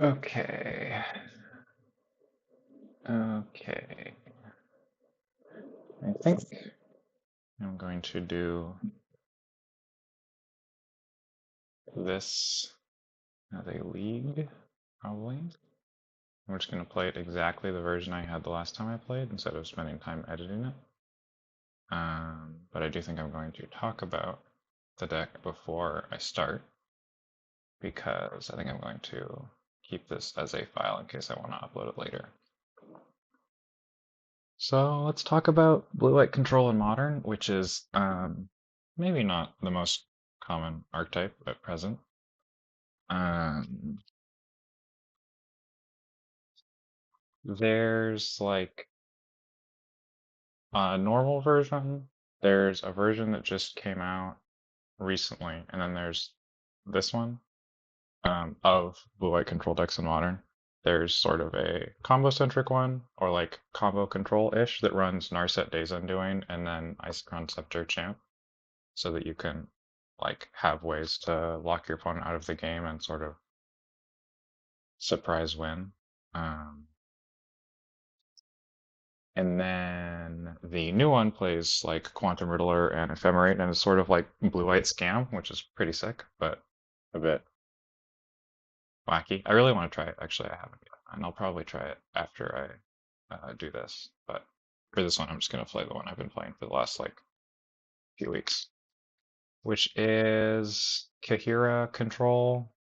Okay. Okay. I think I'm going to do this as a league, probably. I'm just going to play it exactly the version I had the last time I played instead of spending time editing it. But I do think I'm going to talk about the deck before I start because I think I'm going to keep this as a file in case I want to upload it later. So let's talk about blue-white control in Modern, which is maybe not the most common archetype at present. Um, there's like a normal version, there's a version that just came out recently, and then there's this one of blue-white control decks in Modern. There's sort of a combo-centric one, or like combo control-ish, that runs Narset Days Undoing and then Isochron Scepter Champ, so that you can like have ways to lock your opponent out of the game and sort of surprise win. Um, and then the new one plays like Quantum Riddler and Ephemerate, and it's sort of like blue-white scam, which is pretty sick, but a bit wacky. I really want to try it. Actually, I haven't yet, and I'll probably try it after I do this. But for this one, I'm just gonna play the one I've been playing for the last like few weeks, which is Kahira Control.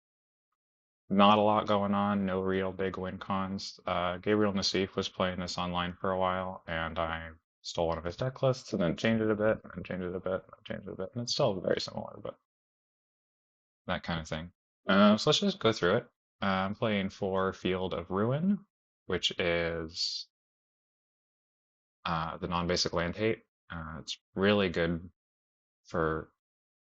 Not a lot going on, no real big win cons. Gabriel Nassif was playing this online for a while, and I stole one of his deck lists and then changed it a bit, and changed it a bit, and changed it a bit, and it's still very similar, but that kind of thing. So let's just go through it. I'm playing for Field of Ruin, which is the non-basic land hate. It's really good for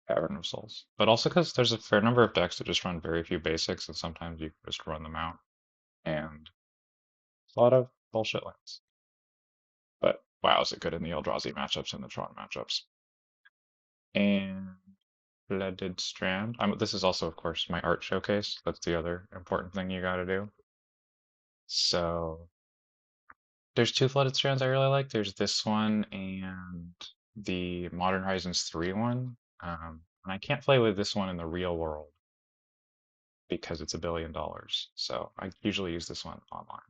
Cavern of Souls, but also because there's a fair number of decks that just run very few basics, and sometimes you can just run them out. And a lot of bullshit lands. But wow, is it good in the Eldrazi matchups and the Tron matchups. And Flooded Strand. This is also, of course, my art showcase. That's the other important thing you gotta do. So there's two Flooded Strands I really like. There's this one and the Modern Horizons 3 one. And I can't play with this one in the real world because it's $1 billion. So I usually use this one online.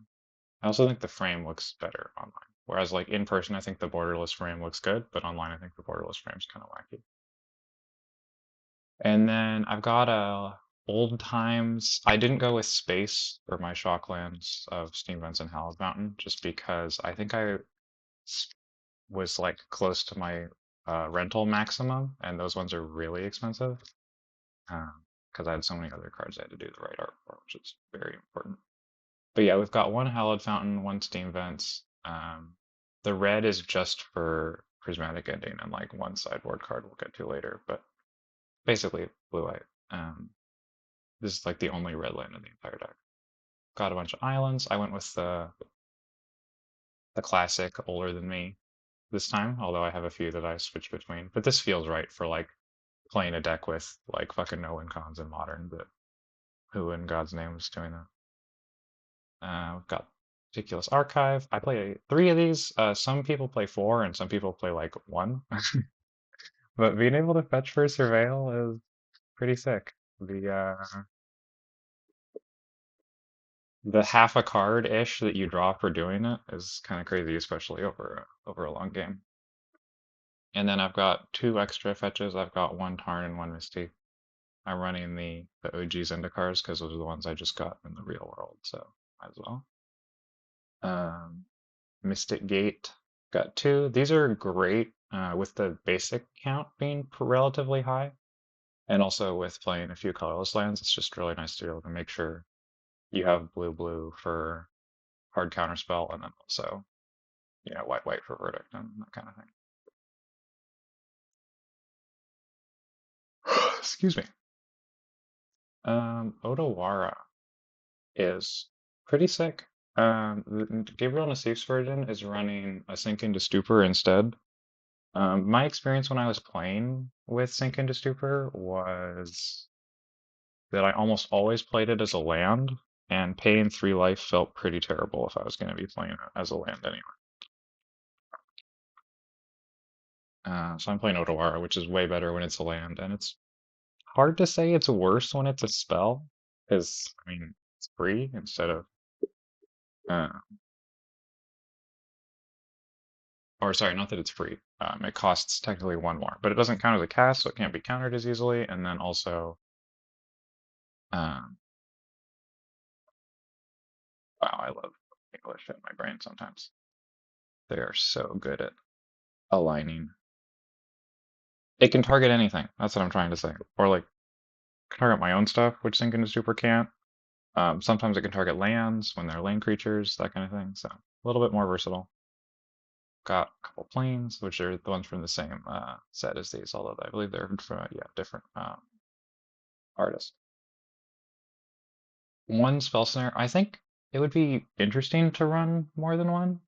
I also think the frame looks better online. Whereas like in person, I think the borderless frame looks good, but online, I think the borderless frame's kind of wacky. And then I've got a old times. I didn't go with space for my shocklands of Steam Vents and Hallowed Mountain, just because I think was like close to my rental maximum, and those ones are really expensive. Because I had so many other cards I had to do the right art for, which is very important. But yeah, we've got one Hallowed Fountain, one Steam Vents. The red is just for Prismatic Ending and like one sideboard card we'll get to later, but basically blue-white. This is like the only red land in the entire deck. Got a bunch of islands. I went with the classic older than me this time, although I have a few that I switch between. But this feels right for like playing a deck with like fucking no win cons in Modern, but who in God's name is doing that? We've got Ridiculous Archive. I play 3 of these. Some people play 4, and some people play like 1. But being able to fetch for Surveil is pretty sick. The half a card ish that you draw for doing it is kind of crazy, especially over a long game. And then I've got 2 extra fetches. I've got 1 Tarn and 1 Misty. I'm running the OG Zendikars because those are the ones I just got in the real world, so might as well. Mystic Gate, got 2. These are great with the basic count being relatively high, and also with playing a few colorless lands. It's just really nice to be able to make sure you have blue for hard counterspell, and then also white for verdict and that kind of thing. Excuse me. Odawara is pretty sick. Gabriel Nassif's version is running a Sink into Stupor instead. My experience when I was playing with Sink into Stupor was that I almost always played it as a land, and paying 3 life felt pretty terrible if I was going to be playing it as a land anyway. So I'm playing Otawara, which is way better when it's a land, and it's hard to say it's worse when it's a spell, because, I mean, it's free instead of, uh, or sorry, not that it's free. It costs technically 1 more, but it doesn't count as a cast, so it can't be countered as easily, and then also, um, wow, I love English in my brain sometimes. They are so good at aligning. It can target anything. That's what I'm trying to say. Or like target my own stuff, which Sync into Super can't. Sometimes it can target lands when they're land creatures, that kind of thing. So a little bit more versatile. Got a couple planes, which are the ones from the same set as these, although I believe they're from different artists. One spell snare. I think it would be interesting to run more than one.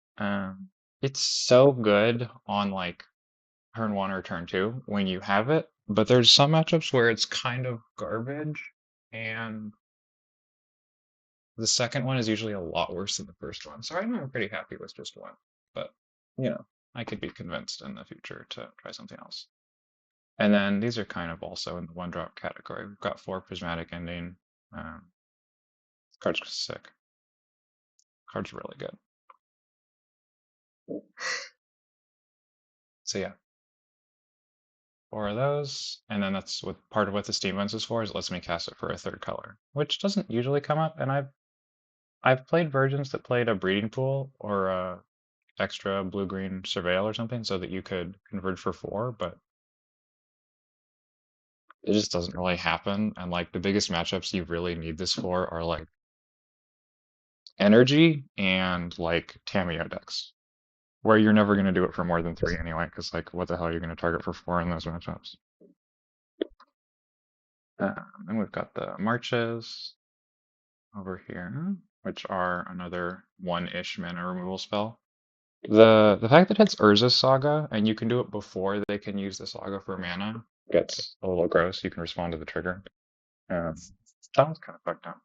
It's so good on like turn 1 or turn 2 when you have it, but there's some matchups where it's kind of garbage, and the second one is usually a lot worse than the first one. So I'm pretty happy with just one, but you know, I could be convinced in the future to try something else. And then these are kind of also in the 1-drop category. We've got 4 Prismatic Ending. Card's sick. Card's really good. So yeah, 4 of those, and then that's what part of what the Steam Vents is for, is it lets me cast it for a 3rd color, which doesn't usually come up, and I've played versions that played a breeding pool or a extra blue-green surveil or something so that you could converge for 4, but it just doesn't really happen. And like the biggest matchups you really need this for are like energy and like Tamiyo decks, where you're never going to do it for more than 3 anyway, because like what the hell are you going to target for 4 in those matchups? And we've got the marches over here, which are another 1-ish mana removal spell. The fact that it's Urza's Saga and you can do it before they can use the Saga for mana gets a little gross. You can respond to the trigger. That one's kind of fucked up.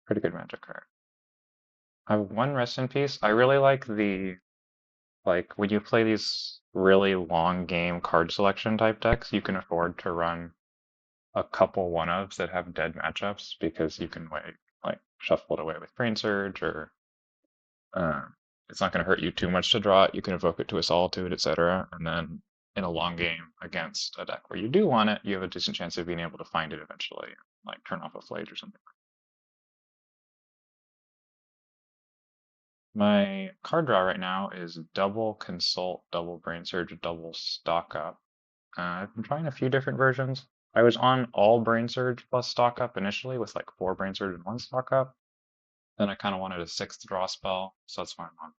Pretty good magic card. I have 1 Rest in Peace. I really like when you play these really long game card selection type decks, you can afford to run a couple 1-ofs that have dead matchups because you can like shuffle it away with Brain Surge, or it's not going to hurt you too much to draw it. You can evoke it to a Solitude, etc. And then in a long game against a deck where you do want it, you have a decent chance of being able to find it eventually, like turn off a Flage or something. My card draw right now is double Consult, double Brain Surge, double Stock Up. I've been trying a few different versions. I was on all Brain Surge plus Stock Up initially with like 4 Brain Surge and 1 Stock Up. Then I kind of wanted a 6th draw spell, so that's why I'm on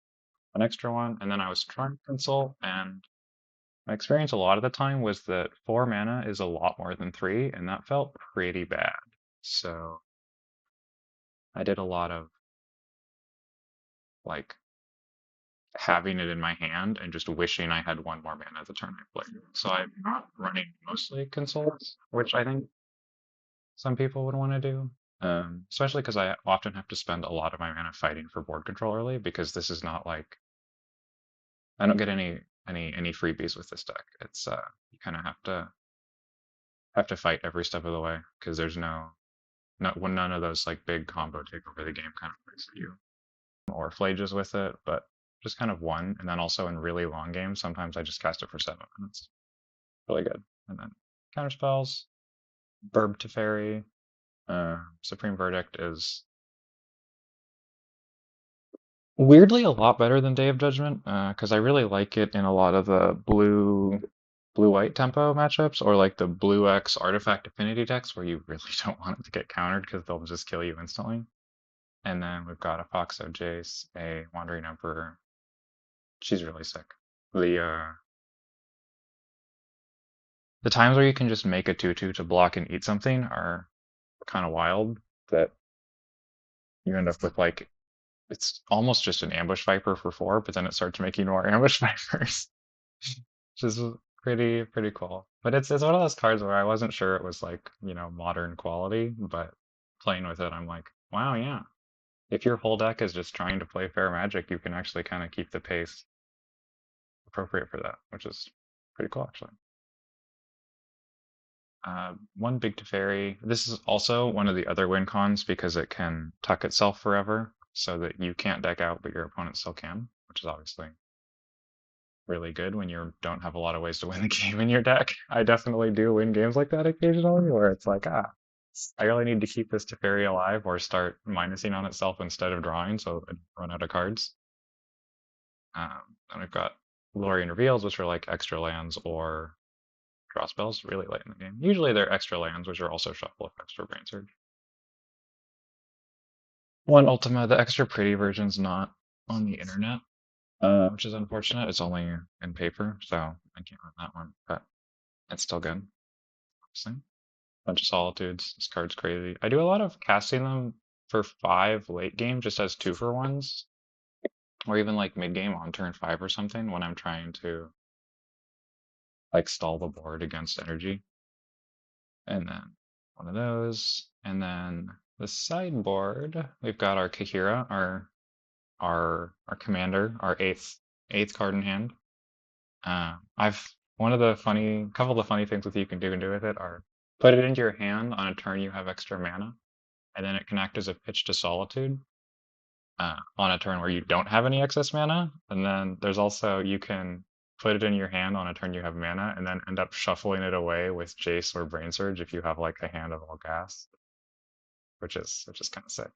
an extra one. And then I was trying to Consult, and my experience a lot of the time was that 4 mana is a lot more than 3, and that felt pretty bad. So I did a lot of like having it in my hand and just wishing I had 1 more mana the turn I played. So I'm not running mostly Consults, which I think some people would want to do. Especially because I often have to spend a lot of my mana fighting for board control early, because this is not like I don't get any freebies with this deck. It's you kind of have to fight every step of the way, because there's none of those like big combo take over the game kind of plays at you, or flages with it, but just kind of 1. And then also in really long games, sometimes I just cast it for 7 minutes. Really good. And then counter spells, Burb Teferi, Supreme Verdict is weirdly a lot better than Day of Judgment, because I really like it in a lot of the blue-white tempo matchups, or like the blue X artifact affinity decks where you really don't want it to get countered because they'll just kill you instantly. And then we've got a Foxo Jace, a Wandering Emperor. She's really sick. The times where you can just make a 2/2 to block and eat something are kind of wild, that you end up with like, it's almost just an Ambush Viper for 4, but then it starts making more Ambush Vipers, which is pretty cool. But it's one of those cards where I wasn't sure it was like, modern quality, but playing with it, I'm like, Wow, yeah. If your whole deck is just trying to play fair magic, you can actually kind of keep the pace appropriate for that, which is pretty cool actually. One big Teferi. This is also one of the other win cons because it can tuck itself forever so that you can't deck out, but your opponent still can, which is obviously really good when you don't have a lot of ways to win the game in your deck. I definitely do win games like that occasionally where it's like, I really need to keep this Teferi alive or start minusing on itself instead of drawing so it run out of cards. And we've got Lorien Reveals, which are like extra lands or draw spells really late in the game. Usually they're extra lands, which are also shuffle effects for Brain Surge. One Ultima, the extra pretty version's not on the internet, which is unfortunate. It's only in paper, so I can't run that one, but it's still good. Obviously. Bunch of Solitudes. This card's crazy. I do a lot of casting them for 5 late game, just as 2-for-1s, or even like mid game on turn 5 or something when I'm trying to like stall the board against energy. And then one of those, and then the sideboard, we've got our Kahira, our commander, our eighth card in hand. I've one of the funny couple of the funny things with you can do with it are put it into your hand on a turn you have extra mana, and then it can act as a pitch to Solitude on a turn where you don't have any excess mana. And then there's also you can put it in your hand on a turn you have mana, and then end up shuffling it away with Jace or Brain Surge if you have like a hand of all gas, which is kind of sick.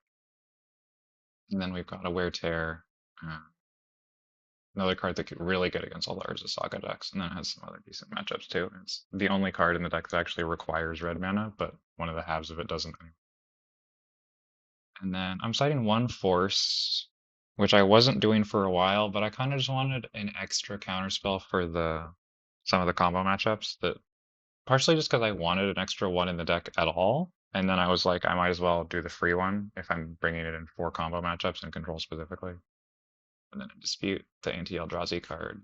And then we've got a Wear Tear, another card that could really good against all the Urza Saga decks, and then it has some other decent matchups too. It's the only card in the deck that actually requires red mana, but one of the halves of it doesn't. And then I'm citing one Force, which I wasn't doing for a while, but I kind of just wanted an extra counterspell for some of the combo matchups. That partially just because I wanted an extra one in the deck at all, and then I was like, I might as well do the free one if I'm bringing it in 4 combo matchups and control specifically. And then in Dispute, the anti-Eldrazi card.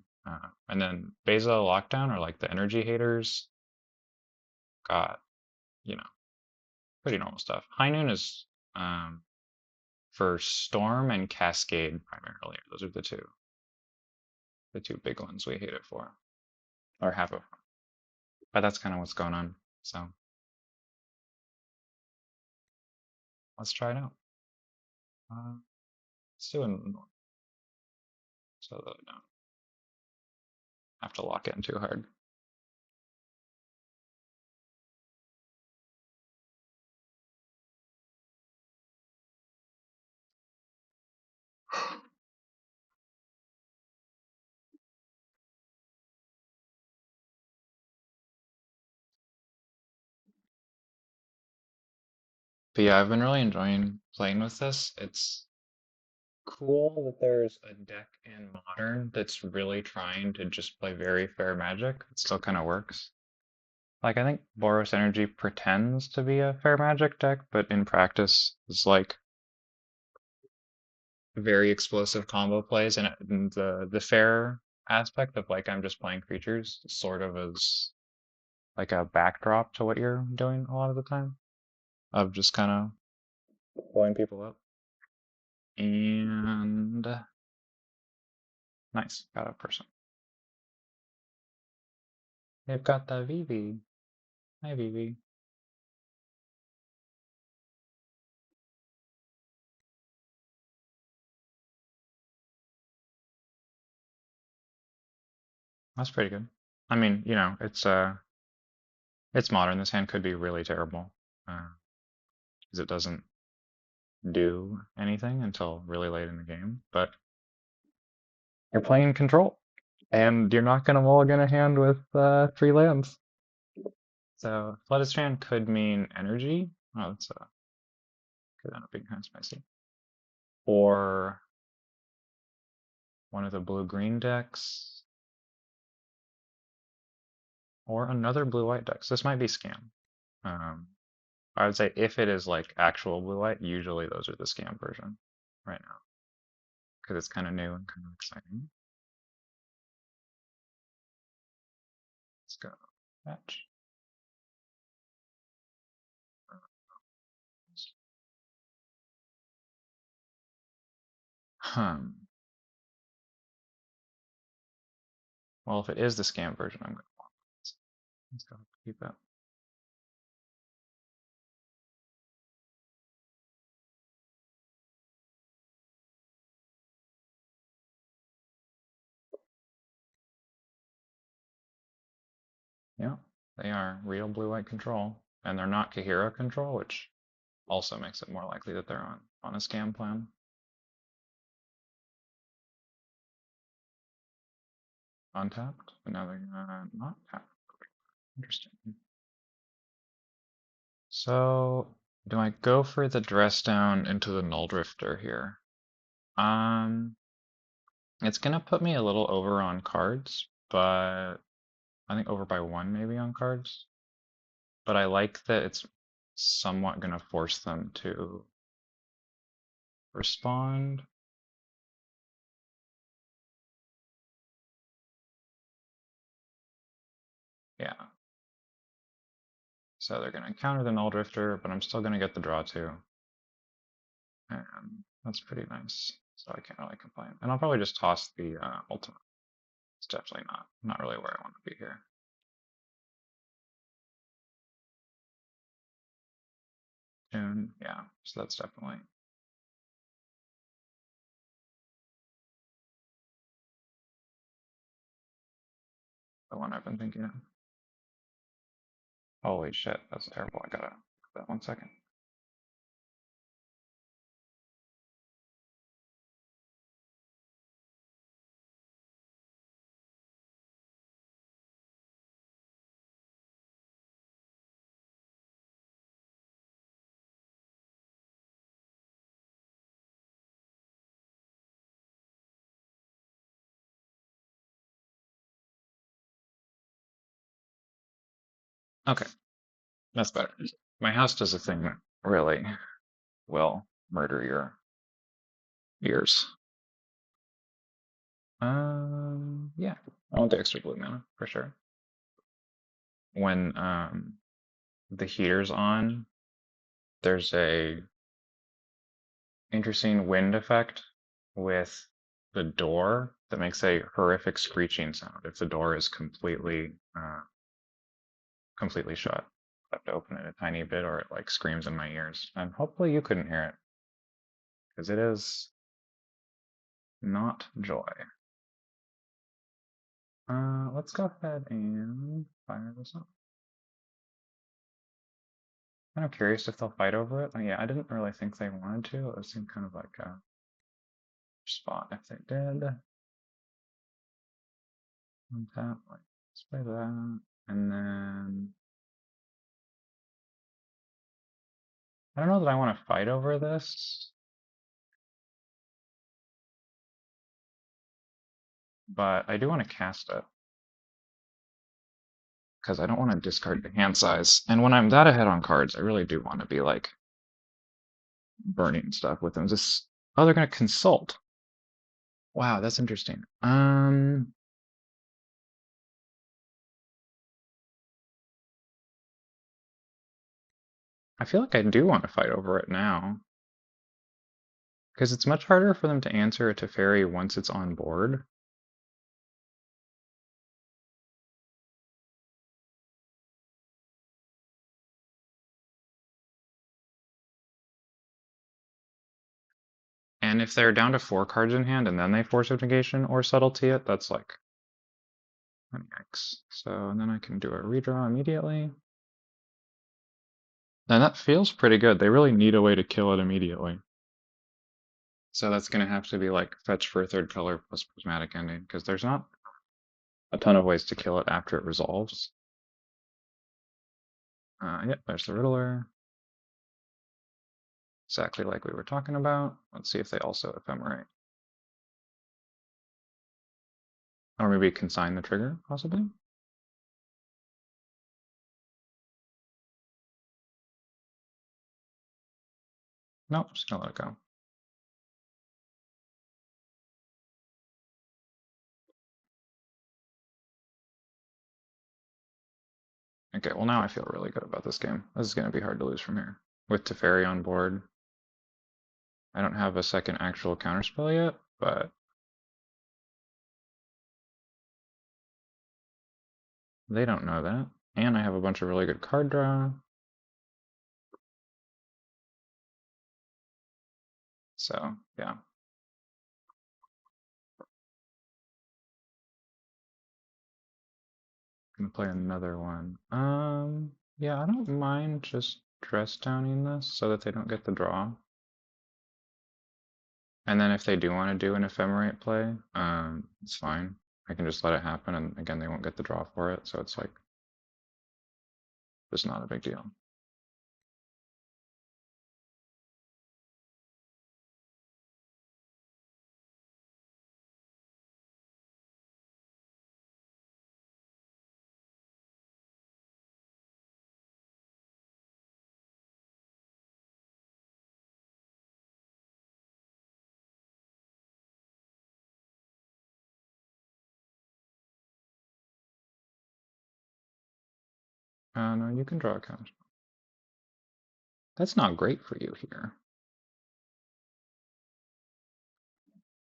And then Beza Lockdown, or like the energy haters, got, you know, pretty normal stuff. High Noon is for Storm and Cascade primarily. Those are the two big ones we hate it for, or have it for. But that's kind of what's going on. So let's try it out. Let's do it so that I don't have to lock in too hard. But yeah, I've been really enjoying playing with this. It's cool that there's a deck in Modern that's really trying to just play very fair Magic. It still kind of works. Like, I think Boros Energy pretends to be a fair Magic deck, but in practice is like very explosive combo plays, and the fair aspect of like I'm just playing creatures sort of as like a backdrop to what you're doing a lot of the time, of just kind of blowing people up. And nice, got a person. They've got the Vivi. Hi, Vivi. That's pretty good. I mean, it's modern. This hand could be really terrible because it doesn't do anything until really late in the game. But you're playing control, and you're not going to mulligan a hand with 3 lands. So Flooded Strand could mean energy. Oh, that's could end up being kind of spicy. Or one of the blue-green decks, or another blue-white deck. So this might be Scam. I would say if it is like actual blue-white, usually those are the Scam version right now, because it's kind of new and kind of exciting. Let's go fetch. Well, if it is the scam version, I'm gonna want it. Let's go keep it. Yeah, they are real blue-white control, and they're not Kahira control, which also makes it more likely that they're on a scam plan. Untapped, but now they're not tapped. Interesting. So, do I go for the dress down into the null drifter here? It's gonna put me a little over on cards, but I think over by one maybe on cards. But I like that it's somewhat gonna force them to respond. Yeah. So they're gonna counter the null drifter, but I'm still gonna get the draw too. And that's pretty nice. So I can't really complain. And I'll probably just toss the ultimate. It's definitely not really where I want to be here. And yeah, so that's definitely the one I've been thinking of. Holy shit, that's terrible. I gotta that 1 second. Okay, that's better. My house does a thing that really will murder your ears. Yeah, I want the extra blue mana for sure. When the heater's on, there's a interesting wind effect with the door that makes a horrific screeching sound if the door is completely shut. I have to open it a tiny bit or it like screams in my ears. And hopefully you couldn't hear it because it is not joy. Let's go ahead and fire this up. Kind of curious if they'll fight over it. Yeah, I didn't really think they wanted to. It seemed kind of like a spot if they did. Untap, like, let's play that. And then I don't know that I want to fight over this, but I do want to cast it because I don't want to discard the hand size. And when I'm that ahead on cards, I really do want to be like burning stuff with them. Just oh, they're gonna consult. Wow, that's interesting. I feel like I do want to fight over it now because it's much harder for them to answer a Teferi once it's on board. And if they're down to 4 cards in hand and then they force of negation or subtlety it, that's like an X. So and then I can do a redraw immediately. And that feels pretty good. They really need a way to kill it immediately. So that's going to have to be like fetch for a 3rd color plus prismatic ending because there's not a ton of ways to kill it after it resolves. Yep, there's the Riddler. Exactly like we were talking about. Let's see if they also ephemerate. Or maybe consign the trigger, possibly? Nope, just gonna let it go. Okay, well now I feel really good about this game. This is gonna be hard to lose from here. With Teferi on board. I don't have a second actual counterspell yet, but they don't know that. And I have a bunch of really good card draw. So, yeah. Gonna play another one. Yeah, I don't mind just dress downing this so that they don't get the draw. And then if they do want to do an ephemerate play, it's fine. I can just let it happen, and again, they won't get the draw for it, so it's like, it's not a big deal. No, you can draw a counter. That's not great for you here.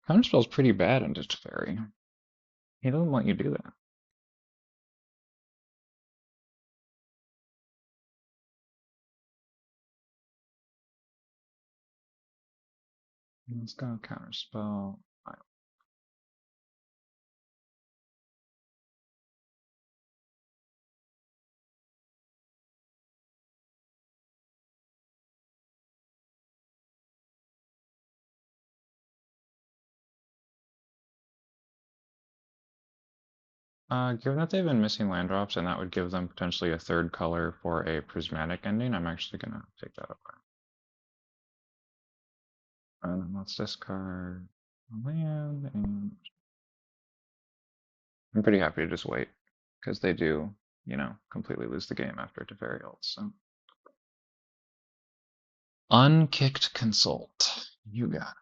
Counterspell's pretty bad in Ditch Fairy. He doesn't let you do that. Let's go counterspell. Given that they've been missing land drops, and that would give them potentially a third color for a prismatic ending, I'm actually gonna take that away. And then let's discard land, and I'm pretty happy to just wait, because they do, you know, completely lose the game after Teferi ults, so. Unkicked Consult. You got it.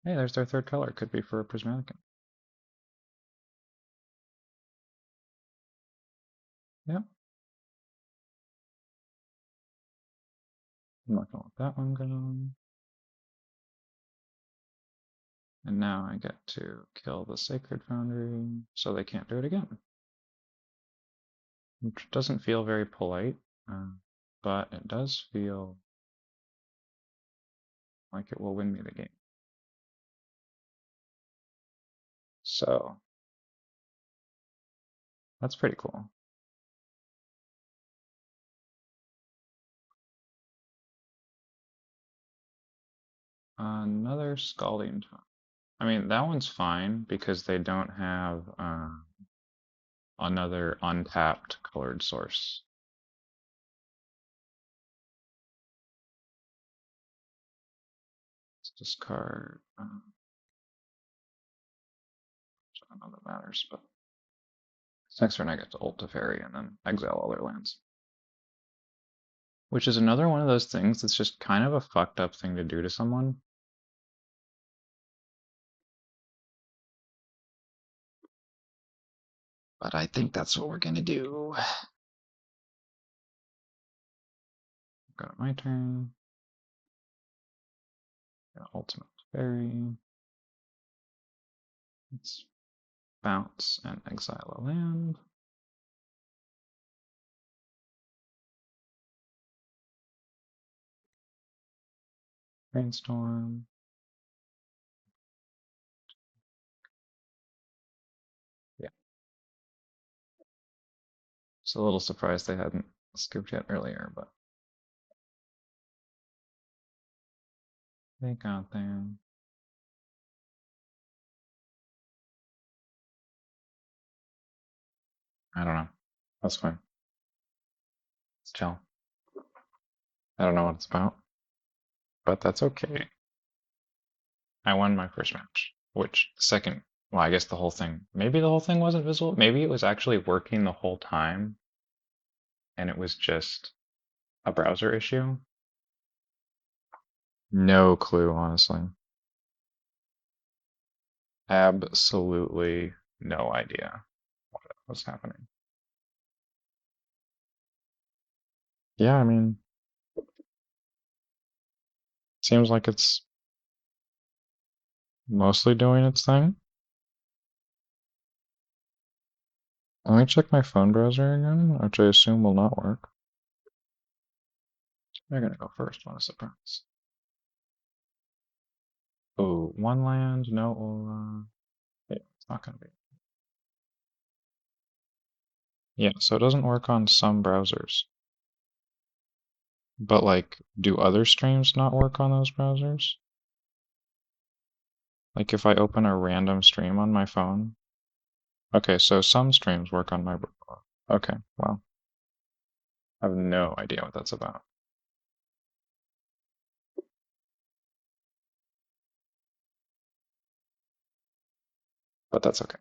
Hey, there's their third color. Could be for a prismatic. Yep. I'm not gonna let that one go. And now I get to kill the Sacred Foundry, so they can't do it again. Which doesn't feel very polite, but it does feel like it will win me the game. So, that's pretty cool. Another Scalding Taunt. I mean, that one's fine because they don't have another untapped colored source. Let's discard. I don't know that matters, but next turn I get to ult Teferi and then exile all their lands. Which is another one of those things that's just kind of a fucked up thing to do to someone. But I think that's what we're gonna do. Go to my turn. Ultimate Fairy. Let's bounce and exile a land. Brainstorm. Yeah. Just a little surprised they hadn't scooped yet earlier, but they got there. I don't know. That's fine. It's chill. I don't know what it's about, but that's okay. I won my first match, which second, well, I guess the whole thing, maybe the whole thing wasn't visible. Maybe it was actually working the whole time and it was just a browser issue. No clue, honestly. Absolutely no idea what was happening. Yeah, I mean, seems like it's mostly doing its thing. Let me check my phone browser again, which I assume will not work. They're gonna go first, what a surprise. Oh, one land, no Ola. Yeah, it's not gonna be. Yeah, so it doesn't work on some browsers. But like, do other streams not work on those browsers? Like if I open a random stream on my phone? Okay, so some streams work on my browser. Okay, well, I have no idea what that's about. But that's okay.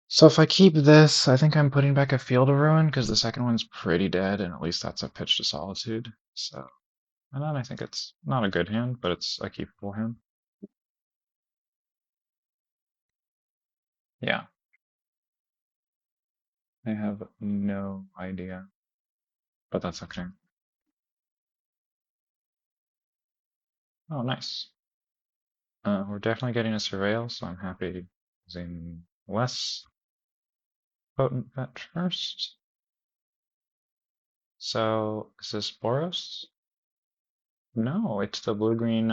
So if I keep this, I think I'm putting back a Field of Ruin because the second one's pretty dead, and at least that's a Pitch to Solitude. So, and then I think it's not a good hand, but it's a keepable hand. Yeah, I have no idea, but that's okay. Oh, nice. We're definitely getting a Surveil, so I'm happy using less potent fetch first. So, is this Boros? No, it's the blue-green,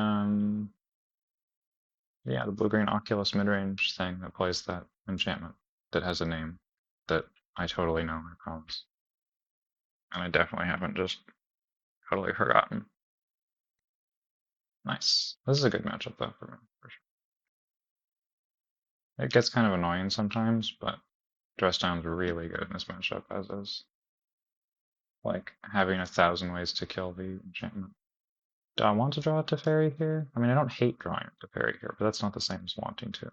yeah, the blue-green Oculus midrange thing that plays that enchantment that has a name that I totally know, I promise. And I definitely haven't just totally forgotten. Nice. This is a good matchup though for me, for sure. It gets kind of annoying sometimes, but Dress Down's really good in this matchup, as is like having 1,000 ways to kill the enchantment. Do I want to draw a Teferi here? I mean, I don't hate drawing a Teferi here, but that's not the same as wanting to.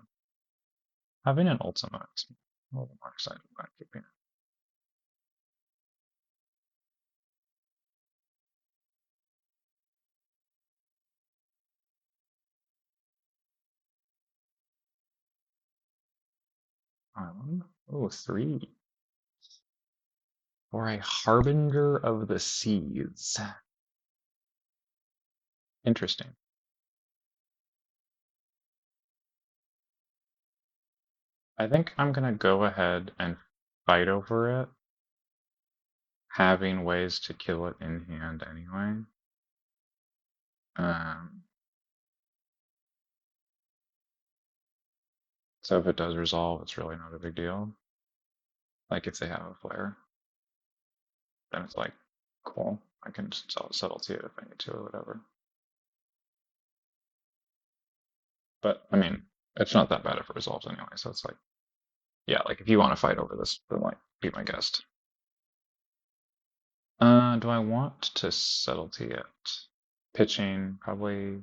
Having an Ultima makes me a little more excited about keeping it. Island. Oh, three. Or a Harbinger of the Seas. Interesting. I think I'm gonna go ahead and fight over it, having ways to kill it in hand anyway. Um, so if it does resolve, it's really not a big deal. Like if they have a flare, then it's like, cool, I can just subtlety it if I need to or whatever. But I mean, it's not that bad if it resolves anyway, so it's like, yeah, like if you want to fight over this, then like, be my guest. Do I want to subtlety it? Pitching, probably.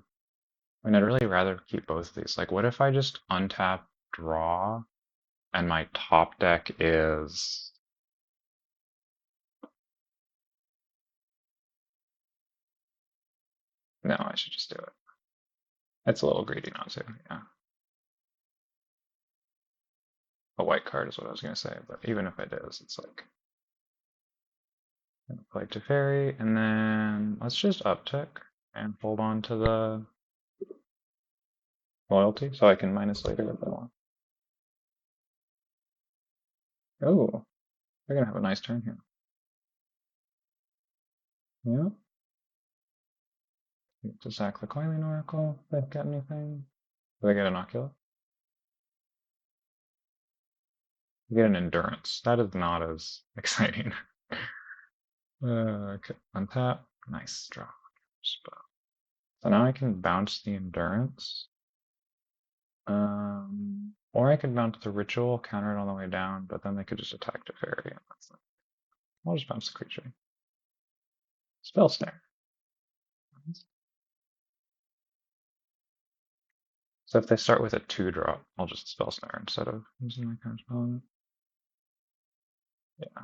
I mean, I'd really rather keep both of these. Like, what if I just untap, draw, and my top deck is... No, I should just do it. It's a little greedy not to, yeah. A white card is what I was going to say, but even if it is, it's like... Play Teferi, and then let's just uptick and hold on to the loyalty so I can minus later if I want. Oh, they're going to have a nice turn here. Yeah. To sack the Coiling Oracle, if they've got anything. Do they get an Oculus? You get an Endurance. That is not as exciting. Okay, untap. Nice draw. So now I can bounce the Endurance. Or I could bounce the Ritual, counter it on the way down, but then they could just attack the Fairy. And that's it. I'll just bounce the creature. Spell Snare. So if they start with a 2-drop, I'll just Spell Snare instead of using my counter spell on it. Yeah.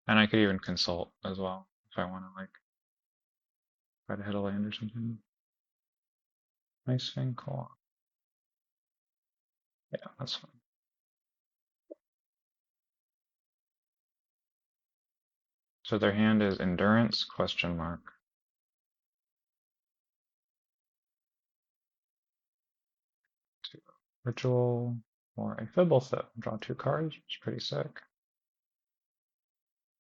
And I could even consult as well if I want to like try to hit a land or something. Nice thing, cool. Yeah, that's fine. So their hand is endurance question mark. Two. Ritual or a Fibble set. Draw 2 cards, which is pretty sick.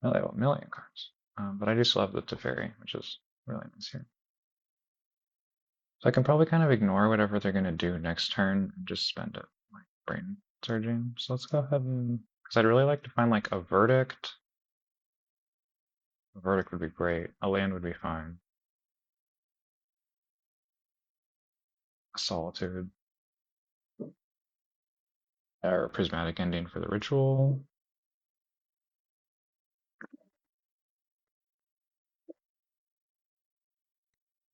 Oh, they have a million cards. But I do still have the Teferi, which is really nice here. So I can probably kind of ignore whatever they're going to do next turn and just spend it like brain surging. So let's go ahead and, because I'd really like to find like a verdict. A verdict would be great. A land would be fine. A solitude. Or a prismatic ending for the ritual.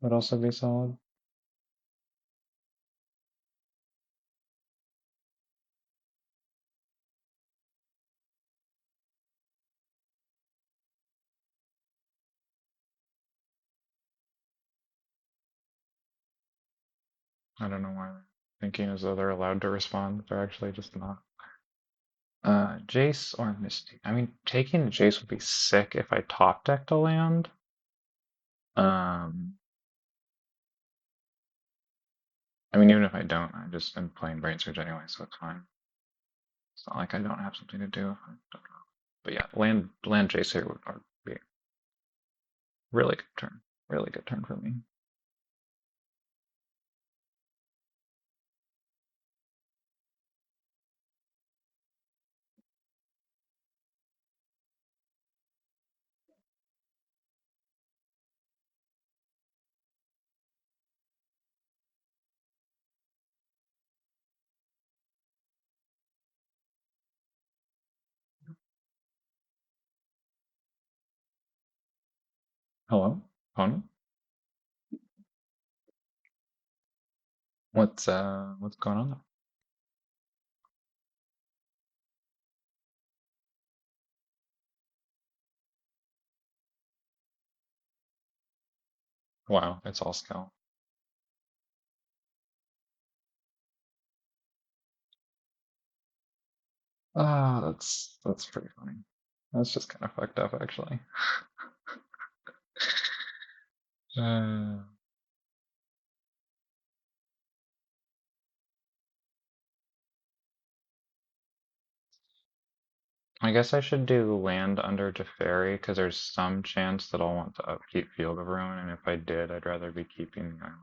Would also be solid. I don't know why they're thinking as though they're allowed to respond. They're actually just not. Jace or Misty. I mean, taking the Jace would be sick if I top decked a land. Um, I mean, even if I don't, I just am playing Brain Surge anyway, so it's fine. It's not like I don't have something to do. I don't know. But yeah, land Jace here would be really good turn. Really good turn for me. Hello, opponent. What's going on there? Wow, it's all skill. Ah, that's pretty funny. That's just kind of fucked up, actually. Uh, I guess I should do land under Teferi because there's some chance that I'll want to upkeep Field of Ruin, and if I did, I'd rather be keeping the island.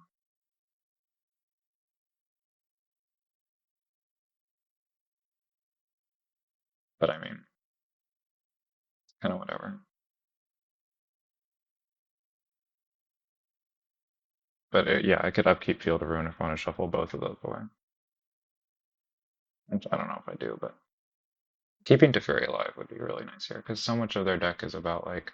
But I mean, kind of whatever. But yeah, I could upkeep Field of Ruin if I want to shuffle both of those away. Which I don't know if I do, but keeping Teferi alive would be really nice here because so much of their deck is about like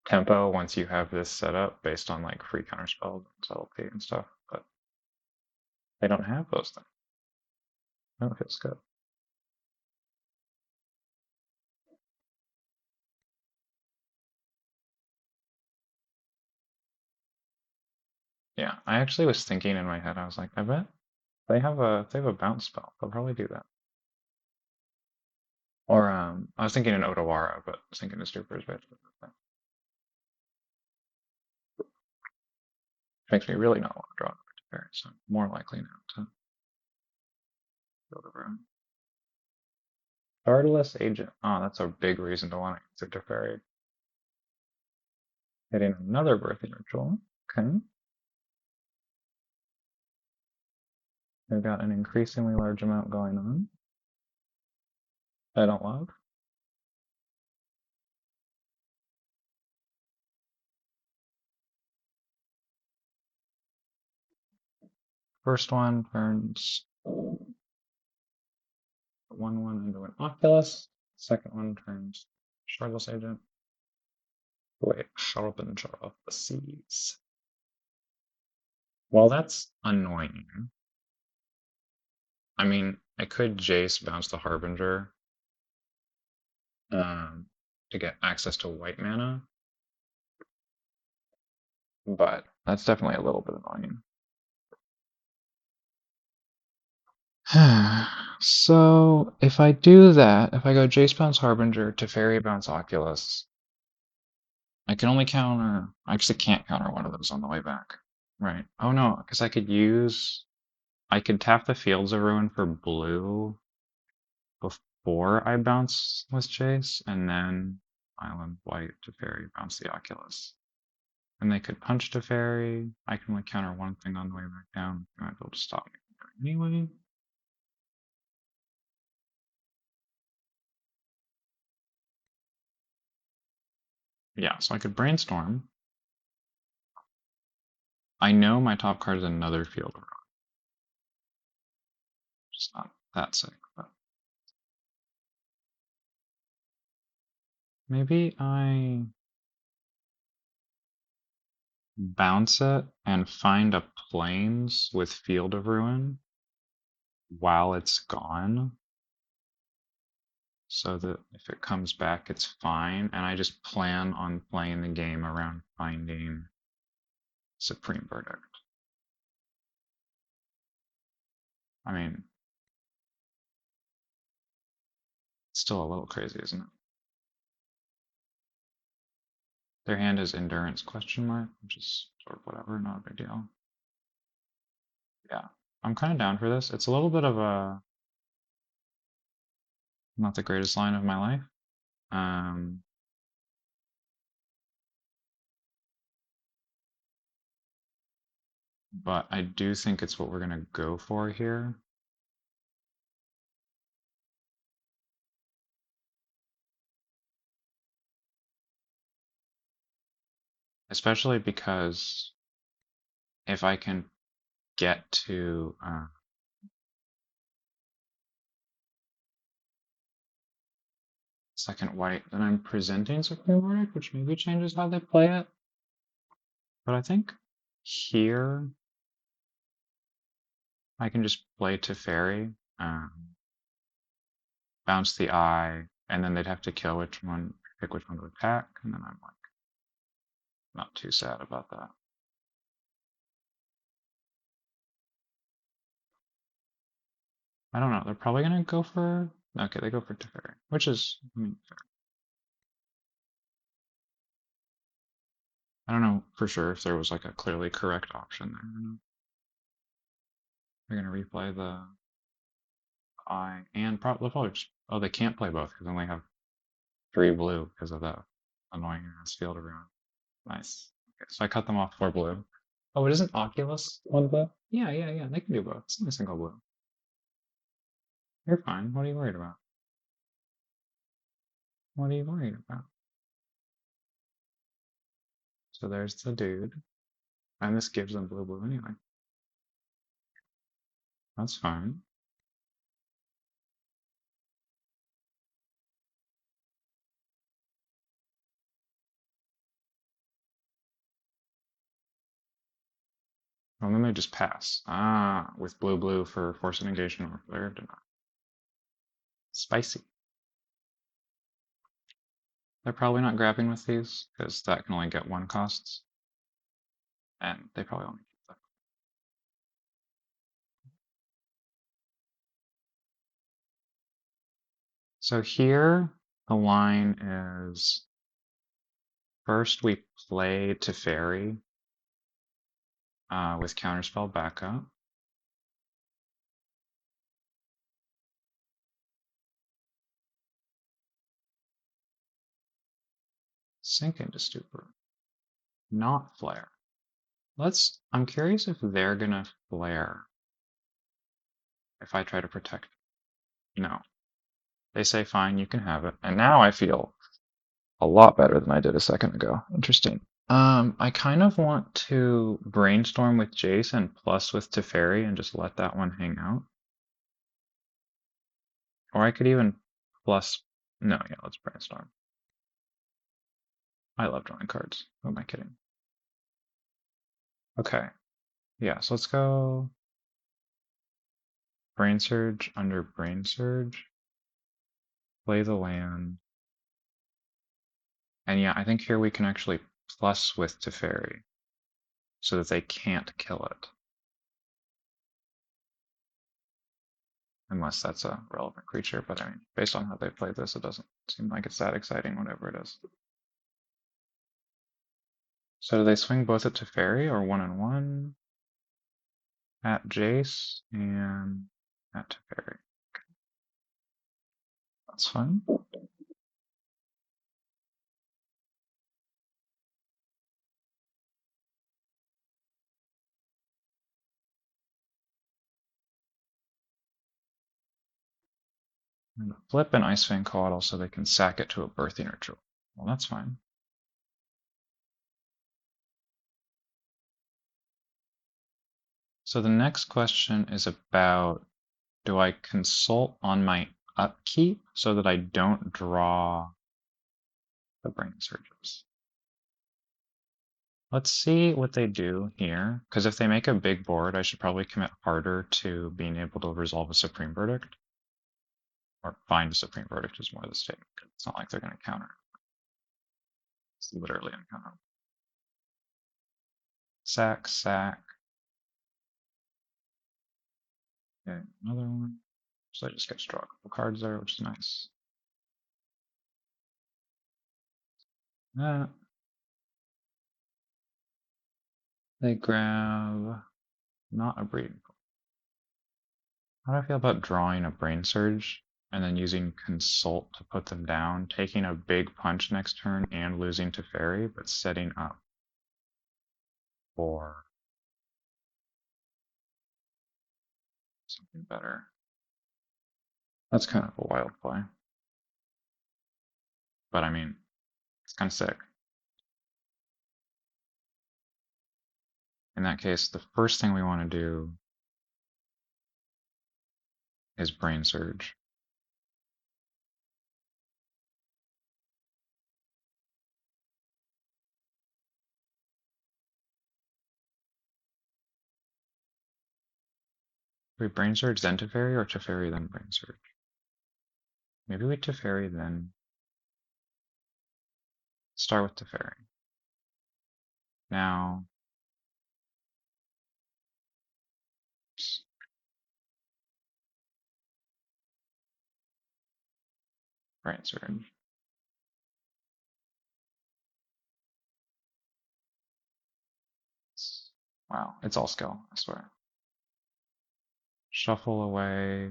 tempo once you have this set up based on like free counterspells and subtlety and stuff. But they don't have those things. Oh, it feels good. Yeah, I actually was thinking in my head, I was like, I bet they have a bounce spell. They'll probably do that. Or I was thinking an Odawara, but I was thinking a Super is basically the makes me really not want to draw another Teferi, so I'm more likely now to build a room. Guardless Agent. Oh, that's a big reason to want to answer Teferi. Hitting another birthing ritual. Okay. They've got an increasingly large amount going on. I don't love. First one turns 1/1 into an Oculus. Second one turns Shardless Agent. Wait, sharpen off the seas. Well, that's annoying. I mean, I could Jace bounce the Harbinger um, to get access to white mana, but that's definitely a little bit annoying. So if I do that, if I go Jace bounce Harbinger to Fairy bounce Oculus, I can only counter. I actually can't counter one of those on the way back. Right. Oh no, because I could use. I could tap the Fields of Ruin for blue before I bounce with Jace, and then Island White to Fairy bounce the Oculus. And they could punch to Fairy. I can only counter one thing on the way back down. You might be able to stop me anyway. Yeah, so I could Brainstorm. I know my top card is another Field of Ruin. It's not that sick, but maybe I bounce it and find a Plains with Field of Ruin while it's gone, so that if it comes back, it's fine. And I just plan on playing the game around finding Supreme Verdict. I mean, it's still a little crazy, isn't it? Their hand is Endurance question mark, which is sort of whatever, not a big deal. Yeah, I'm kind of down for this. It's a little bit of a not the greatest line of my life. Um, but I do think it's what we're gonna go for here. Especially because if I can get to second white, then I'm presenting Supreme Verdict, which maybe changes how they play it. But I think here I can just play to Fairy, bounce the eye, and then they'd have to kill which one, pick which one to attack, and then I'm like not too sad about that. I don't know. They're probably gonna go for okay. They go for Teferi, which is I mean fair. I don't know for sure if there was like a clearly correct option there. They're gonna replay the eye and probably just, oh they can't play both because they only have 3 blue because of the annoying ass field around. Nice. Okay, so I cut them off for blue. Oh, it isn't Oculus one blue? Yeah, yeah, yeah. They can do both. It's only a single blue. You're fine. What are you worried about? What are you worried about? So there's the dude. And this gives them blue blue anyway. That's fine. Well, then they just pass. Ah, with blue blue for force negation or flare deny. Spicy. They're probably not grabbing with these, because that can only get 1 costs. And they probably only keep that. So here, the line is first we play to Teferi with Counterspell backup. Sink into Stupor. Not Flare. I'm curious if they're gonna Flare if I try to protect. No. They say fine, you can have it. And now I feel a lot better than I did a second ago. Interesting. I kind of want to brainstorm with Jason plus with Teferi and just let that one hang out. Or I could even plus. No, yeah, let's brainstorm. I love drawing cards. Who am I kidding? Okay. Yeah, so let's go Brain Surge under Brain Surge. Play the land. And yeah, I think here we can actually plus with Teferi so that they can't kill it. Unless that's a relevant creature, but I mean, based on how they played this, it doesn't seem like it's that exciting, whatever it is. So do they swing both at Teferi or 1/1? At Jace and at Teferi. That's fine. And flip an Ice Fang Coatl so they can sack it to a Birthing Ritual. Well, that's fine. So the next question is about, do I consult on my upkeep so that I don't draw the Brain Surges? Let's see what they do here, because if they make a big board, I should probably commit harder to being able to resolve a Supreme Verdict. Or find a Supreme Verdict is more the statement. It's not like they're going to counter. It's literally uncounterable. Sack, sack. Okay, another one. So I just get to draw a couple cards there, which is nice. That. They grab not a breeding pool. How do I feel about drawing a Brain Surge and then using Consult to put them down, taking a big punch next turn and losing to Fairy, but setting up for something better? That's kind of a wild play. But I mean, it's kind of sick. In that case, the first thing we want to do is Brain Surge. We Brain Surge then Teferi or Teferi then Brain Surge? Maybe we Teferi then start with Teferi. Now, Brain Surge. Wow, it's all skill, I swear. Shuffle away.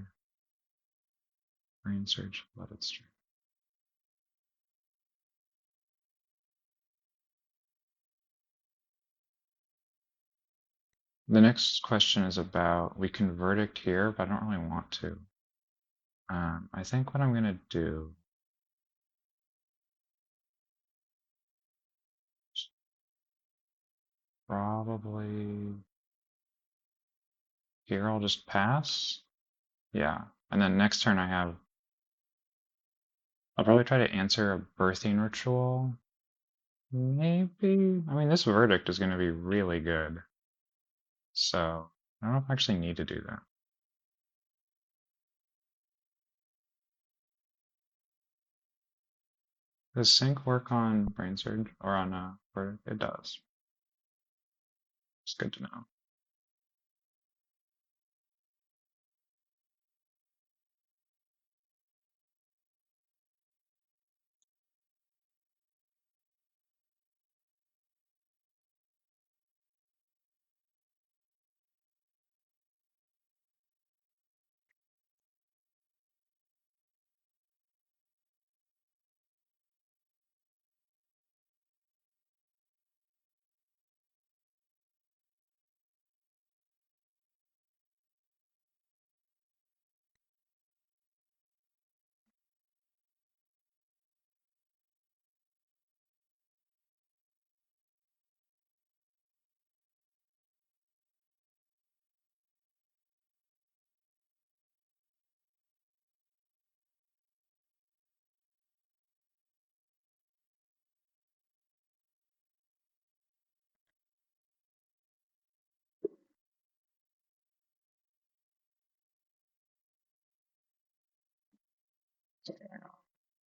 Brain Surge, let it stream. The next question is about, we can Verdict here, but I don't really want to. I think what I'm going to do probably here I'll just pass. Yeah, and then next turn I'll probably try to answer a Birthing Ritual. Maybe, I mean, this Verdict is going to be really good. So, I don't know if I actually need to do that. Does Sync work on Brain Surge or on Verdict? It does. It's good to know.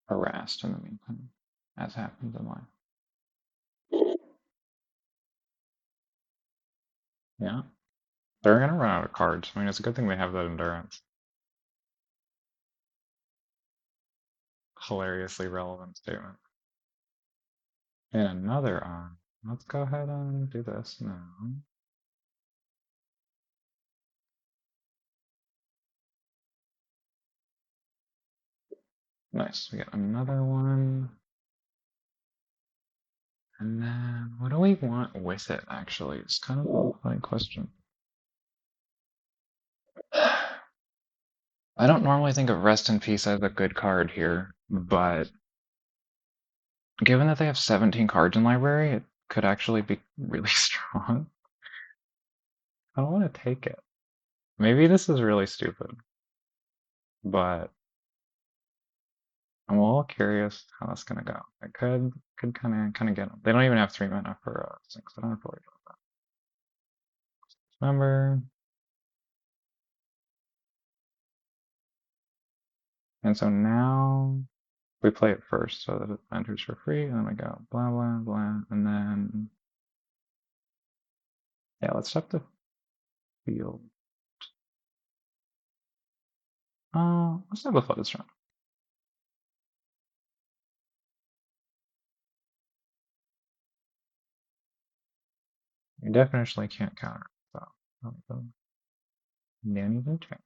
Harassed in the meantime, as happens in life. Yeah. They're gonna run out of cards. I mean, it's a good thing they have that endurance. hilariously relevant statement. And another let's go ahead and do this now. Nice, we got another one. And then what do we want with it actually? It's kind of a funny question. I don't normally think of Rest in Peace as a good card here, but given that they have 17 cards in library, it could actually be really strong. I don't want to take it. Maybe this is really stupid, but I'm a little curious how that's gonna go. I could kind of get them. They don't even have 3 mana for sinks. I don't have to worry about that. Remember, and so now we play it first so that it enters for free, and then we go blah blah blah, and then yeah, let's stop the field. Let's have a flooded strand. You definitely can't counter. So, don't even try.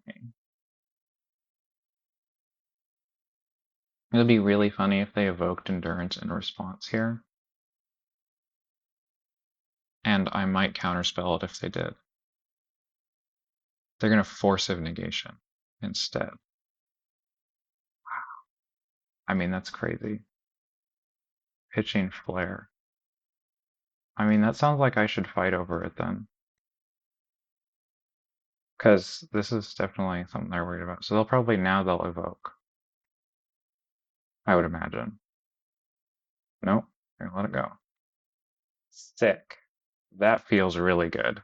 It would be really funny if they evoked endurance in response here. And I might counterspell it if they did. They're going to force of negation instead. I mean, that's crazy. Pitching flare. I mean, that sounds like I should fight over it then. Because this is definitely something they're worried about. So they'll evoke. I would imagine. Nope. They're gonna let it go. Sick. That feels really good.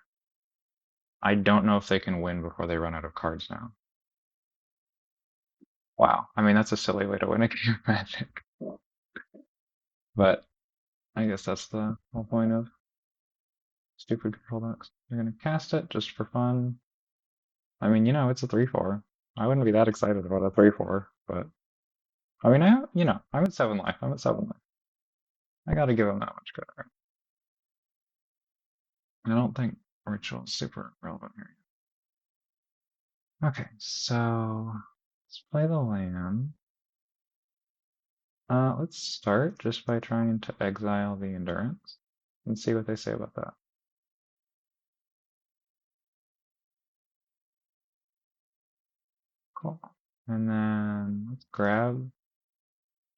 I don't know if they can win before they run out of cards now. Wow. I mean, that's a silly way to win a game of Magic. But I guess that's the whole point of stupid control decks. They're gonna cast it just for fun. I mean, it's a 3/4. I wouldn't be that excited about a 3/4, but I mean, I'm at 7 life. I'm at 7 life. I gotta give him that much credit. I don't think ritual is super relevant here. Okay, so let's play the land. Let's start just by trying to exile the endurance and see what they say about that. Cool. And then let's grab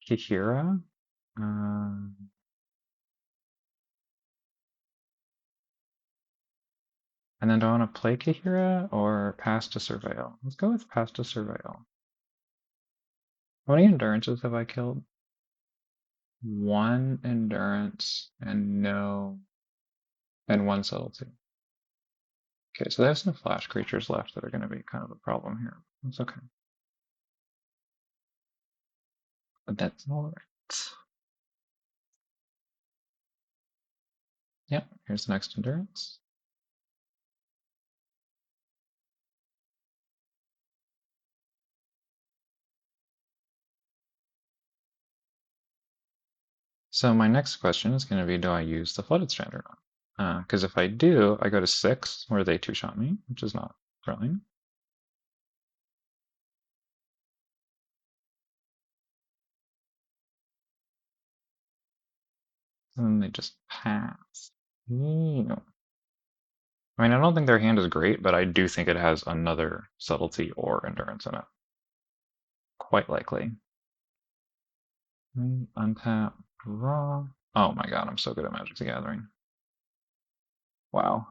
Kihira. Um, and then do I want to play Kihira or pass to Surveil? Let's go with pass to Surveil. How many endurances have I killed? 1 endurance and 1 subtlety. Okay, so there's some flash creatures left that are going to be kind of a problem here. That's okay. But that's alright. Yep, here's the next endurance. So my next question is going to be, do I use the Flooded Strand or not? Because if I do, I go to 6, where they 2-shot me, which is not thrilling. And then they just pass. Ew. I mean, I don't think their hand is great, but I do think it has another subtlety or endurance in it. Quite likely. Untap, draw. Oh my god, I'm so good at Magic the Gathering. Wow.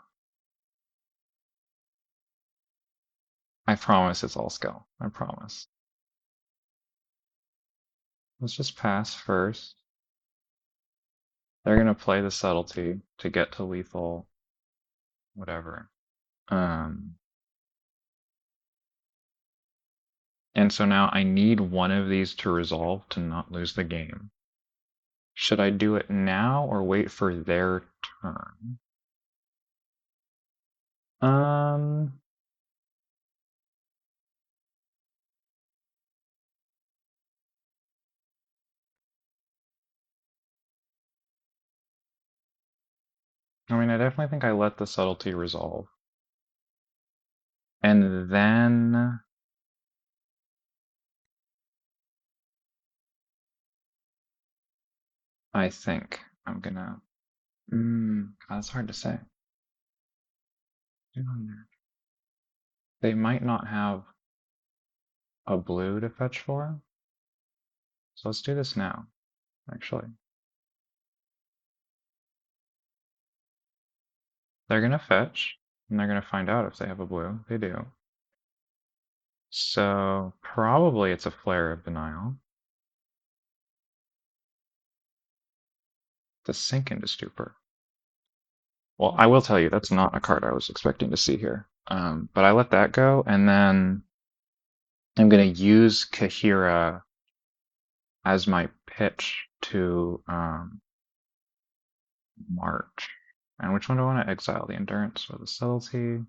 I promise it's all skill. I promise. Let's just pass first. They're gonna play the subtlety to get to lethal, whatever. And so now I need one of these to resolve to not lose the game. Should I do it now or wait for their turn? Um, I mean, I definitely think I let the subtlety resolve. And then I think I'm gonna. That's hard to say. They might not have a blue to fetch for, so let's do this now, actually. They're gonna fetch, and they're gonna find out if they have a blue. They do. So probably it's a flare of denial to sink into stupor. Well, I will tell you, that's not a card I was expecting to see here. But I let that go, and then I'm going to use Kahira as my pitch to March. And which one do I want to exile? The Endurance or the Subtlety?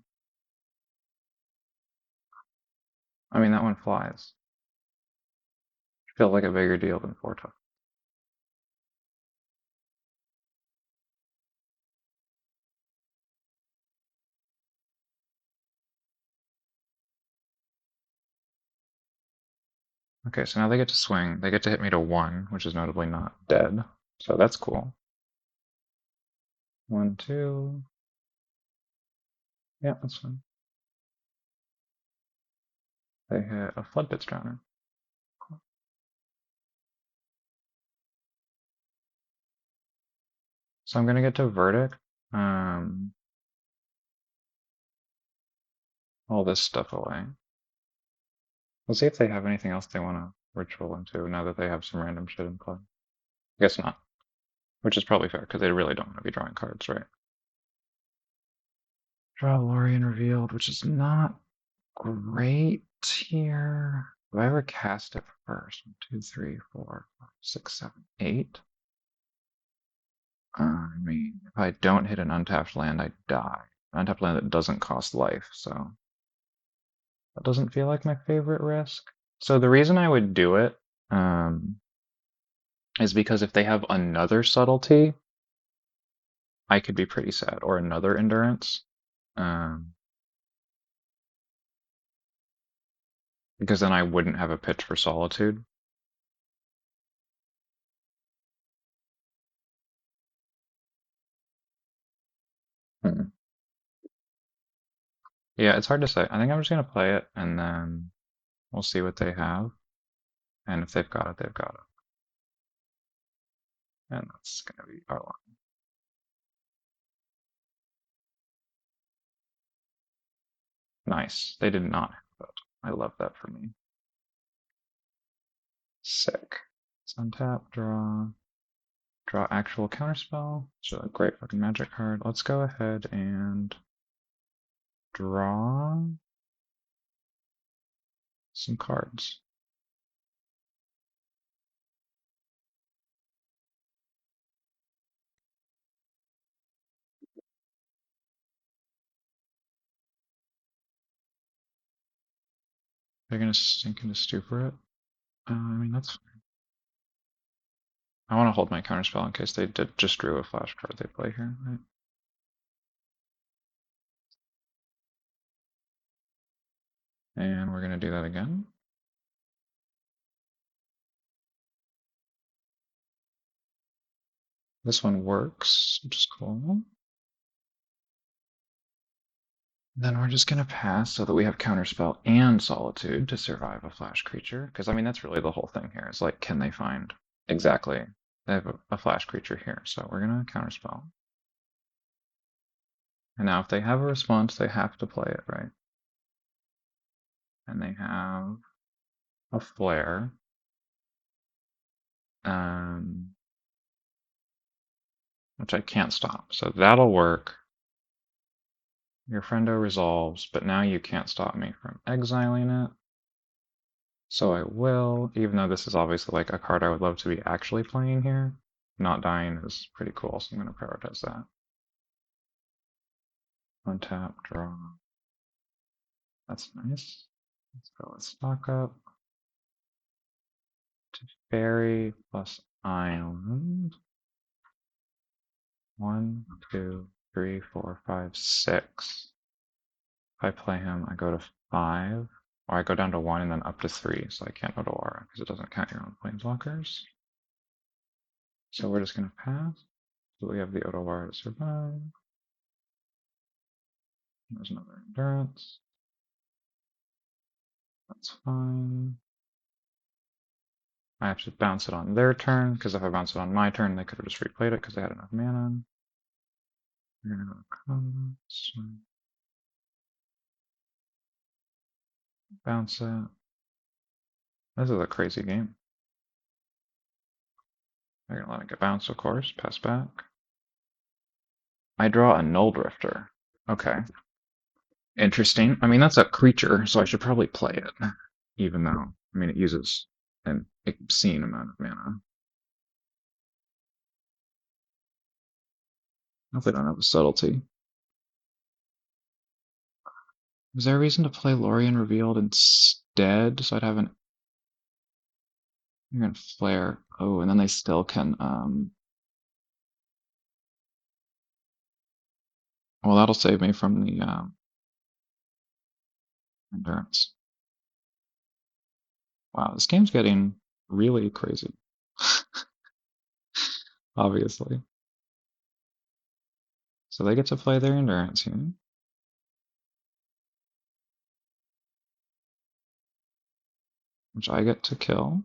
I mean, that one flies. Feels like a bigger deal than Forta. Okay, so now they get to swing. They get to hit me to 1, which is notably not dead. So that's cool. 1, 2. Yeah, that's fine. They hit a Floodpits Drowner. Cool. So I'm gonna get to Verdict. All this stuff away. Let's see if they have anything else they want to ritual into now that they have some random shit in play. I guess not. Which is probably fair, because they really don't want to be drawing cards, right? Draw Lorien Revealed, which is not great here. Do I ever cast it first? 1, 2, 3, 4, 5, 6, 7, 8. I mean, if I don't hit an untapped land, I die. An untapped land that doesn't cost life, so that doesn't feel like my favorite risk. So the reason I would do it is because if they have another subtlety, I could be pretty sad, or another endurance. Um, because then I wouldn't have a pitch for solitude. Hmm. Yeah, it's hard to say. I think I'm just gonna play it, and then we'll see what they have. And if they've got it, they've got it. And that's gonna be our line. Nice. They did not have it. I love that for me. Sick. Let's untap, draw actual counterspell. So a great fucking magic card. Let's go ahead and draw some cards. They're gonna sink into stupor it. I mean, that's fine. I want to hold my counterspell in case they just drew a flash card they play here, right? And we're going to do that again. This one works, which is cool. Then we're just going to pass so that we have counterspell and solitude to survive a flash creature. Because, I mean, that's really the whole thing here. Is like, can they find exactly? They have a flash creature here, so we're going to counterspell. And now if they have a response, they have to play it, right? And they have a flare. Which I can't stop. So that'll work. Your friendo resolves, but now you can't stop me from exiling it. So I will, even though this is obviously like a card I would love to be actually playing here. Not dying is pretty cool, so I'm going to prioritize that. Untap, draw. That's nice. Let's go with stock up. Fairy plus island. 1, 2, 3, 4, 5, 6. If I play him, I go to 5, or I go down to 1 and then up to 3, so I can't Odawara because it doesn't count your own planeswalkers. So we're just gonna pass. So we have the Odawara to survive. There's another endurance. That's fine. I have to bounce it on their turn, because if I bounce it on my turn, they could have just replayed it because they had enough mana. We're gonna go to comments. Bounce it. This is a crazy game. They're gonna let it get bounced, of course. Pass back. I draw a Null Drifter. Okay. Interesting. I mean, that's a creature, so I should probably play it. Even though, I mean, it uses an obscene amount of mana. If they don't have a subtlety. Was there a reason to play Lorien Revealed instead? So I'd have an Ignorant Flare. Oh, and then they still can, well, that'll save me from the, endurance. Wow, this game's getting really crazy. Obviously. So they get to play their endurance here. Which I get to kill.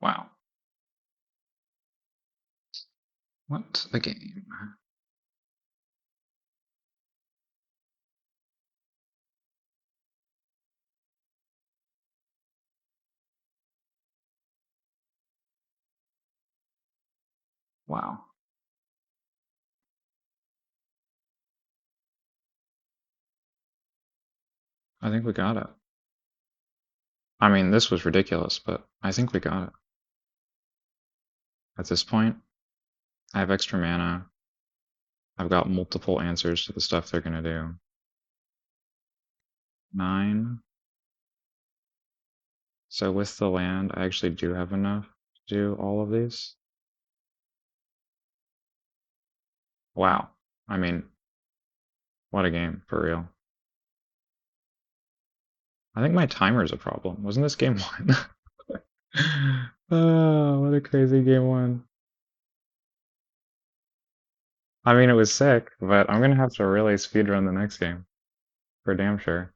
Wow. What a game. Wow. I think we got it. I mean, this was ridiculous, but I think we got it. At this point, I have extra mana. I've got multiple answers to the stuff they're gonna do. 9. So with the land, I actually do have enough to do all of these. Wow. I mean, what a game, for real. I think my timer is a problem. Wasn't this game 1? Oh, what a crazy game 1. I mean, it was sick, but I'm gonna have to really speedrun the next game. For damn sure.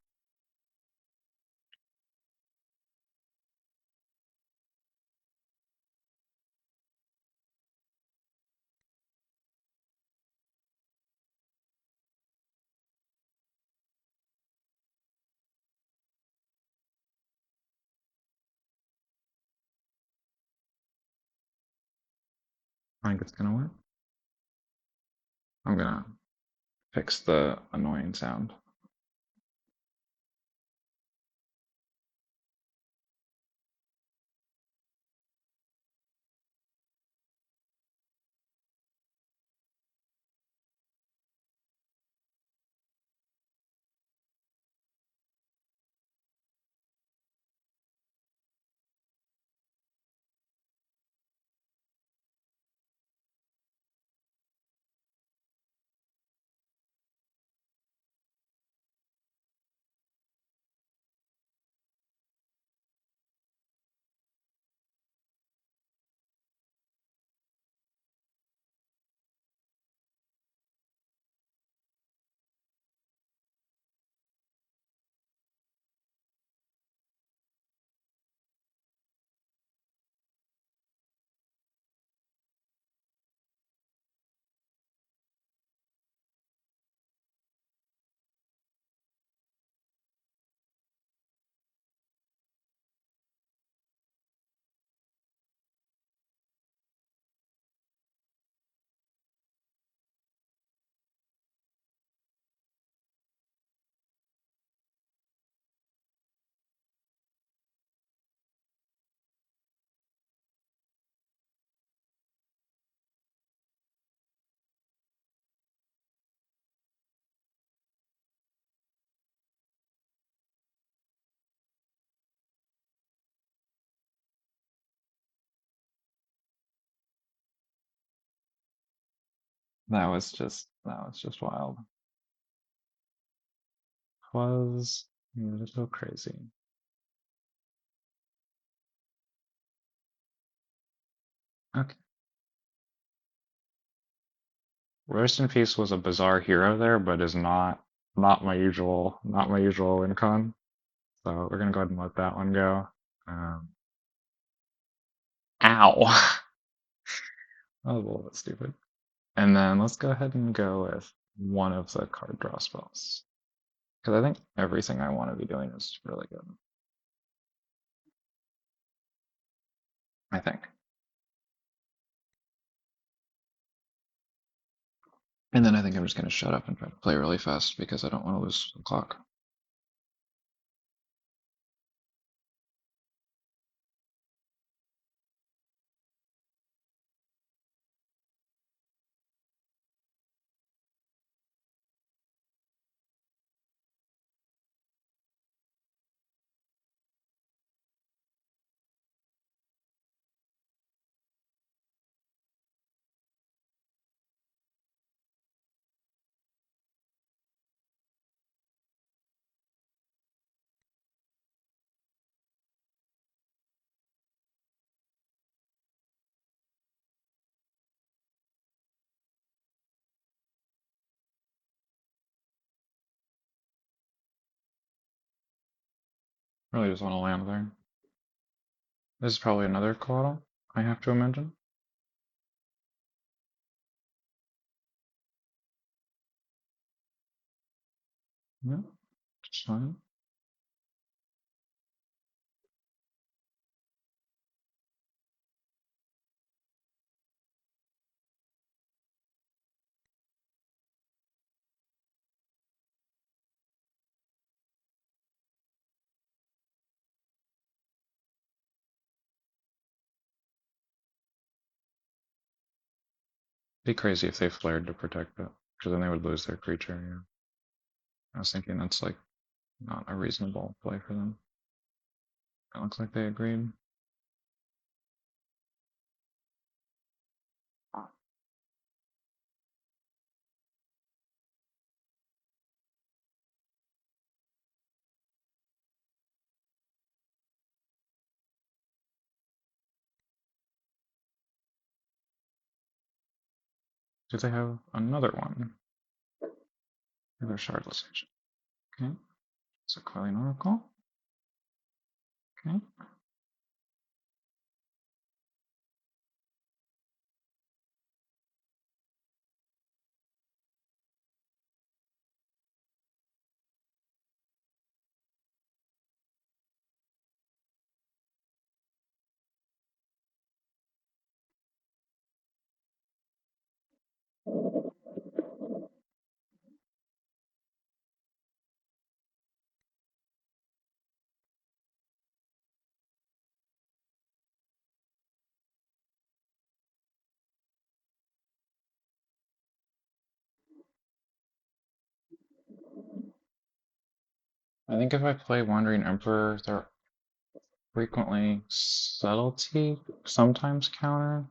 I think it's gonna work. I'm gonna fix the annoying sound. that was just wild. Was a little crazy. Okay. Rest in Peace was a bizarre hero there, but is not my usual win con. So we're gonna go ahead and let that one go. Um, ow. That was a little bit stupid. And then let's go ahead and go with one of the card draw spells. Because I think everything I want to be doing is really good. I think. And then I think I'm just going to shut up and try to play really fast because I don't want to lose the clock. Really just want to land there. This is probably another collateral, I have to imagine. Yeah, just fine. Be crazy if they flared to protect it, because then they would lose their creature. Yeah. I was thinking that's like not a reasonable play for them. It looks like they agreed. Do they have another one? Another shardless agent. Okay. It's a Quelling Oracle. Okay. I think if I play Wandering Emperor, they're frequently subtlety, sometimes counter.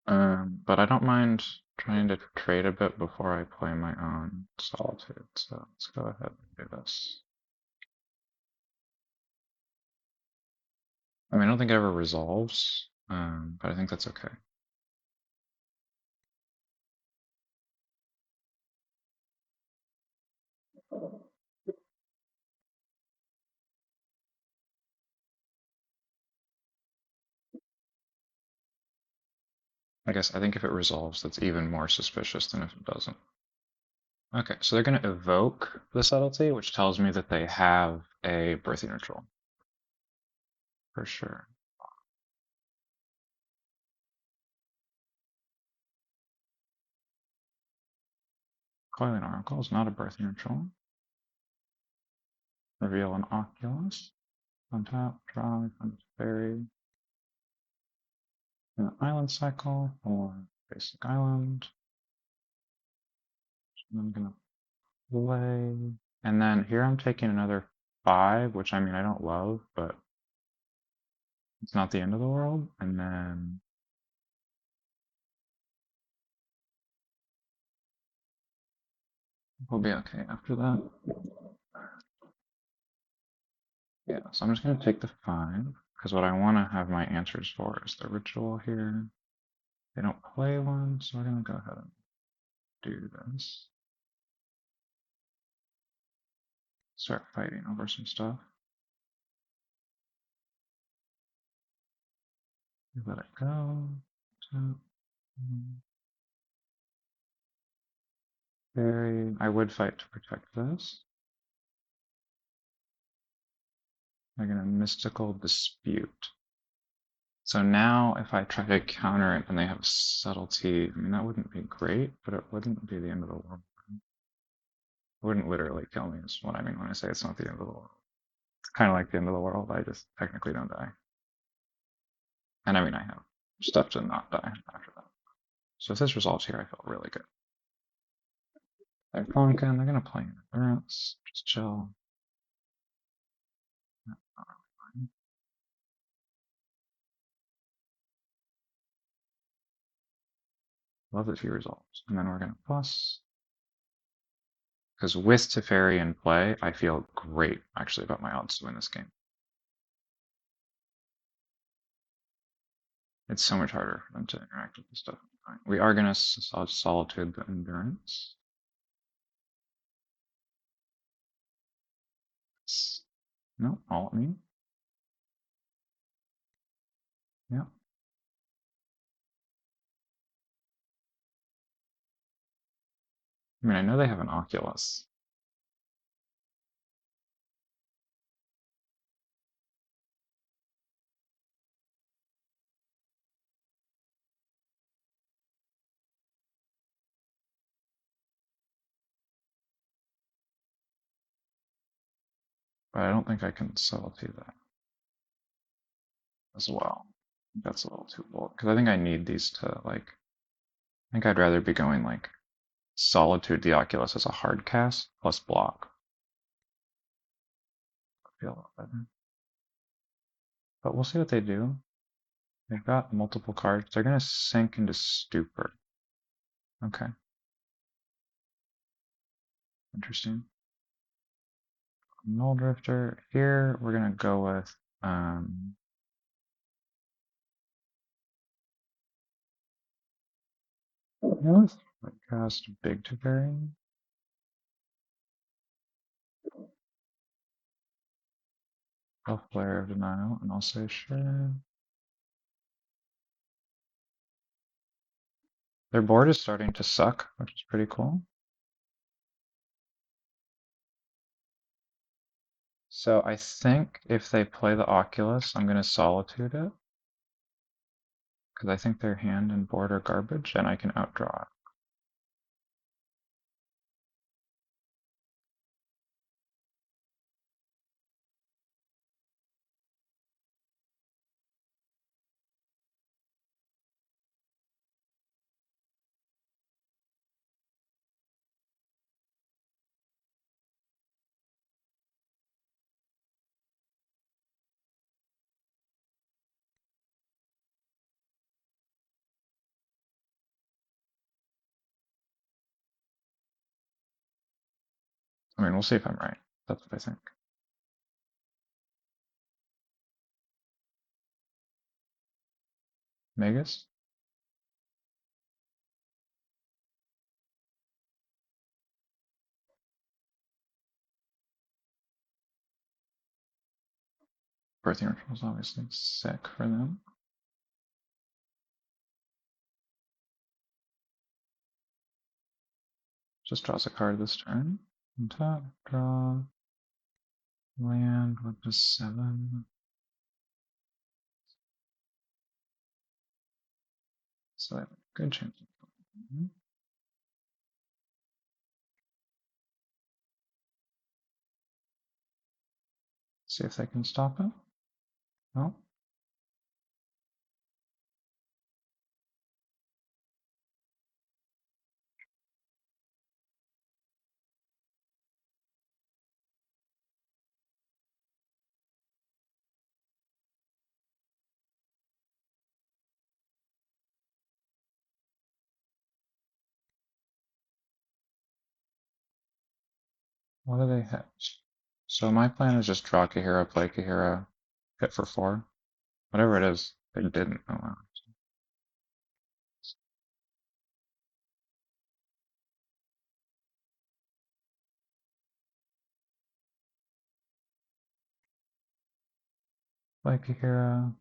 But I don't mind trying to trade a bit before I play my own Solitude. So let's go ahead and do this. I mean, I don't think it ever resolves, but I think that's okay. I think if it resolves, that's even more suspicious than if it doesn't. Okay, so they're going to evoke the subtlety, which tells me that they have a birthing ritual. For sure. Coiling Oracle is not a birthing ritual. Reveal an Oculus. Untap, draw, find a fairy. An island cycle or basic island. And I'm gonna play. And then here I'm taking another 5, which I mean I don't love, but it's not the end of the world. And then We'll be okay after that. Yeah, so I'm just going to take the 5, because what I want to have my answers for is the ritual here. They don't play one, so we're going to go ahead and do this. Start fighting over some stuff. Let it go. Very. I would fight to protect this. They're going to mystical dispute. So now if I try to counter it and they have subtlety, I mean, that wouldn't be great, but it wouldn't be the end of the world. It wouldn't literally kill me is what I mean when I say it's not the end of the world. It's kind of like the end of the world. I just technically don't die. And I mean, I have stuff to not die after that. So if this resolves here, I feel really good. They're Conkin, they're going to play Endurance. Just chill. Love that she resolves. And then we're going to plus. Because with Teferi in play, I feel great, actually, about my odds to win this game. It's so much harder for them to interact with this stuff. We are going to Solitude the Endurance. No, all at me. Yeah. I mean, I know they have an Oculus. But I don't think I can Solitude that as well. That's a little too bold. Because I think I need these to, like, I think I'd rather be going, like, Solitude the Oculus as a hard cast plus block. I feel a lot better. But we'll see what they do. They've got multiple cards. They're going to sink into Stupor. Okay. Interesting. Null Drifter. Here, we're going to go with, cast Big Teferi. Flare of Denial, and I'll say sure. Their board is starting to suck, which is pretty cool. So I think if they play the Oculus, I'm going to Solitude it. Because I think their hand and board are garbage, and I can outdraw it. I mean, we'll see if I'm right. That's what I think. Magus? Birthing Ritual is obviously sick for them. Just draws a card this turn. Untap, draw, land, what does 7? So I have a good chance of playing. See if they can stop it. No. What do they hit? So my plan is just draw Kahira, play Kahira, hit for 4. Whatever it is, they didn't allow. Play Kahira.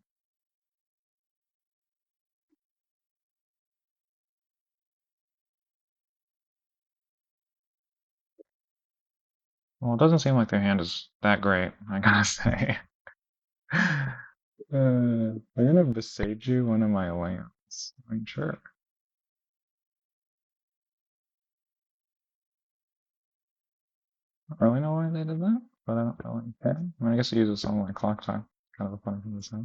Well, it doesn't seem like their hand is that great, I gotta say. I'm gonna besage you one of my lands. I mean, sure. I don't really know why they did that, but I don't really care. I mean, I guess it uses some like clock time. Kind of a funny thing to say.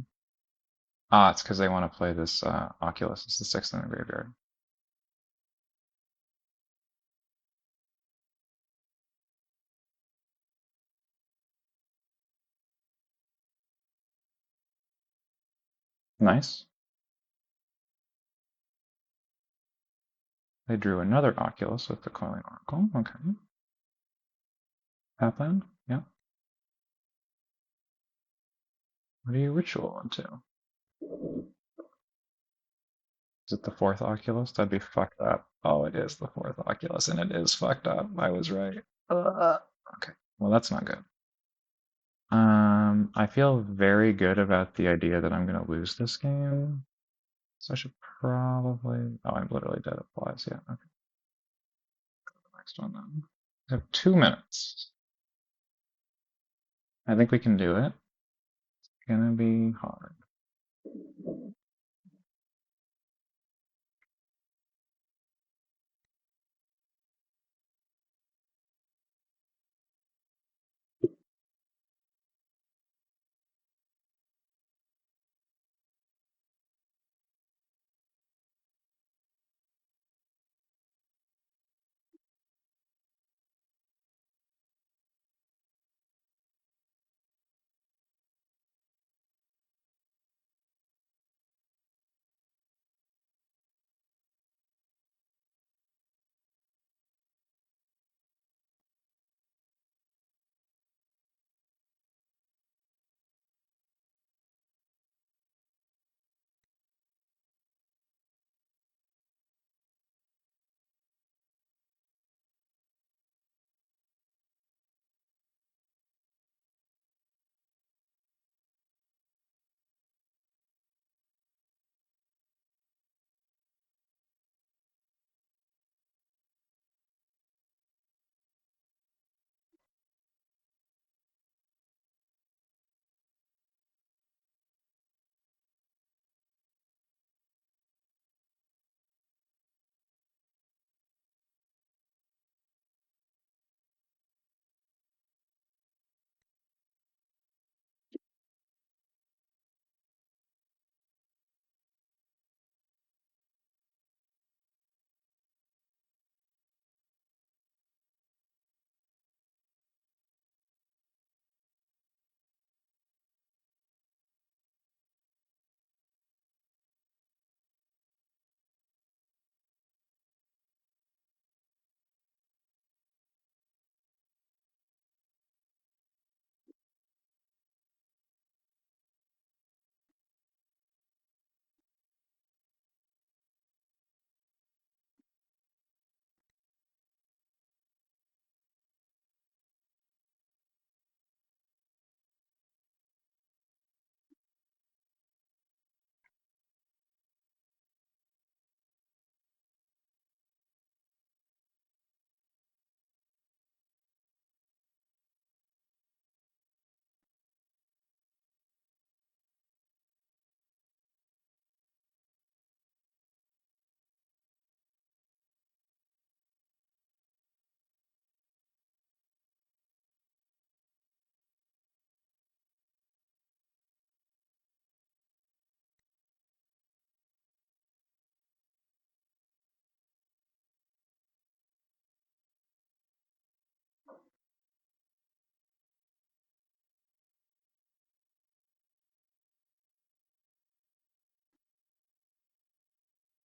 Ah, it's because they want to play this Oculus. It's the 6th in the graveyard. Nice. They drew another Oculus with the Coiling Oracle. Okay. Pathland? Yeah. What are you ritual into? Is it the 4th Oculus? That'd be fucked up. Oh, it is the 4th Oculus, and it is fucked up. I was right. Okay. Well, that's not good. I feel very good about the idea that I'm gonna lose this game. So I should probably. Oh, I'm literally dead at flies. Yeah. Okay. Next one then. We have 2 minutes. I think we can do it. It's gonna be hard.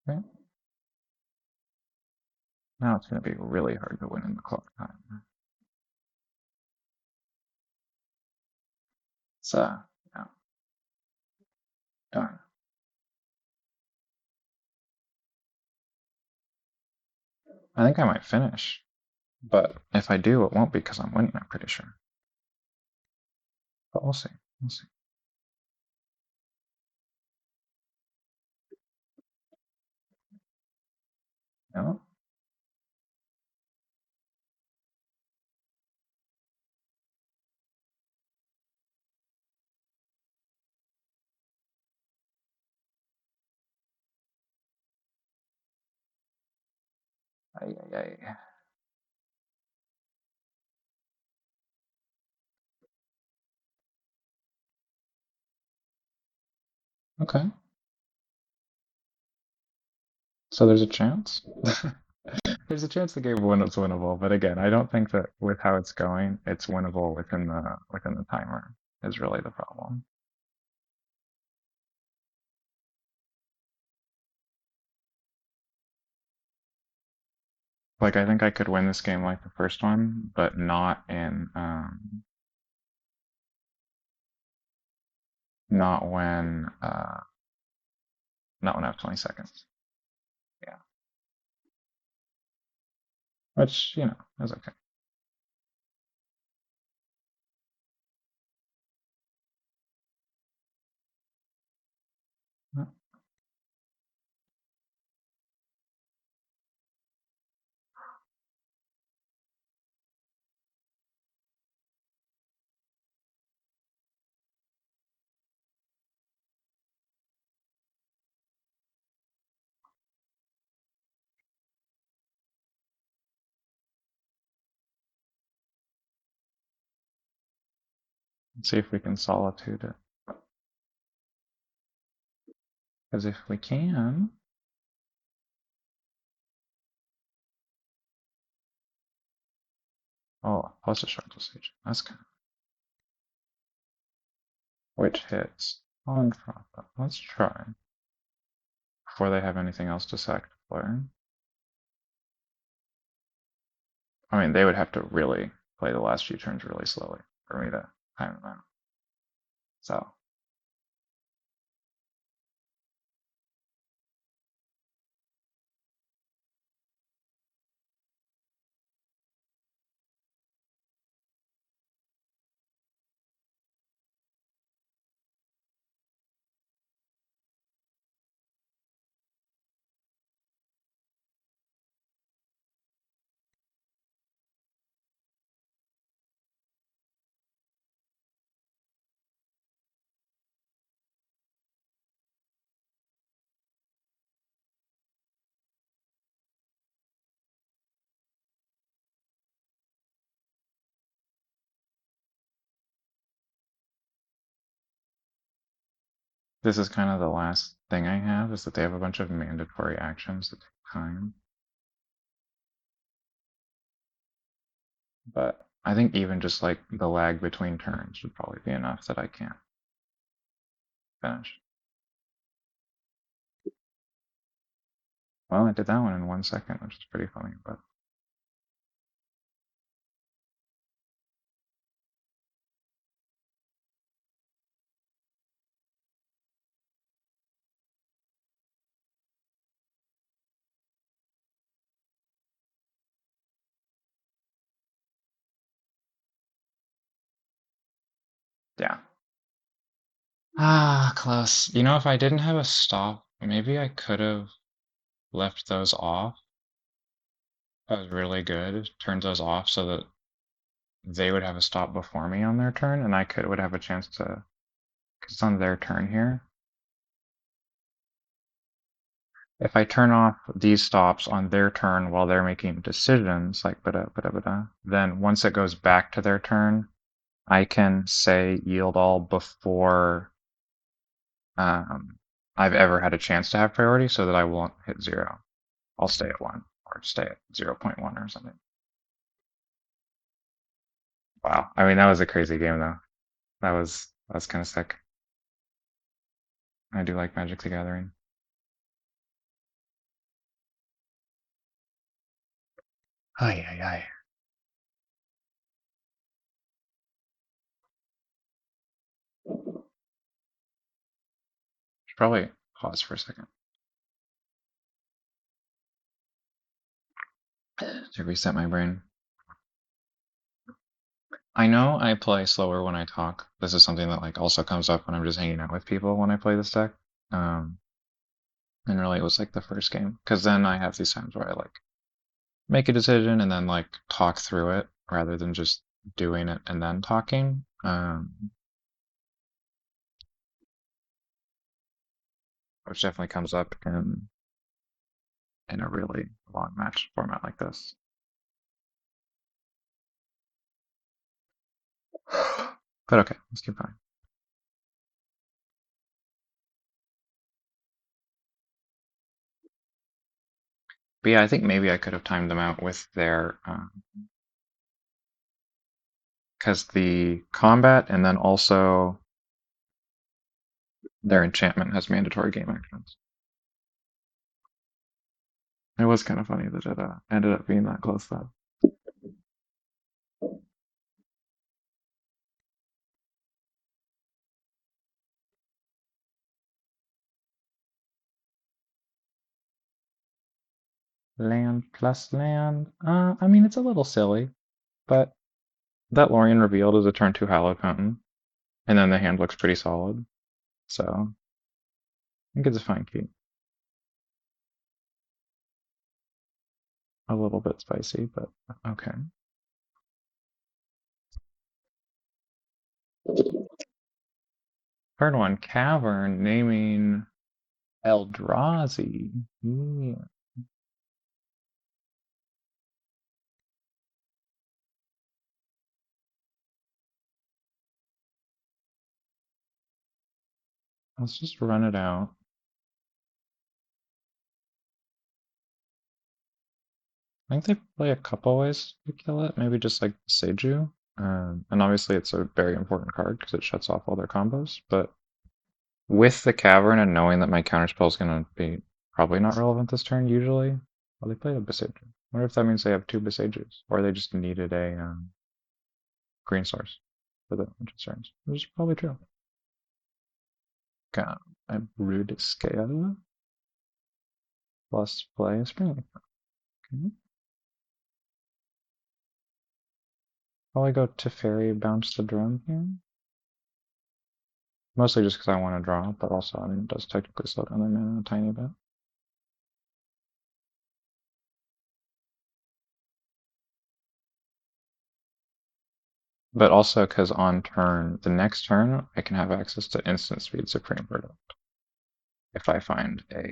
Okay. Now it's gonna be really hard to win in the clock time. So, yeah, darn. I think I might finish, but if I do, it won't be because I'm winning, I'm pretty sure. But we'll see. We'll see. No? Ay, ay, ay. Okay. So there's a chance? There's a chance the game one is winnable, but again, I don't think that with how it's going, it's winnable within the timer is really the problem. Like I think I could win this game like the first one, but not when not when I have 20 seconds. Yeah. Which, is okay. Let's see if we can solitude it. Because if we can, oh, plus a short dosage. That's kind of which hits on profit. Let's try before they have anything else to sack to play. I mean, they would have to really play the last few turns really slowly for me to time them out. So this is kind of the last thing I have is that they have a bunch of mandatory actions that take time. But I think even just like the lag between turns would probably be enough that I can't finish. Well, I did that one in 1 second, which is pretty funny, but yeah. Ah, close. If I didn't have a stop, maybe I could have left those off. That was really good. Turned those off so that they would have a stop before me on their turn, and I would have a chance to, because it's on their turn here. If I turn off these stops on their turn while they're making decisions, like bada bada bada, then once it goes back to their turn, I can say yield all before I've ever had a chance to have priority so that I won't hit 0. I'll stay at 1 or stay at 0.1 or something. Wow. I mean, that was a crazy game though. That was kind of sick. I do like Magic the Gathering. Ay, ay, ay. Probably pause for a second to reset my brain. I know I play slower when I talk. This is something that like also comes up when I'm just hanging out with people when I play this deck. Um, and really it was like the first game, because then I have these times where I like make a decision and then like talk through it rather than just doing it and then talking. Which definitely comes up in a really long match format like this. But okay, let's keep going. But yeah, I think maybe I could have timed them out with their because the combat and then also their enchantment has mandatory game actions. It was kind of funny that it ended up being that close though. Land plus land. I mean, it's a little silly, but that Lorien revealed is a turn 2 Hallowed Fountain, and then the hand looks pretty solid. So I think it's a fine key. A little bit spicy, but okay. Turn 1 Cavern, naming Eldrazi. Yeah. Let's just run it out. I think they play a couple ways to kill it. Maybe just like Seju. And obviously it's a very important card because it shuts off all their combos. But with the Cavern and knowing that my counterspell is going to be probably not relevant this turn usually, well, they play a Beseju. I wonder if that means they have 2 Besejus, or they just needed a green source for the turns, which is probably true. Got a Rude Scale plus play a Spring. Okay. Probably go Teferi, bounce the drum here. Mostly just because I want to draw, but also, I mean, it does technically slow down their mana a tiny bit. But also because on turn, the next turn, I can have access to instant speed Supreme Verdict if I find a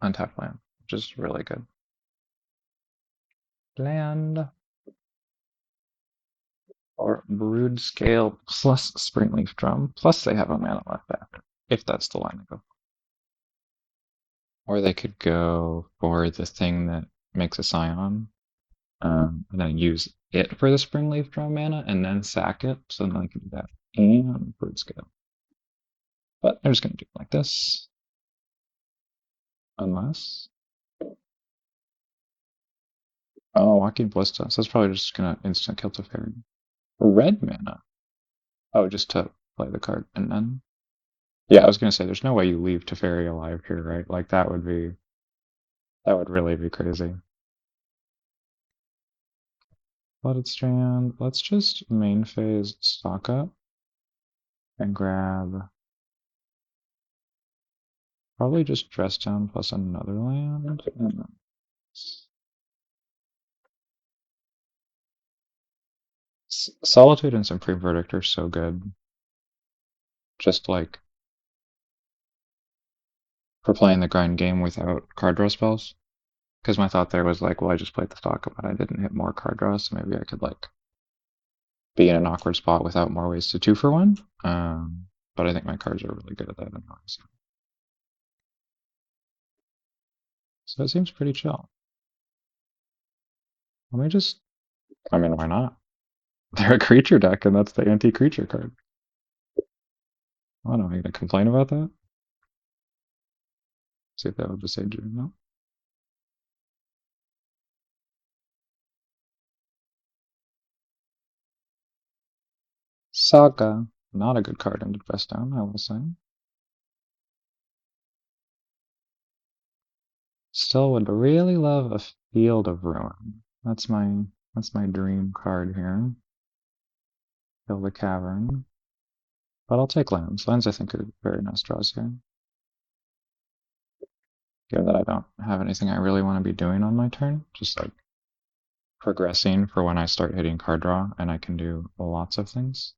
untapped land, which is really good. Land or Brood Scale plus Springleaf Drum, plus they have a mana left after, if that's the line to go. Or they could go for the thing that makes a Scion, and then use it for the Springleaf Drum mana, and then sack it, so then I can do that and Brood Scale. But I'm just going to do it like this. Unless... Oh, Walking Ballista. So that's probably just going to instant kill Teferi. Red mana. Oh, just to play the card. And then... Yeah, I was going to say, there's no way you leave Teferi alive here, right? Like, that would be... That would really be crazy. Flooded Strand. Let's just main phase stock up. And grab... Probably just Dress Down plus another land. And Solitude and Supreme Verdict are so good. Just like for playing the grind game without card draw spells. Because my thought there was like, well, I just played the stock, but I didn't hit more card draws, so maybe I could like be in an awkward spot without more ways to 2-for-1. But I think my cards are really good at that anyway. So it seems pretty chill. Let me just, I mean, why not? They're a creature deck, and that's the anti-creature card. I don't know, are you gonna complain about that? See if that would just say no. Saga, not a good card into dress down, I will say. Still would really love a Field of Ruin. That's my dream card here. Fill the Cavern. But I'll take lands. Lands I think are very nice draws here. Given that I don't have anything I really want to be doing on my turn. Just like progressing for when I start hitting card draw and I can do lots of things.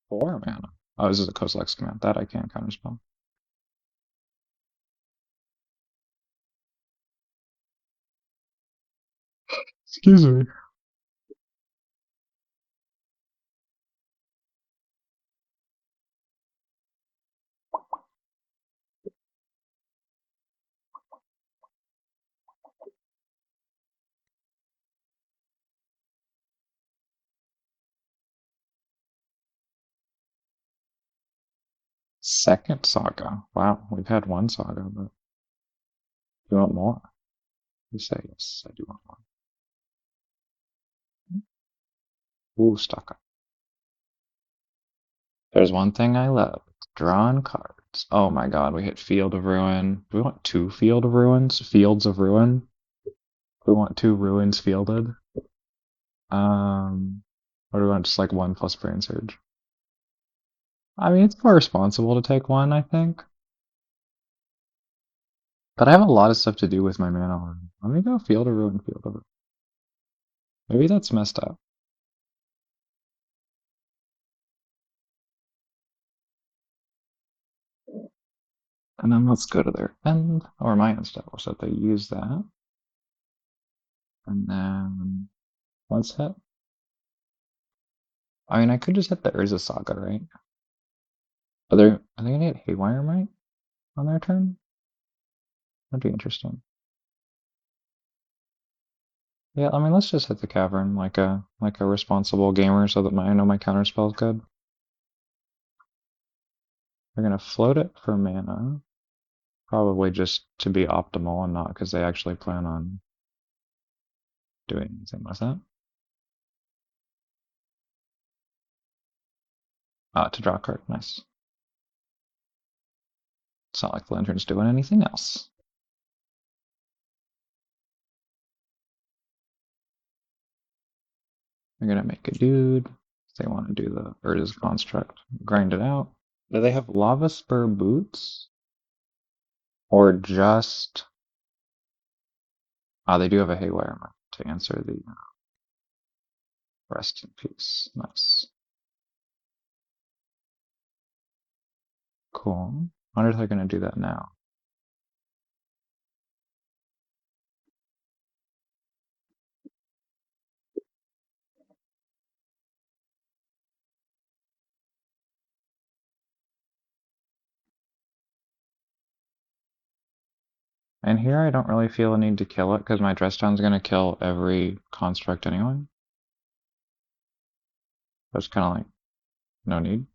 4 mana. Oh, this is a Kozilek's Command. That I can't counterspell. Excuse me. Second saga. Wow, we've had one saga, but you want more? You say yes, I do want more. Ooh, Staka. There's one thing I love. Drawn cards. Oh my god, we hit Field of Ruin. Do we want 2 Field of Ruins? Fields of Ruin? We want 2 ruins fielded. Or do we want just like 1 plus Brain Surge? I mean, it's more responsible to take 1, I think. But I have a lot of stuff to do with my mana already. Let me go Field of Ruin, Field of Ruin. Maybe that's messed up. And then let's go to their end, or my end step, so that they use that. And then let's hit. I mean, I could just hit the Urza Saga, right? Are they gonna get Haywire Might on their turn? That'd be interesting. Yeah, I mean, let's just hit the Cavern like a responsible gamer, so that I know my counterspell's good. They're gonna float it for mana, probably just to be optimal and not because they actually plan on doing anything with that. To draw a card, nice. It's not like the Lantern's doing anything else. They're gonna make a dude. If they want to do the Urza's Construct, grind it out. Do they have Lava Spur Boots? Or just... they do have a Haywire Mark to answer the Rest in Peace. Nice. Cool. I wonder if they're gonna do that now. And here I don't really feel a need to kill it because my Dress Down's gonna kill every construct anyway. So it's kind of like, no need.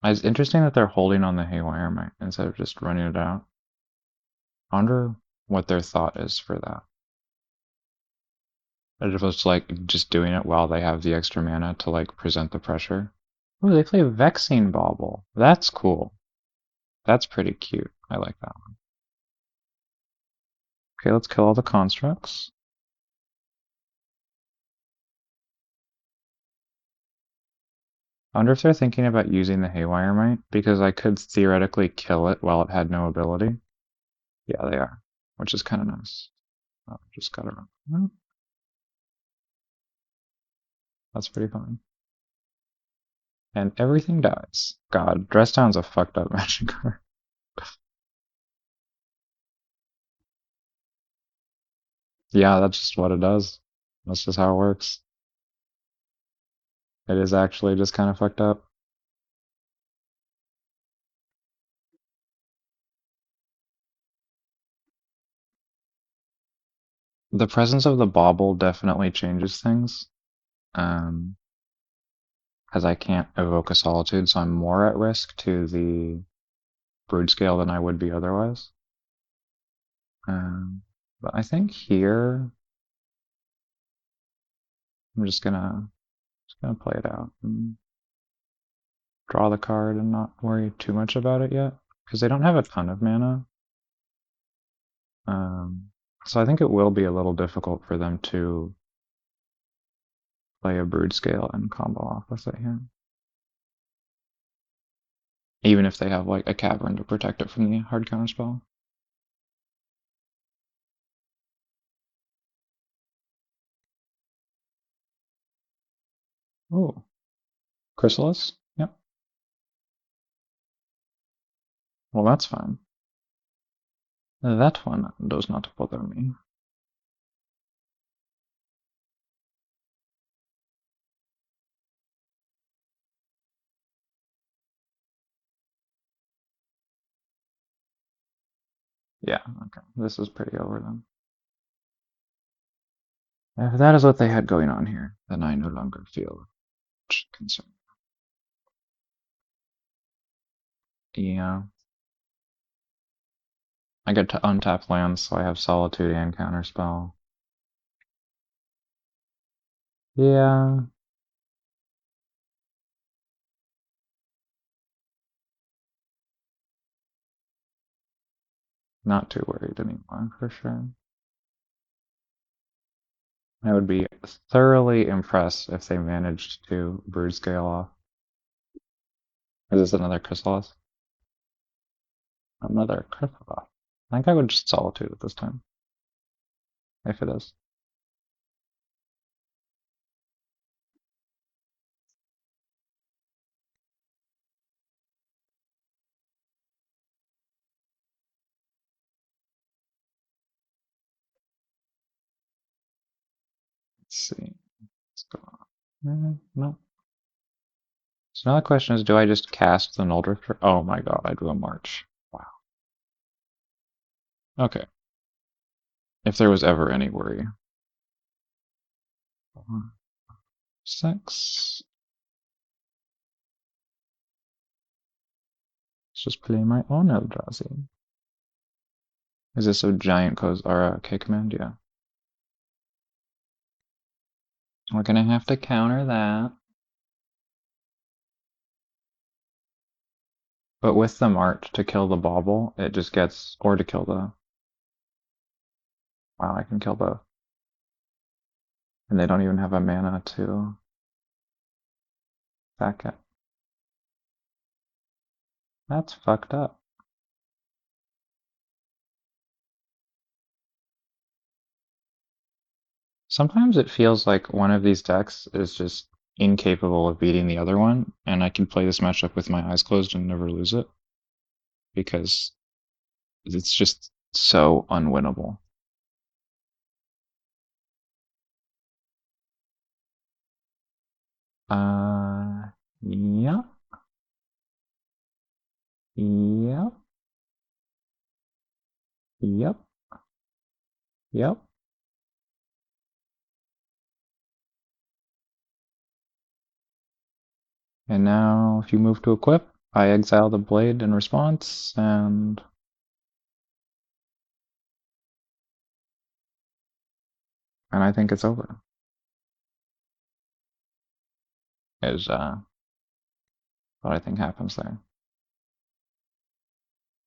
It's interesting that they're holding on the Haywire Might instead of just running it out. I wonder what their thought is for that. As opposed to like just doing it while they have the extra mana to like present the pressure. Oh, they play Vexing Bauble. That's cool. That's pretty cute. I like that one. Okay, let's kill all the constructs. I wonder if they're thinking about using the Haywire Might, because I could theoretically kill it while it had no ability. Yeah, they are, which is kind of nice. Oh, just gotta run. Oh, that's pretty fun. And everything dies. God, Dress Down's a fucked up magic card. Yeah, that's just what it does. That's just how it works. It is actually just kind of fucked up. The presence of the bauble definitely changes things. Because I can't evoke a solitude, so I'm more at risk to the brood scale than I would be otherwise. But I think here I'm just gonna Just gonna play it out and draw the card and not worry too much about it yet, because they don't have a ton of mana. So I think it will be a little difficult for them to play a Brood Scale and combo off with it here. Even if they have like a Cavern to protect it from the hard counterspell. Oh, Chrysalis? Yep. Well, that's fine. That one does not bother me. Yeah, okay. This is pretty over then. If that is what they had going on here, then I no longer feel concerned. Yeah. I get to untap lands, so I have Solitude and Counterspell. Yeah. Not too worried anymore, for sure. I would be thoroughly impressed if they managed to Brood Scale off. Is this another Chrysalis? Another Chrysalis. I think I would just Solitude at this time. If it is. Let's see. What's going on? No. So now the question is, do I just cast the Null Drifter? Oh my god, I drew a March. Wow. Okay. If there was ever any worry. 6. Let's just play my own Eldrazi. Is this a giant or a K command? Yeah. We're gonna have to counter that. But with the March to kill the Bauble, it just gets, or to kill the, wow, I can kill both. And they don't even have a mana to back it. That's fucked up. Sometimes it feels like one of these decks is just incapable of beating the other one, and I can play this matchup with my eyes closed and never lose it. Because it's just so unwinnable. Yeah. Yep. Yep. Yep. And now, if you move to equip, I exile the blade in response, and I think it's over. Is what I think happens there.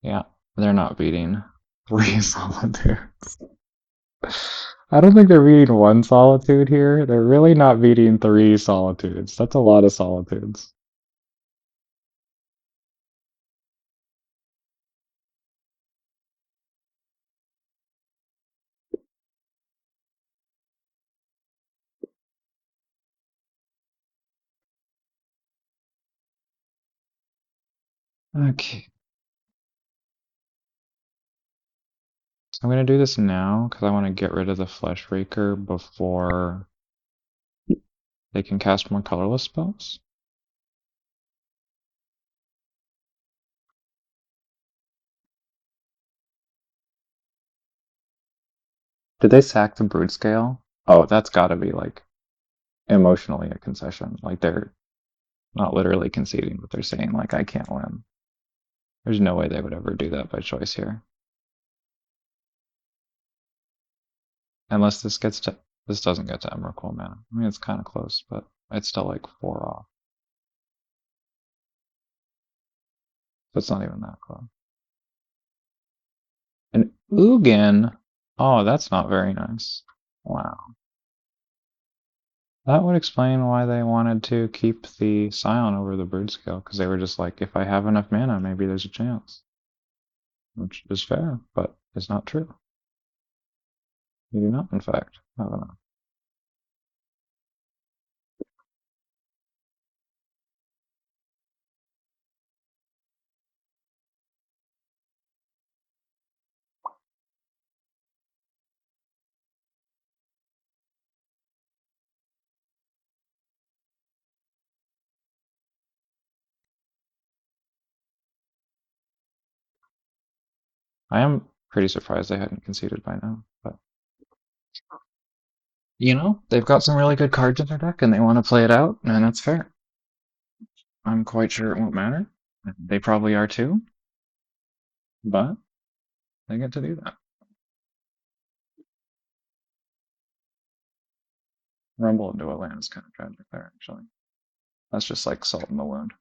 Yeah, they're not beating 3 solitudes. I don't think they're beating 1 solitude here. They're really not beating 3 solitudes. That's a lot of solitudes. Okay. So I'm going to do this now because I want to get rid of the Flesh Raker before they can cast more colorless spells. Did they sack the Brood Scale? Oh, that's gotta be like emotionally a concession. Like they're not literally conceding, but they're saying like I can't win. There's no way they would ever do that by choice here. Unless this doesn't get to Emrakul mana. I mean it's kinda close, but It's still like 4 off. So it's not even that close. An Ugin? Oh, that's not very nice. Wow. That would explain why they wanted to keep the Scion over the Brood Scale, because they were just like, if I have enough mana, maybe there's a chance. Which is fair, but is not true. You do not, in fact, have enough. I am pretty surprised they hadn't conceded by now, but you know, they've got some really good cards in their deck and they want to play it out, and that's fair. I'm quite sure it won't matter. They probably are too, but they get to do that. Rumble into a land is kind of tragic there, actually. That's just like salt in the wound.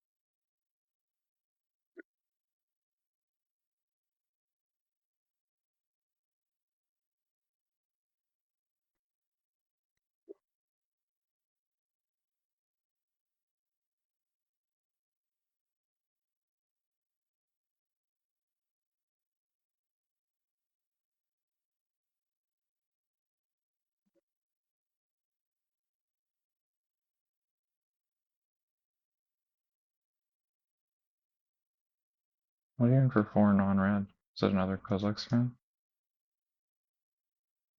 What are you in for 4 non-red? Is that another Kozilek's fan?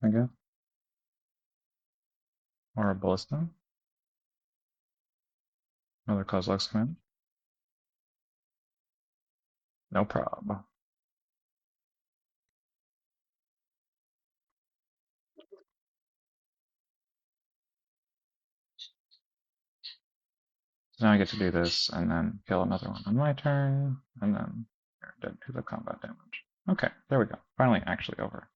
I guess? Or a Ballista? Another Kozilek's fan? No problem. So now I get to do this, and then kill another one on my turn, and then they're dead to the combat damage. Okay, there we go. Finally actually over.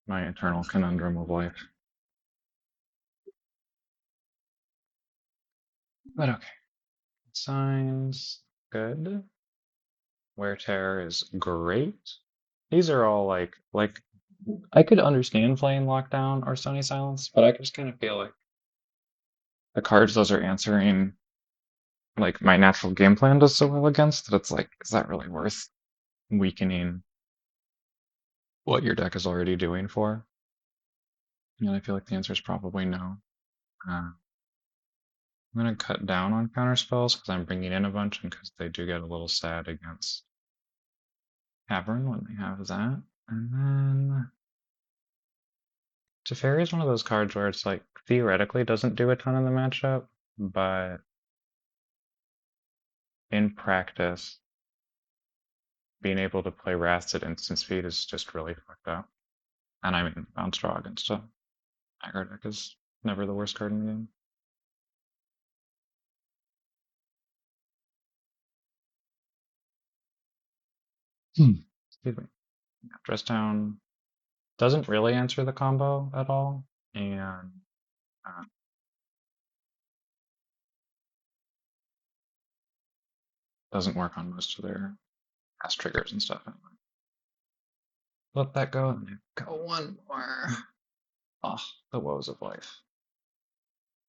My eternal conundrum of life. But okay. Signs, good. Wear Terror is great. These are all like I could understand playing Lockdown or Stony Silence, but I just kind of feel like the cards those are answering like my natural game plan does so well against that it's like, is that really worth weakening what your deck is already doing for? And I feel like the answer is probably no. I'm gonna cut down on counter spells because I'm bringing in a bunch and because they do get a little sad against Cavern when they have that. And then Teferi is one of those cards where it's like theoretically doesn't do a ton in the matchup, but in practice, being able to play Wraths at instant speed is just really fucked up. And I mean, Bounce Draw against a aggro deck is never the worst card in the game. Excuse me. Dress Down doesn't really answer the combo at all, and uh, doesn't work on most of their past triggers and stuff. Anyway. Let that go, and go one more. Oh, the woes of life.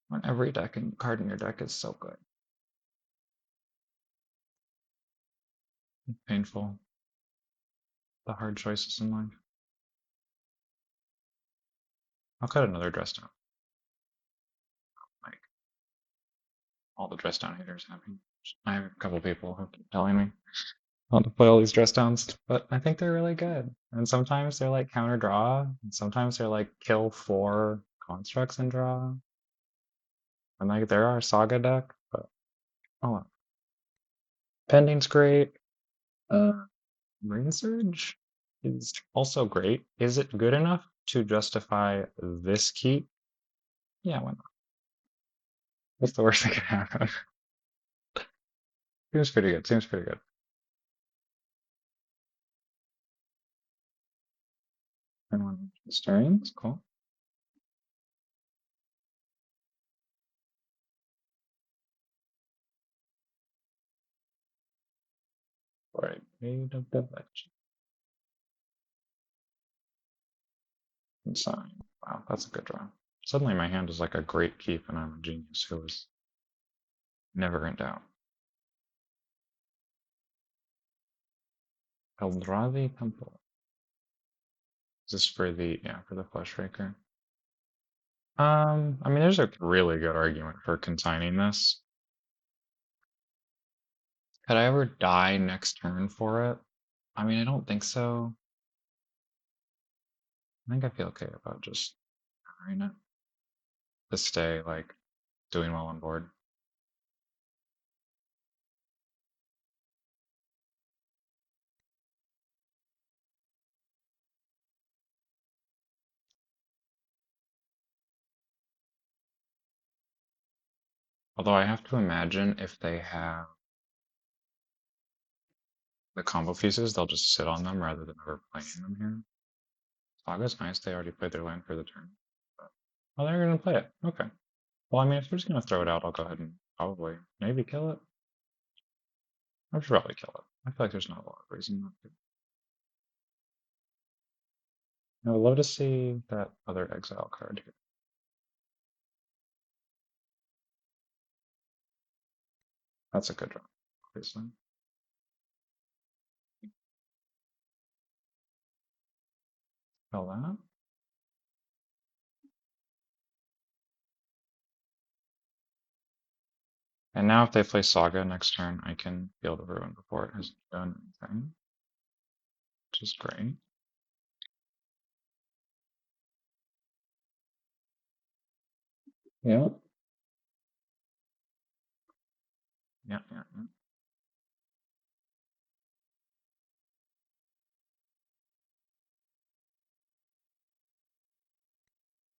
When every deck and card in your deck is so good. Painful. The hard choices in life. I'll cut another dress down. Like all the dress down haters having. I have a couple people who keep telling me not to play all these dress downs, but I think they're really good. And sometimes they're like counter draw, and sometimes they're like kill 4 constructs and draw. And like there are saga deck, but oh well. Pending's great. Ring Surge is also great. Is it good enough to justify this keep? Yeah, why not? What's the worst that could happen? Seems pretty good. Seems pretty good. Turn on the steerings. Cool. Right. Made of the legend. Inside. Wow, that's a good draw. Suddenly my hand is like a great keep and I'm a genius who was never in doubt. Eldrazi Temple. Is this for the, yeah, for the Flesh Raker? I mean, there's a really good argument for consigning this. Could I ever die next turn for it? I mean, I don't think so. I think I feel okay about just covering it to stay, like, doing well on board. Although I have to imagine if they have the combo pieces, they'll just sit on them rather than ever playing them here. Saga's nice, they already played their land for the turn. But, oh, they're gonna play it. Okay. Well, I mean, if they're just gonna throw it out, I'll go ahead and probably maybe kill it. I should probably kill it. I feel like there's not a lot of reason not to. I would love to see that other exile card here. That's a good draw, obviously. Kill that. And now if they play Saga next turn, I can Field of Ruin before it has done anything, which is great. Yeah. Yeah, yeah, yeah.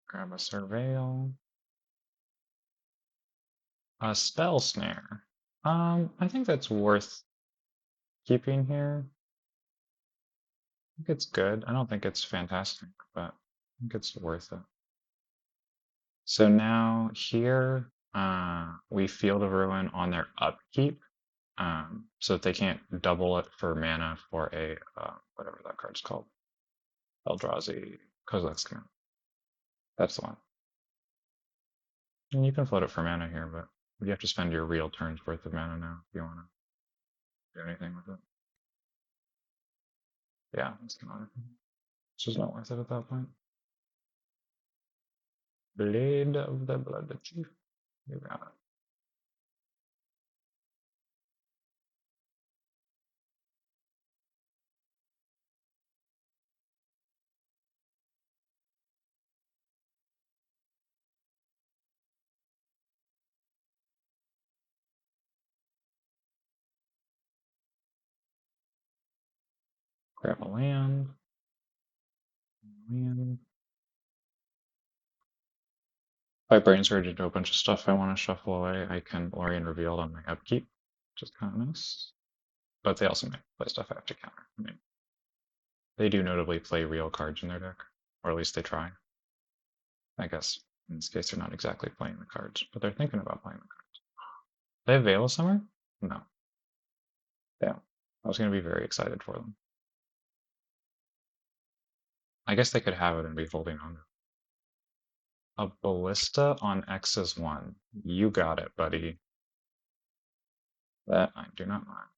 Grab a Surveil. A Spell Snare. I think that's worth keeping here. I think it's good. I don't think it's fantastic, but I think it's worth it. So now here, we Field of Ruin on their upkeep, so that they can't double it for mana for a, whatever that card's called. Eldrazi Kozilek's. That's the one. And you can float it for mana here, but you have to spend your real turn's worth of mana now if you want to do anything with it. Yeah, it's not. It's just not worth it at that point. Blade of the Blood Chief. You got it. Grab a land. Land. If I brain surge into a bunch of stuff I want to shuffle away, I can Lorien Revealed on my upkeep, which is kind of nice. But they also make play stuff I have to counter. I mean, they do notably play real cards in their deck, or at least they try. I guess in this case they're not exactly playing the cards, but they're thinking about playing the cards. They have Veil of Summer? No. Yeah. I was going to be very excited for them. I guess they could have it and be holding on to it. A Ballista on X's one. You got it, buddy. That I do not mind.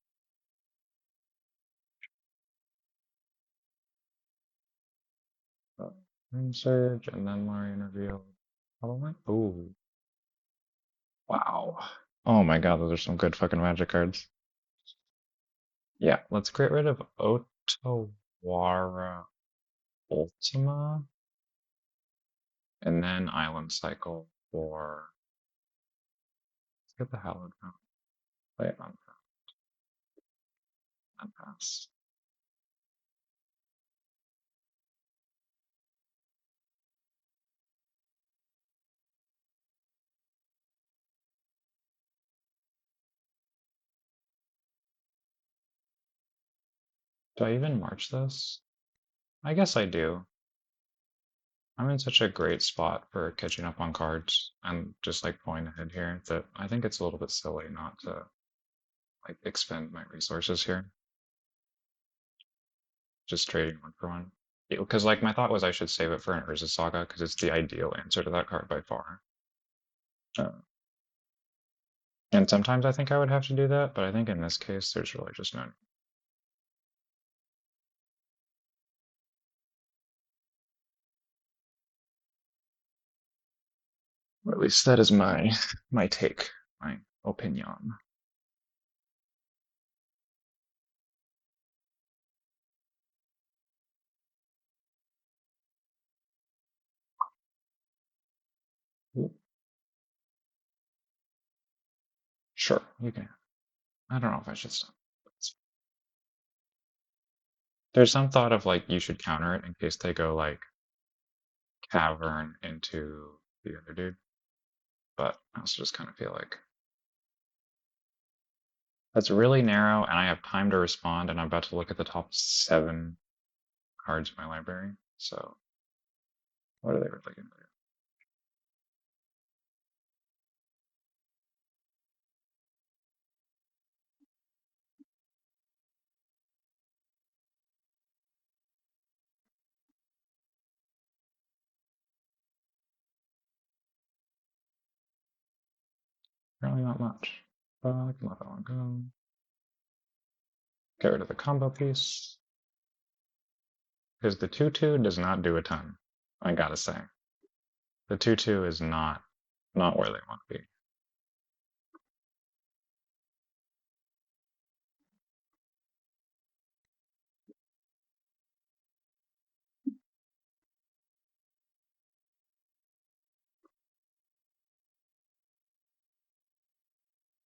Brain Surge, and then Lorien Revealed. Probably. Ooh. Wow. Oh my god, those are some good fucking magic cards. Yeah, let's get rid of Otawara Ultima, and then Island Cycle for. Let's get the Hallowed Fountain. Play it on and pass. Do I even march this? I guess I do. I'm in such a great spot for catching up on cards and just like pulling ahead here that I think it's a little bit silly not to like expend my resources here. Just trading one for one. Because like my thought was I should save it for an Urza Saga because it's the ideal answer to that card by far. Uh, and sometimes I think I would have to do that, but I think in this case there's really just no need. Or at least that is my my take, my opinion. Sure, you can. I don't know if I should stop. There's some thought of like you should counter it in case they go like cavern into the other dude, but I also just kind of feel like that's really narrow and I have time to respond and I'm about to look at the top 7 cards in my library. So what are they really going to do? Apparently not much. But I can let that one go. Get rid of the combo piece. Because the 2/2 does not do a ton, I gotta say. The 2/2 is not where they want to be.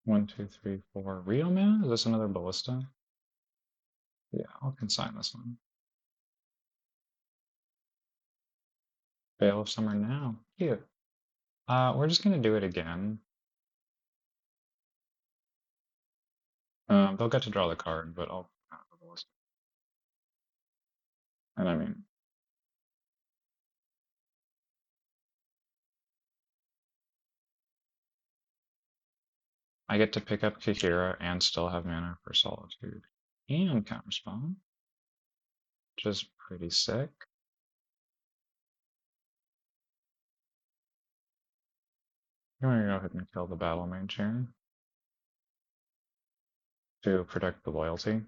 One, two, three, four. Rio Man? Is this another ballista? Yeah, I'll consign this one. Veil of Summer now. Cute. We're just gonna do it again. They'll get to draw the card, but I'll and I mean I get to pick up Kahira and still have mana for Solitude and Counterspell, which is pretty sick. I'm gonna go ahead and kill the Battle Mage here to protect the loyalty.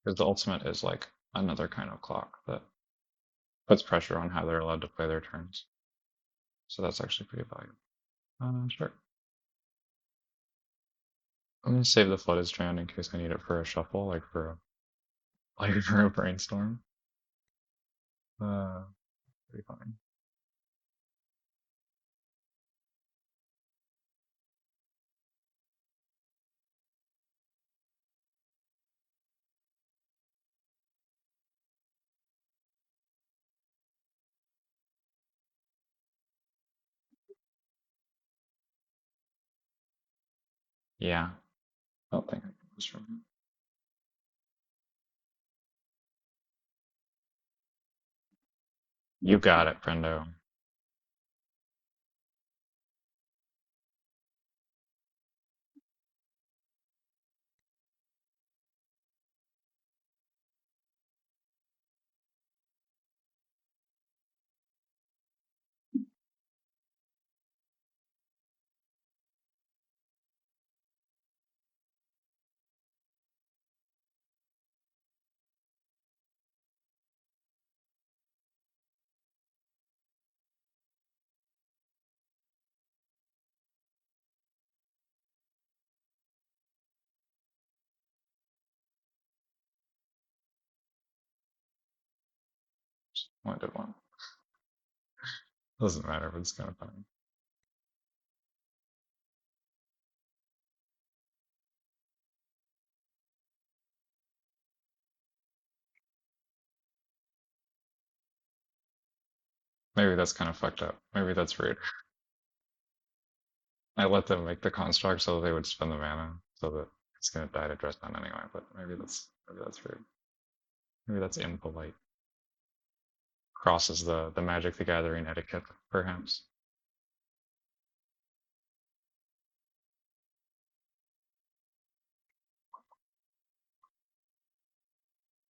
Because the ultimate is like another kind of clock that puts pressure on how they're allowed to play their turns. So that's actually pretty valuable. Sure. I'm gonna save the Flooded Strand in case I need it for a shuffle, like for a brainstorm. Pretty fine. Yeah. I don't think I can lose from him. You got it, friendo. Only did one. Doesn't matter, but it's kind of funny. Maybe that's kind of fucked up. Maybe that's rude. I let them make the construct so they would spend the mana so that It's gonna die to dress down anyway, but maybe that's rude. Maybe that's impolite. Crosses the Magic the Gathering etiquette, perhaps.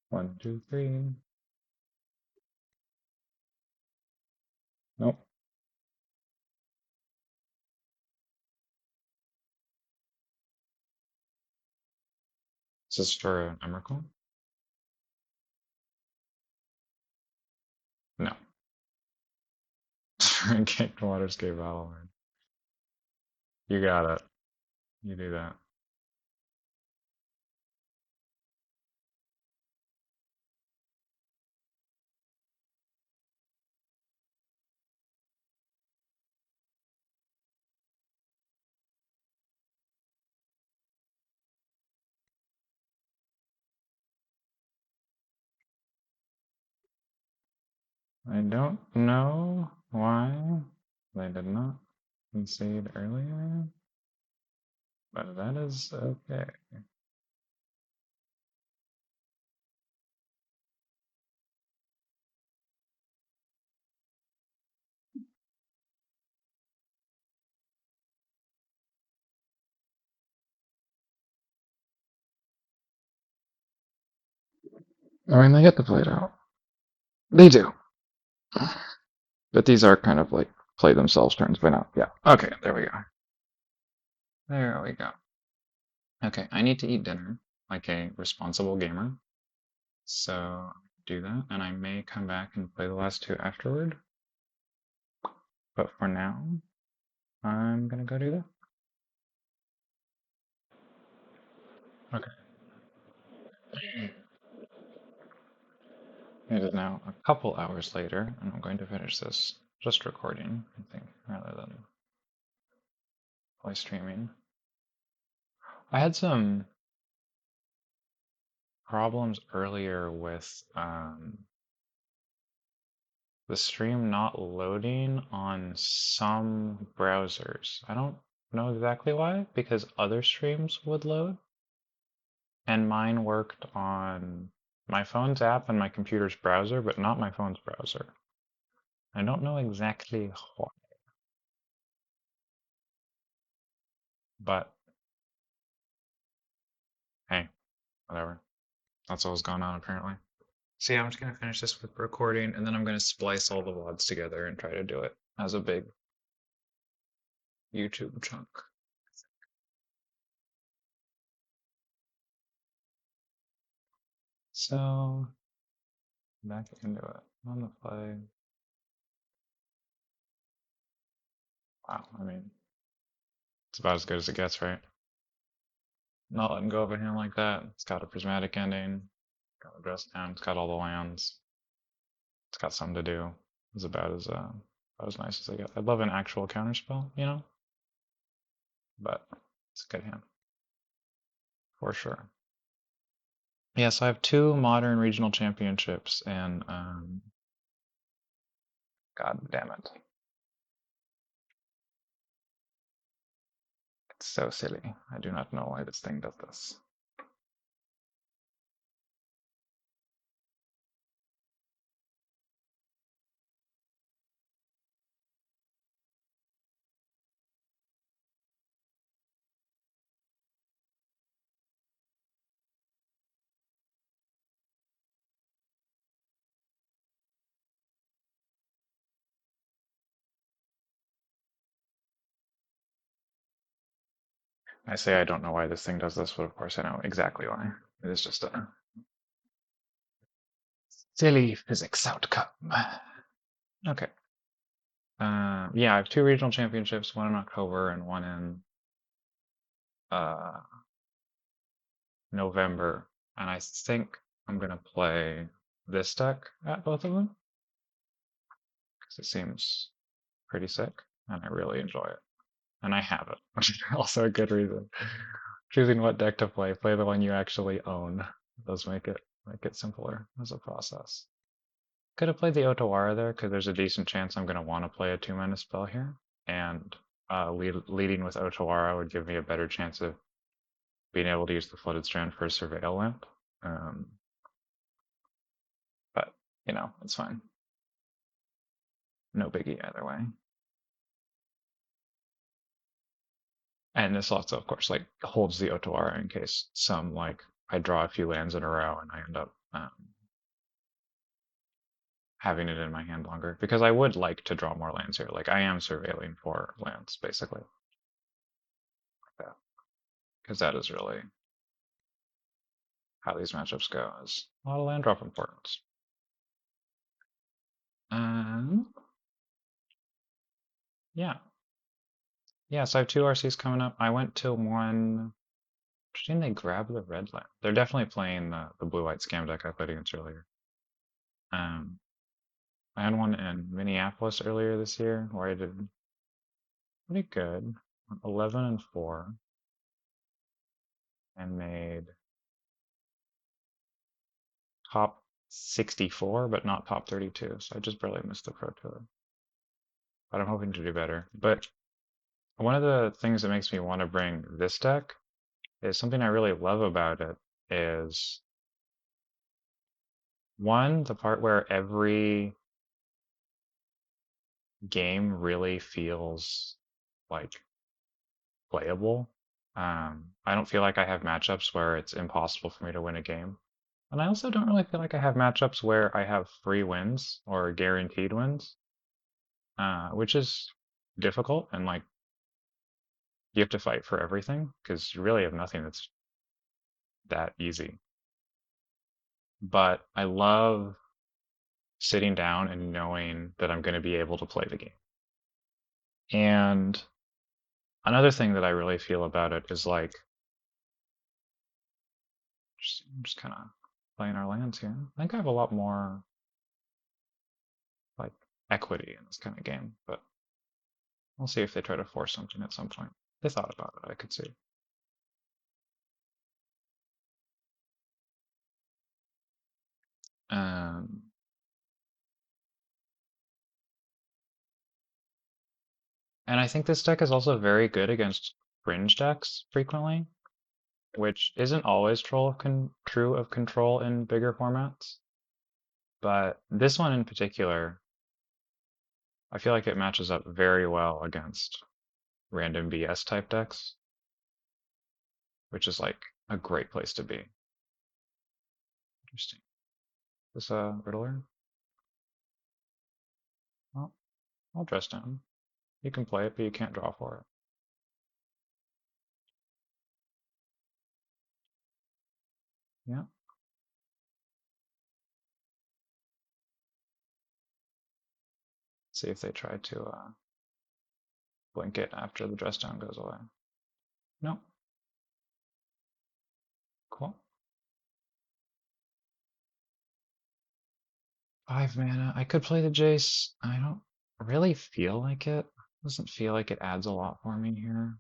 One, two, three. Nope. Is this for an Emrakul? No. For a Kicked Waterscape Battlelord. You got it. You do that. I don't know why they did not concede earlier, but that is okay. I mean, they get to play it out. They do. But these are kind of like play themselves turns by now. Yeah. Okay, there we go. There we go. Okay, I need to eat dinner like a responsible gamer. So do that, and I may come back and play the last two afterward. But for now, I'm gonna go do that. Okay. It is now a couple hours later, and I'm going to finish this just recording, I think, rather than play streaming. I had some problems earlier with the stream not loading on some browsers. I don't know exactly why, because other streams would load, and mine worked on my phone's app and my computer's browser, but not my phone's browser. I don't know exactly why, but hey, whatever. That's what was going on apparently. So yeah, I'm just gonna finish this with recording, and then I'm gonna splice all the VODs together and try to do it as a big YouTube chunk. So back into it on the fly. Wow, I mean, it's about as good as it gets, right? Not letting go of a hand like that. It's got a prismatic ending. Got a dress down. It's got all the lands. It's got something to do. It's about as nice as I get. I'd love an actual counterspell, you know, but it's a good hand for sure. Yeah, so I have two modern regional championships, and God damn it, it's so silly. I do not know why this thing does this. I say I don't know why this thing does this, but of course I know exactly why. It is just a silly physics outcome. Okay. Yeah, I have two regional championships, one in October and one in uh, November, and I think I'm gonna play this deck at both of them because it seems pretty sick, and I really enjoy it. And I have it, which is also a good reason. Choosing what deck to play, play the one you actually own. It does make it simpler as a process. Could have played the Otawara there because there's a decent chance I'm gonna want to play a 2-mana spell here, and leading with Otawara would give me a better chance of being able to use the flooded strand for a surveil lamp. But it's fine. No biggie either way. And this also, of course, like holds the Otawara in case some like I draw a few lands in a row and I end up having it in my hand longer because I would like to draw more lands here. Like I am surveilling for lands basically, like that, because that is really how these matchups go. Is a lot of land drop importance. Um, yeah, yeah. So I have two RCs coming up. I went to one. Didn't they grab the red land? They're definitely playing the blue-white scam deck I played against earlier. Um, I had one in Minneapolis earlier this year where I did pretty good, 11 and 4, and made top 64, but not top 32. So I just barely missed the pro tour. But I'm hoping to do better. But one of the things that makes me want to bring this deck is something I really love about it is one, the part where every game really feels like playable. I don't feel like I have matchups where it's impossible for me to win a game. And I also don't really feel like I have matchups where I have free wins or guaranteed wins, which is difficult. And like you have to fight for everything because you really have nothing that's that easy. But I love sitting down and knowing that I'm going to be able to play the game. And another thing that I really feel about it is like just kind of playing our lands here. I think I have a lot more like equity in this kind of game, but we'll see if they try to force something at some point. They thought about it, I could see. Um, and I think this deck is also very good against fringe decks frequently, which isn't always true of control in bigger formats. But this one in particular, I feel like it matches up very well against random BS type decks, which is like a great place to be. Interesting. This Riddler? Well, I'll dress down. You can play it, but you can't draw for it. Yeah. See if they try to blink it after the dress down goes away. No. Cool. 5 mana. I could play the Jace. I don't really feel like it. Doesn't feel like it adds a lot for me here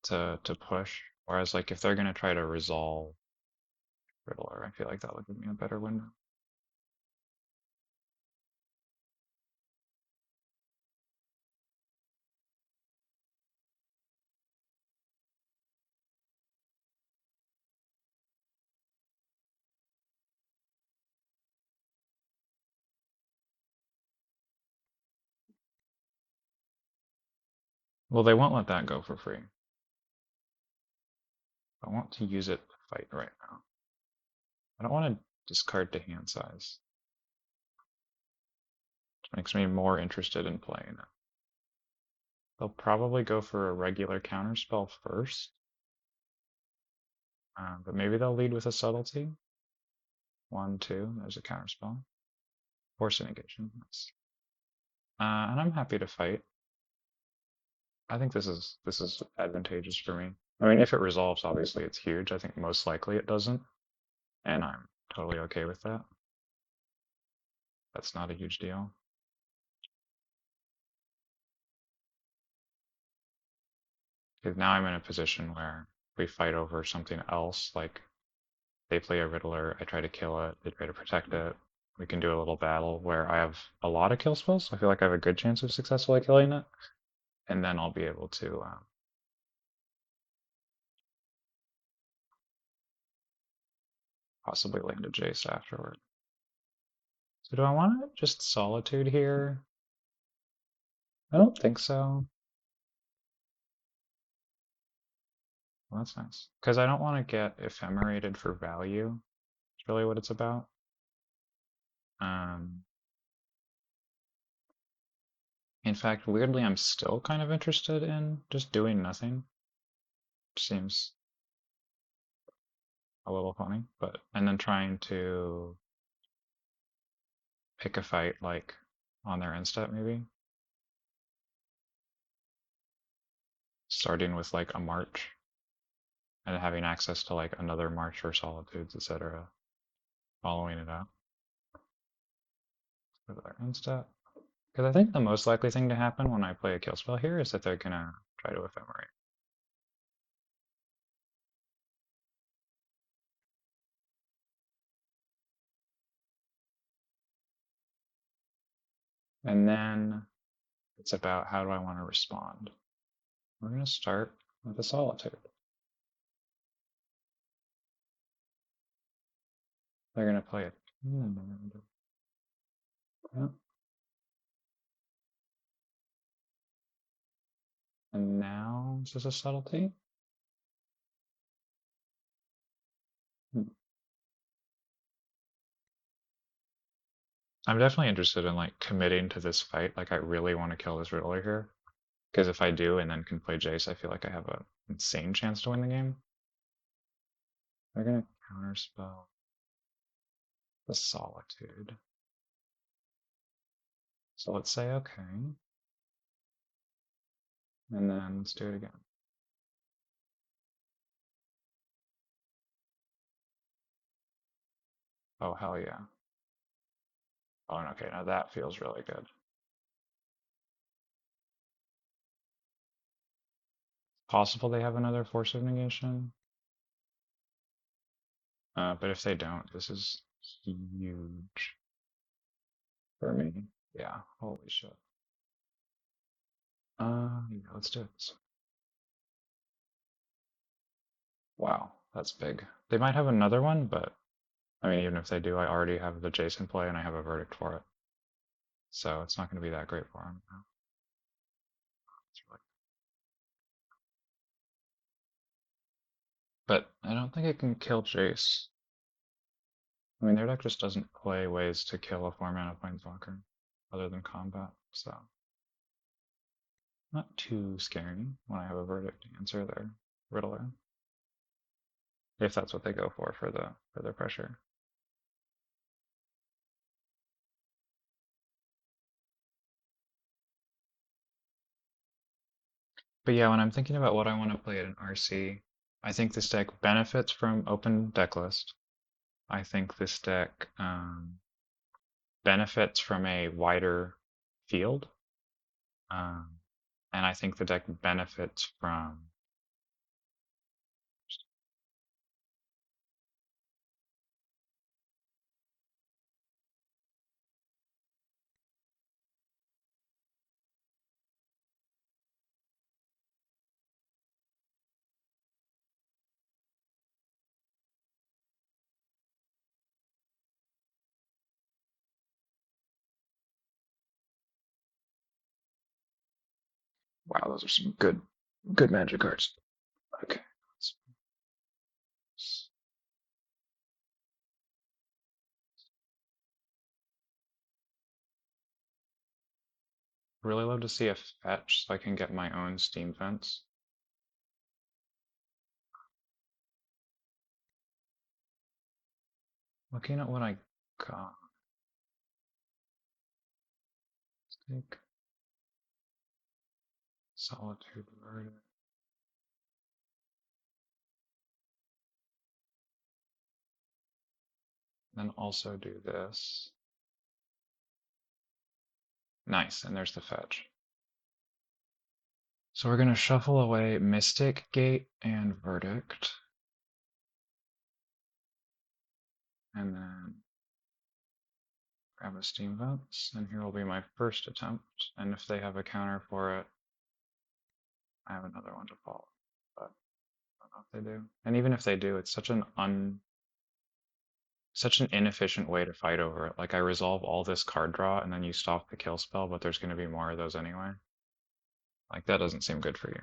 to push. Whereas like if they're gonna try to resolve Riddler, I feel like that would give me a better window. Well, they won't let that go for free. I want to use it to fight right now. I don't want to discard to hand size. It makes me more interested in playing it. They'll probably go for a regular counterspell first, but maybe they'll lead with a subtlety. 1, 2, there's a counterspell. Force negation, nice. And I'm happy to fight. I think this is advantageous for me. I mean, if it resolves, obviously it's huge. I think most likely it doesn't, and I'm totally okay with that. That's not a huge deal. Because now I'm in a position where we fight over something else, like they play a Riddler, I try to kill it, they try to protect it. We can do a little battle where I have a lot of kill spells. I feel like I have a good chance of successfully killing it, and then I'll be able to possibly land a Jace afterward. So do I want just Solitude here? I don't think so. Well, that's nice. Because I don't want to get ephemerated for value. It's really what it's about. Um, in fact, weirdly, I'm still kind of interested in just doing nothing. Seems a little funny, but and then trying to pick a fight like on their instep maybe. Starting with like a march and having access to like another march or solitudes, etc. Following it up with their instep. Because I think the most likely thing to happen when I play a kill spell here is that they're gonna try to ephemerate. And then it's about how do I want to respond. We're gonna start with a solitude. They're gonna play it. Yeah. And now is this a subtlety? Hmm. I'm definitely interested in like committing to this fight. Like I really want to kill this Riddler here. Because if I do and then can play Jace, I feel like I have an insane chance to win the game. They're gonna counterspell the Solitude. So let's say okay. And then let's do it again. Oh hell yeah. Oh okay, now that feels really good. Possible they have another Force of Negation. But if they don't, this is huge for me. Yeah, holy shit. Yeah, let's do it. Wow, that's big. They might have another one, but I mean, even if they do, I already have the Jason play and I have a verdict for it. So it's not going to be that great for him. Really... But I don't think it can kill Jace. I mean, their deck just doesn't play ways to kill a 4-mana Planeswalker other than combat, so not too scary when I have a verdict to answer their Riddler. If that's what they go for their pressure. But yeah, when I'm thinking about what I want to play at an RC, I think this deck benefits from open deck list. I think this deck benefits from a wider field. Um, and I think the deck benefits from wow, those are some good magic cards. Okay. Really love to see a fetch so I can get my own steam vents. Looking at what I got. Let's take Solitude Verdict. Then also do this. Nice, and there's the fetch. So we're going to shuffle away Mystic, Gate, and Verdict. And then grab a Steam Vents, and here will be my first attempt. And if they have a counter for it, I have another one to follow. But I don't know if they do. And even if they do, it's such an such an inefficient way to fight over it. Like I resolve all this card draw and then you stop the kill spell, but there's going to be more of those anyway. Like that doesn't seem good for you.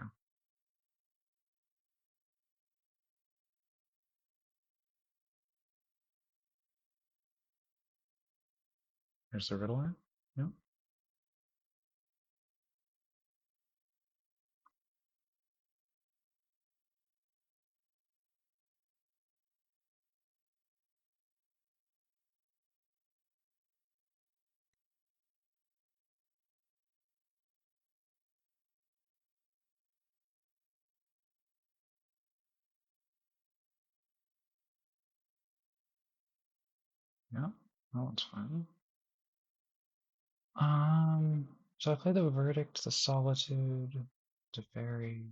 Here's the Riddler. Yep. Yep. Oh, that's fine. So I play the Verdict, the Solitude, the Fairy.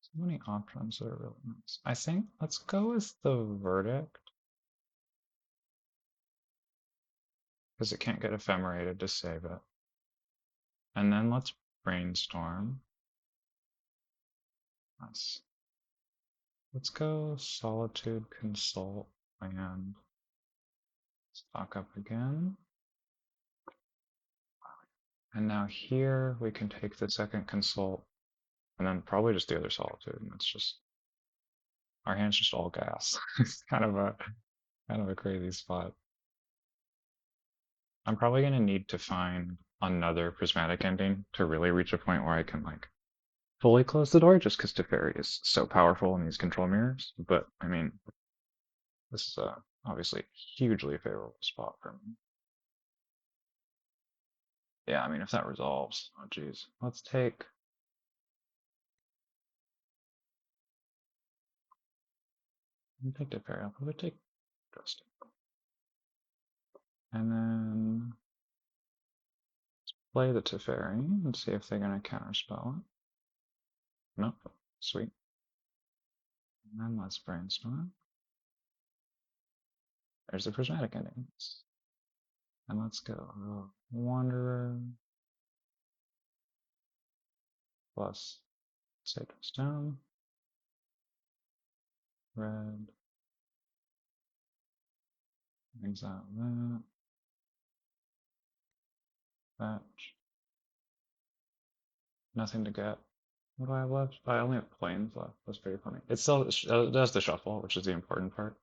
So many options that are really nice. I think let's go with the Verdict because it can't get ephemerated to save it. And then let's brainstorm. Let's go Solitude, Consult, and stock up again. And now here we can take the second Consult and then probably just the other Solitude, and it's just our hand's just all gas. It's kind of a crazy spot. I'm probably gonna need to find another prismatic ending to really reach a point where I can like fully close the door, just because Teferi is so powerful in these control mirrors. But I mean, this is obviously a hugely favorable spot for me. Yeah, I mean, if that resolves, oh geez, let's take. Let me take Teferi. I'll probably take Drastic, and then play the Teferi and see if they're gonna counterspell it. Nope. Sweet. And then let's brainstorm. There's the prismatic endings. And let's go Wanderer plus Sacred Stone, red, exile that, fetch, nothing to get. What do I have left? I only have planes left. That's very funny. It still does the shuffle, which is the important part.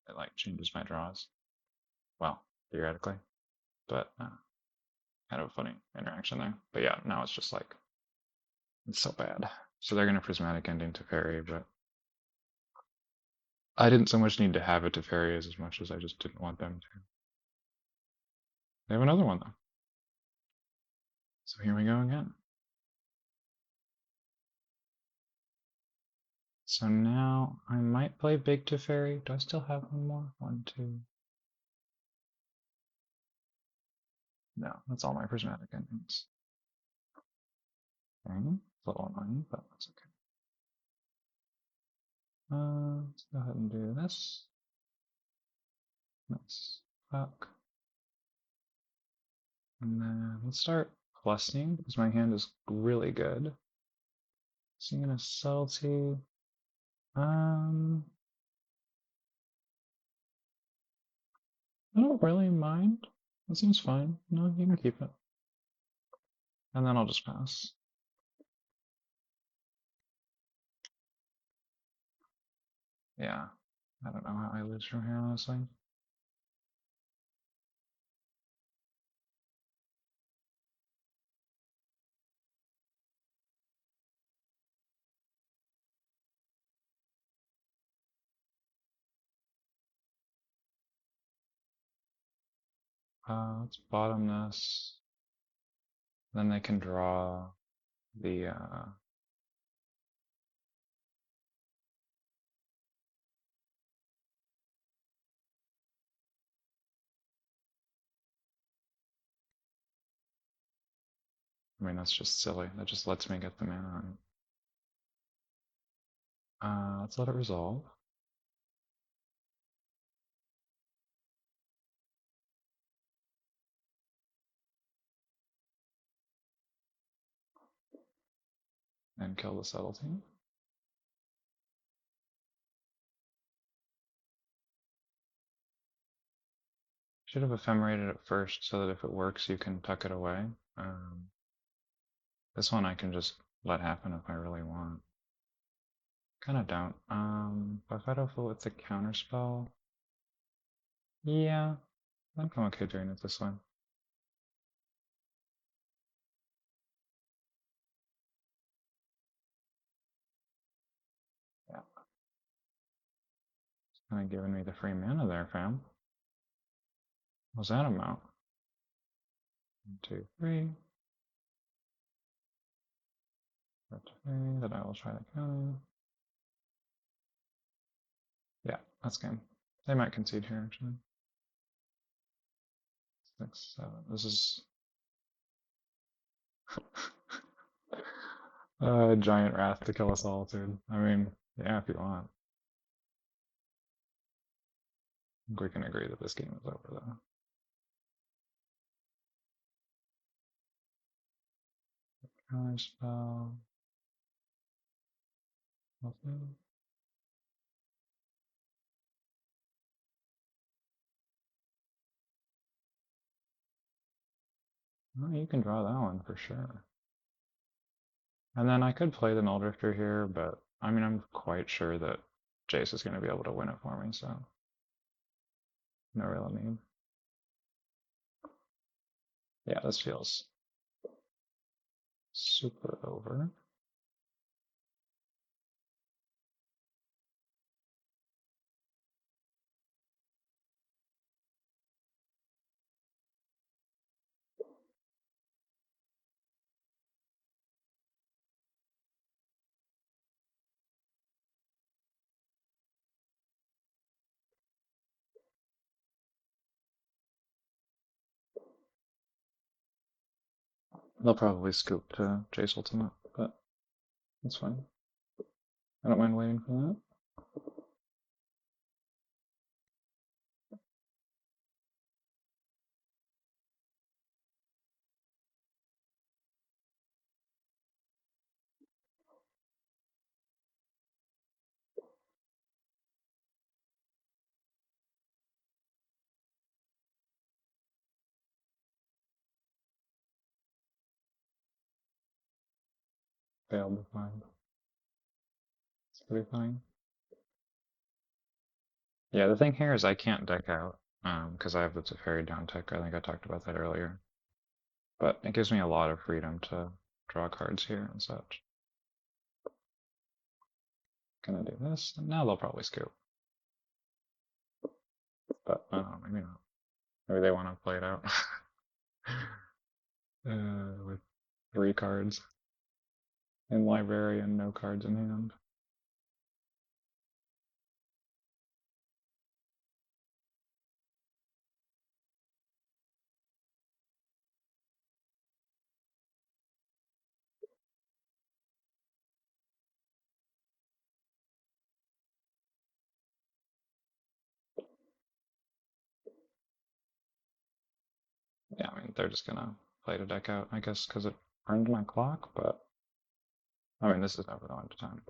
It like changes my draws. Well, theoretically, but kind of a funny interaction there. But yeah, now it's just like it's so bad. So they're gonna prismatic ending to Fairy, but I didn't so much need to have it to Fairy as much as I just didn't want them to. They have another one though. So here we go again. So now I might play Big Teferi. Do I still have one more? One, two. No, that's all my prismatic endings. Okay, it's a little annoying, but that's okay. Let's go ahead and do this. Nice. Fuck. And then let's start plusing because my hand is really good. Seeing a subtlety. I don't really mind. That seems fine. No, you can keep it. And then I'll just pass. Yeah. I don't know how I lose from here, honestly. Let's bottom this. Then they can draw the I mean, that's just silly. That just lets me get the mana on. Let's let it resolve. And kill the subtlety. Should have ephemerated it first so that if it works you can tuck it away. Um, this one I can just let happen if I really want. Kinda don't. If I don't fill with the counterspell, yeah, I think I'm okay doing it this way. Yeah. It's kinda giving me the free mana there, fam. What's that amount? 1, 2, 3. That's 3, then I will try the counter. Yeah, that's game. They might concede here, actually. 6, 7. This is giant wrath to kill us all, dude. I mean, yeah, if you want. I think we can agree that this game is over, though. Counter spell. Nothing. Oh, you can draw that one for sure. And then I could play the Null Drifter here, but I mean, I'm quite sure that Jace is going to be able to win it for me, so no real need. Yeah, this feels super over. They'll probably scoop to Jace Ultimate, but that's fine. I don't mind waiting for that. Failed to find. It's pretty fine. Yeah, the thing here is I can't deck out, because I have the Teferi down tick. I think I talked about that earlier. But it gives me a lot of freedom to draw cards here and such. Gonna do this, and now they'll probably scoop. But maybe not. Maybe they want to play it out with 3 cards in library and no cards in hand. Yeah, I mean, they're just gonna play to deck out, I guess, because it burned my clock, but I mean, this is never going to time.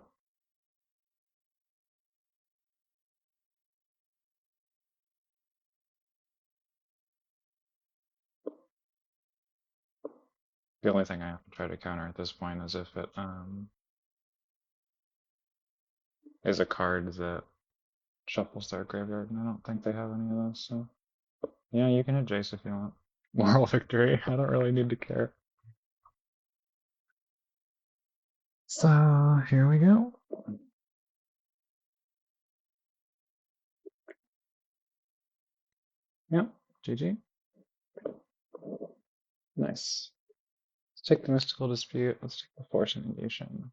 The only thing I have to try to counter at this point is if it is a card that shuffles their graveyard, and I don't think they have any of those, so yeah, you can hit Jace if you want. Moral victory, I don't really need to care. So, here we go. Yep, GG. Nice. Let's take the Mystical Dispute, let's take the Force Negation.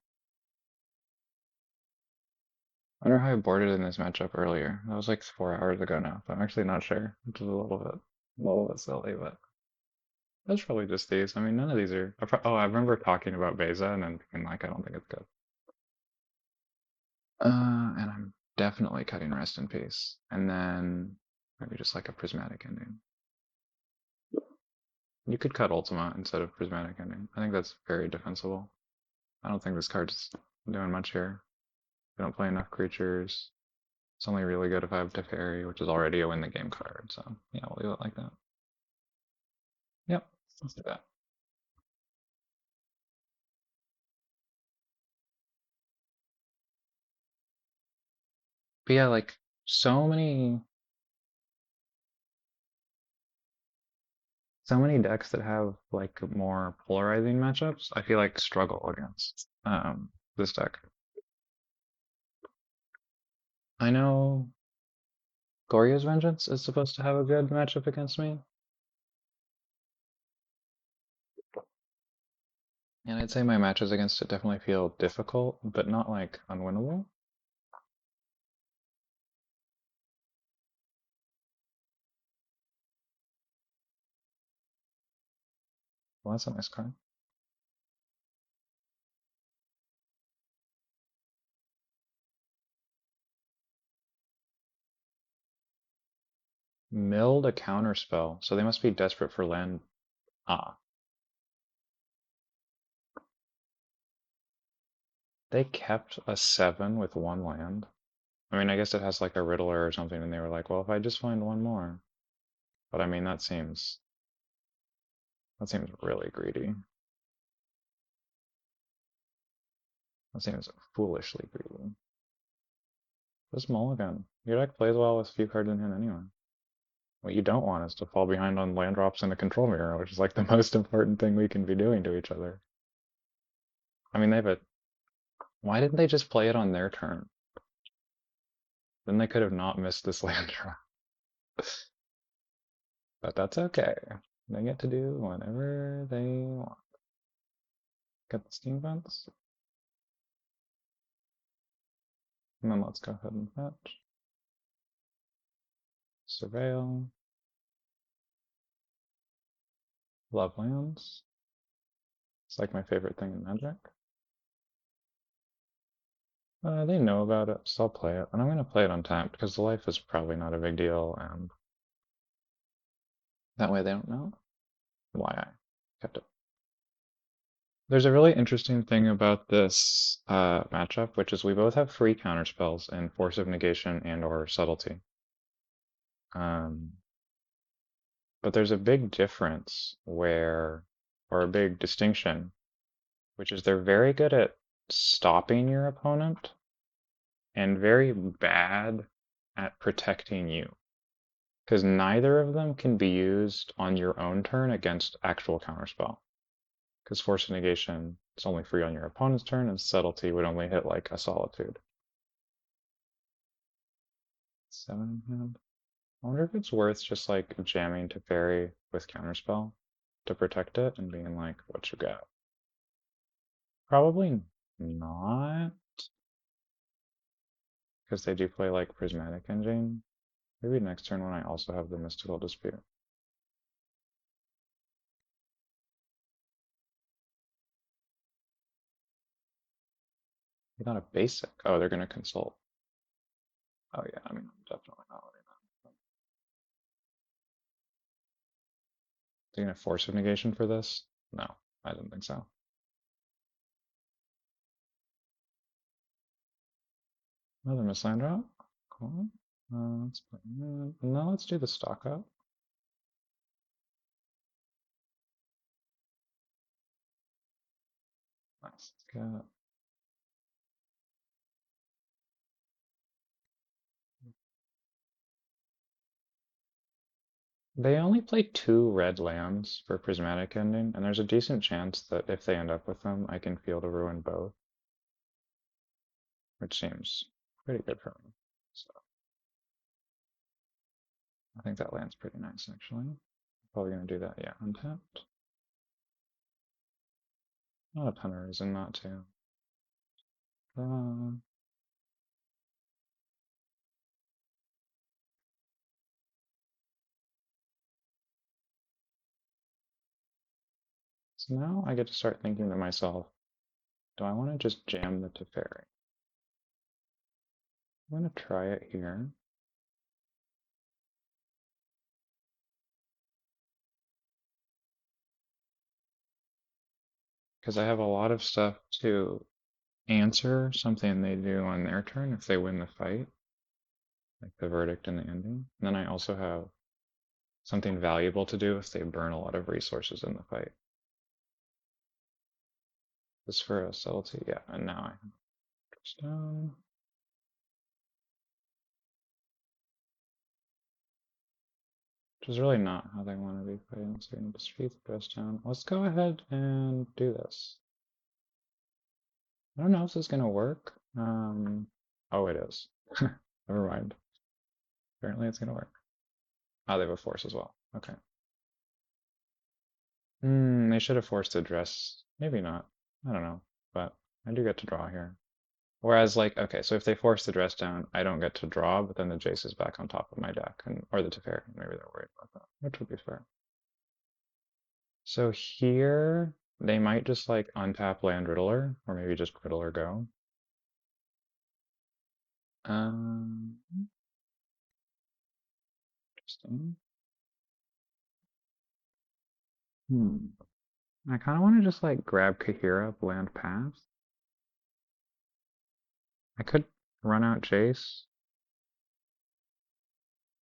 I wonder how I boarded in this matchup earlier. That was like 4 hours ago now, so I'm actually not sure, which is a little bit silly, but that's probably just these. I mean, none of these are. Oh, I remember talking about Beza and then being like, I don't think it's good. And I'm definitely cutting Rest in Peace, and then maybe just like a Prismatic Ending. You could cut Ultima instead of Prismatic Ending. I think that's very defensible. I don't think this card's doing much here. We don't play enough creatures. It's only really good if I have Teferi, which is already a win the game card, so yeah, we'll do it like that. Yep, let's do that. But yeah, like so many so many decks that have like more polarizing matchups, I feel like struggle against this deck. I know Gorya's Vengeance is supposed to have a good matchup against me, and I'd say my matches against it definitely feel difficult, but not like unwinnable. Well, that's a nice card. Milled a counterspell, so they must be desperate for land. Ah, they kept a 7 with 1 land. I mean, I guess it has like a Riddler or something, and they were like, well, if I just find one more. But I mean, that seems really greedy. That seems foolishly greedy. Just mulligan. Your deck plays well with few cards in hand anyway. What you don't want is to fall behind on land drops and a control mirror, which is like the most important thing we can be doing to each other. I mean, they have a. Why didn't they just play it on their turn? Then they could have not missed this land drop. But that's okay. They get to do whatever they want. Get the steam vents. And then let's go ahead and fetch. Surveil. Love lands. It's like my favorite thing in Magic. They know about it, so I'll play it. And I'm going to play it untapped because the life is probably not a big deal, and that way they don't know why I kept it. There's a really interesting thing about this matchup, which is we both have free counterspells in Force of Negation and or Subtlety. Um, but there's a big difference where, or a big distinction, which is they're very good at stopping your opponent and very bad at protecting you. Because neither of them can be used on your own turn against actual counterspell. Because Force of Negation is only free on your opponent's turn, and Subtlety would only hit like a Solitude. 7 in hand. I wonder if it's worth just like jamming to Fairy with Counterspell to protect it and being like, what you got? Probably not, because they do play like Prismatic Engine. Maybe next turn when I also have the Mystical Dispute. Not a basic. Oh, they're gonna consult. Oh yeah, I mean, I'm definitely not letting that. They're gonna force a negation for this? No, I didn't think so. Another Missile drop. Cool. Let's put no, let's do the stock up. Nice. Got They only play 2 red lands for Prismatic Ending, and there's a decent chance that if they end up with them, I can feel to ruin both, which seems pretty good for me. So I think that land's pretty nice, actually. Probably gonna do that, yeah, untapped. Not a ton of reason not to. Uh, so now I get to start thinking to myself, do I want to just jam the Teferi? I'm gonna try it here. Because I have a lot of stuff to answer something they do on their turn if they win the fight. like the verdict and the ending. And then I also have something valuable to do if they burn a lot of resources in the fight. This for a subtlety, yeah, and now I have down. Which is really not how they want to be fighting, so we need to speed the dress down. Let's go ahead and do this. I don't know if this is gonna work. Oh, it is. Never mind. Apparently it's gonna work. Oh, they have a force as well. Okay. They should have forced the dress. Maybe not. I don't know. But I do get to draw here. Whereas, like, okay, so if they force the dress down, I don't get to draw, but then the Jace is back on top of my deck, and or the Teferi. Maybe they're worried about that, which would be fair. So here, they might just like untap land Riddler, or maybe just Riddler go. Um, Interesting. I kind of want to just like grab Kahira, land pass. I could run out Jace.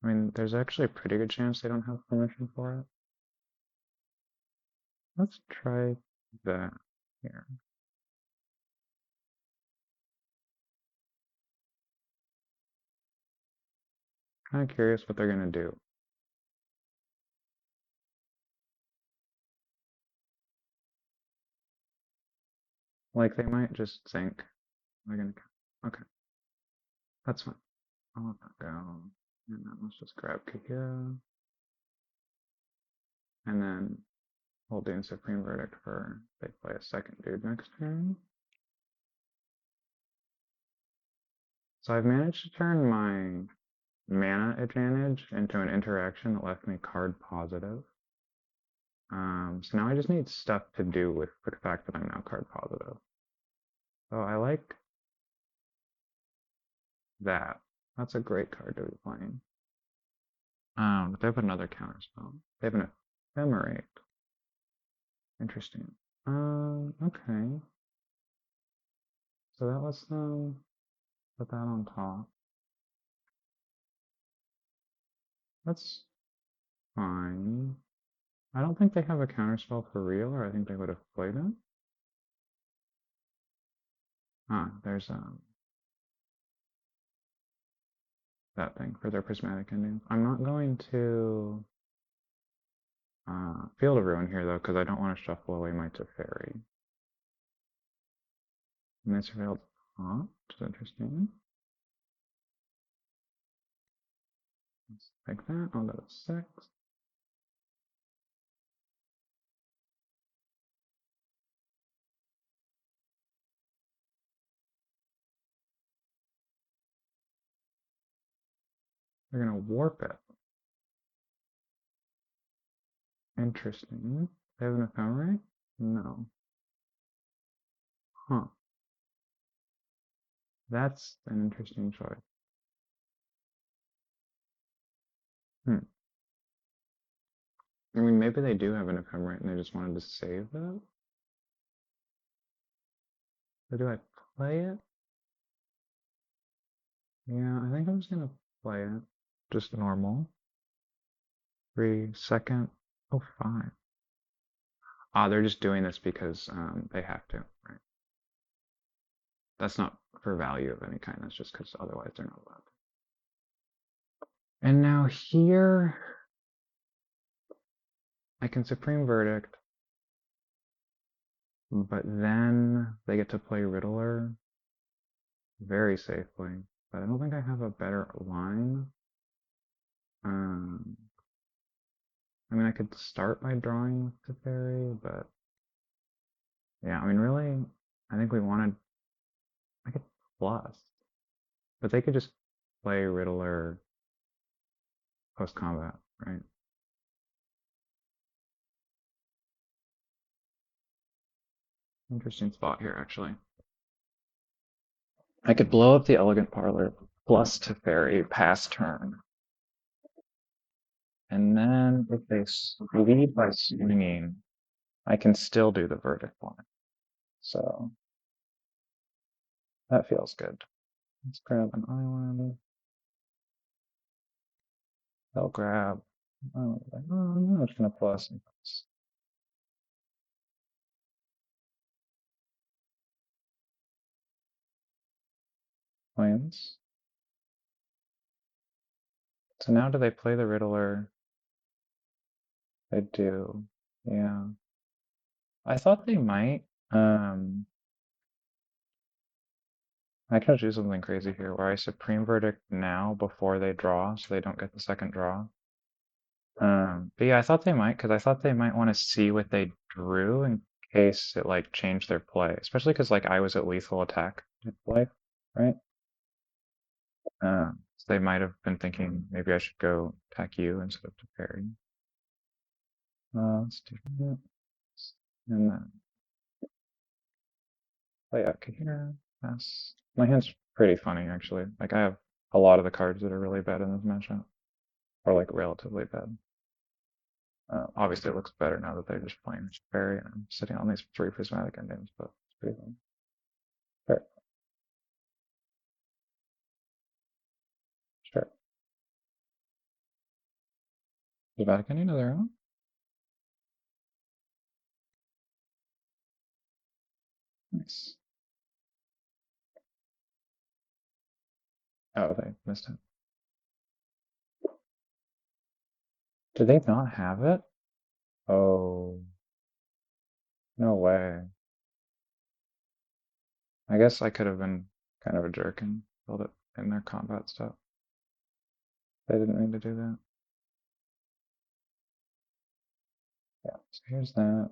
I mean, there's actually a pretty good chance they don't have permission for it. Let's try that here. Kind of curious what they're gonna do. Like they might just think they're gonna. Okay, that's fine. I'll let that go. And then let's just grab Kahira. And then holding Supreme Verdict for they play a second dude next turn. So I've managed to turn my mana advantage into an interaction that left me card positive. So now I just need stuff to do with the fact that I'm now card positive. So I like that. That's a great card to be playing. But they have another counter spell. They have an ephemerate. Interesting. Okay. So that lets them put that on top. That's fine. I don't think they have a counterspell for real, or I think they would have played it. Ah, there's that thing for their prismatic ending. I'm not going to Field of Ruin here though, because I don't want to shuffle away my Teferi. And they surveilled top, which is interesting. Let's take that. I'll go to 6. They're gonna warp it. Interesting. They have an ephemerate? No. Huh. That's an interesting choice. I mean, maybe they do have an ephemerate and they just wanted to save that? Or do I play it? Yeah, I think I'm just gonna play it. Just normal. 3 second. Oh, 5. Ah, they're just doing this because they have to, right? That's not for value of any kind, that's just because otherwise they're not allowed. And now here, I can Supreme Verdict, but then they get to play Riddler very safely. But I don't think I have a better line. I mean, I could start by drawing with the fairy, but yeah, I mean, really, I think we wanted, I could plus, but they could just play Riddler post-combat, right? Interesting spot here, actually. I could blow up the Elegant Parlor plus Teferi past turn. And then if they lead by swinging, I can still do the verdict line. So that feels good. Let's grab an island. They'll grab. Oh, I'm just gonna plus some plans. So now do they play the Riddler? They do. Yeah. I thought they might. I could do something crazy here where I Supreme Verdict now before they draw so they don't get the second draw. But yeah, I thought they might because I thought they might want to see what they drew in case it like changed their play, especially because like I was at lethal attack life, right? So they might have been thinking maybe I should go attack you instead of to parry. Let's do that. And then play out here. Pass. My hand's pretty funny actually. Like I have a lot of the cards that are really bad in this matchup, or like relatively bad. Obviously, it looks better now that they're just playing Barry and I'm sitting on these three prismatic endings, but it's pretty fun. Sure, sure. Prismatic ending of their own? Nice. Oh, they missed it. Did they not have it? Oh, no way. I guess I could have been kind of a jerk and built it in their combat stuff. They didn't mean to do that. Yeah, so here's that.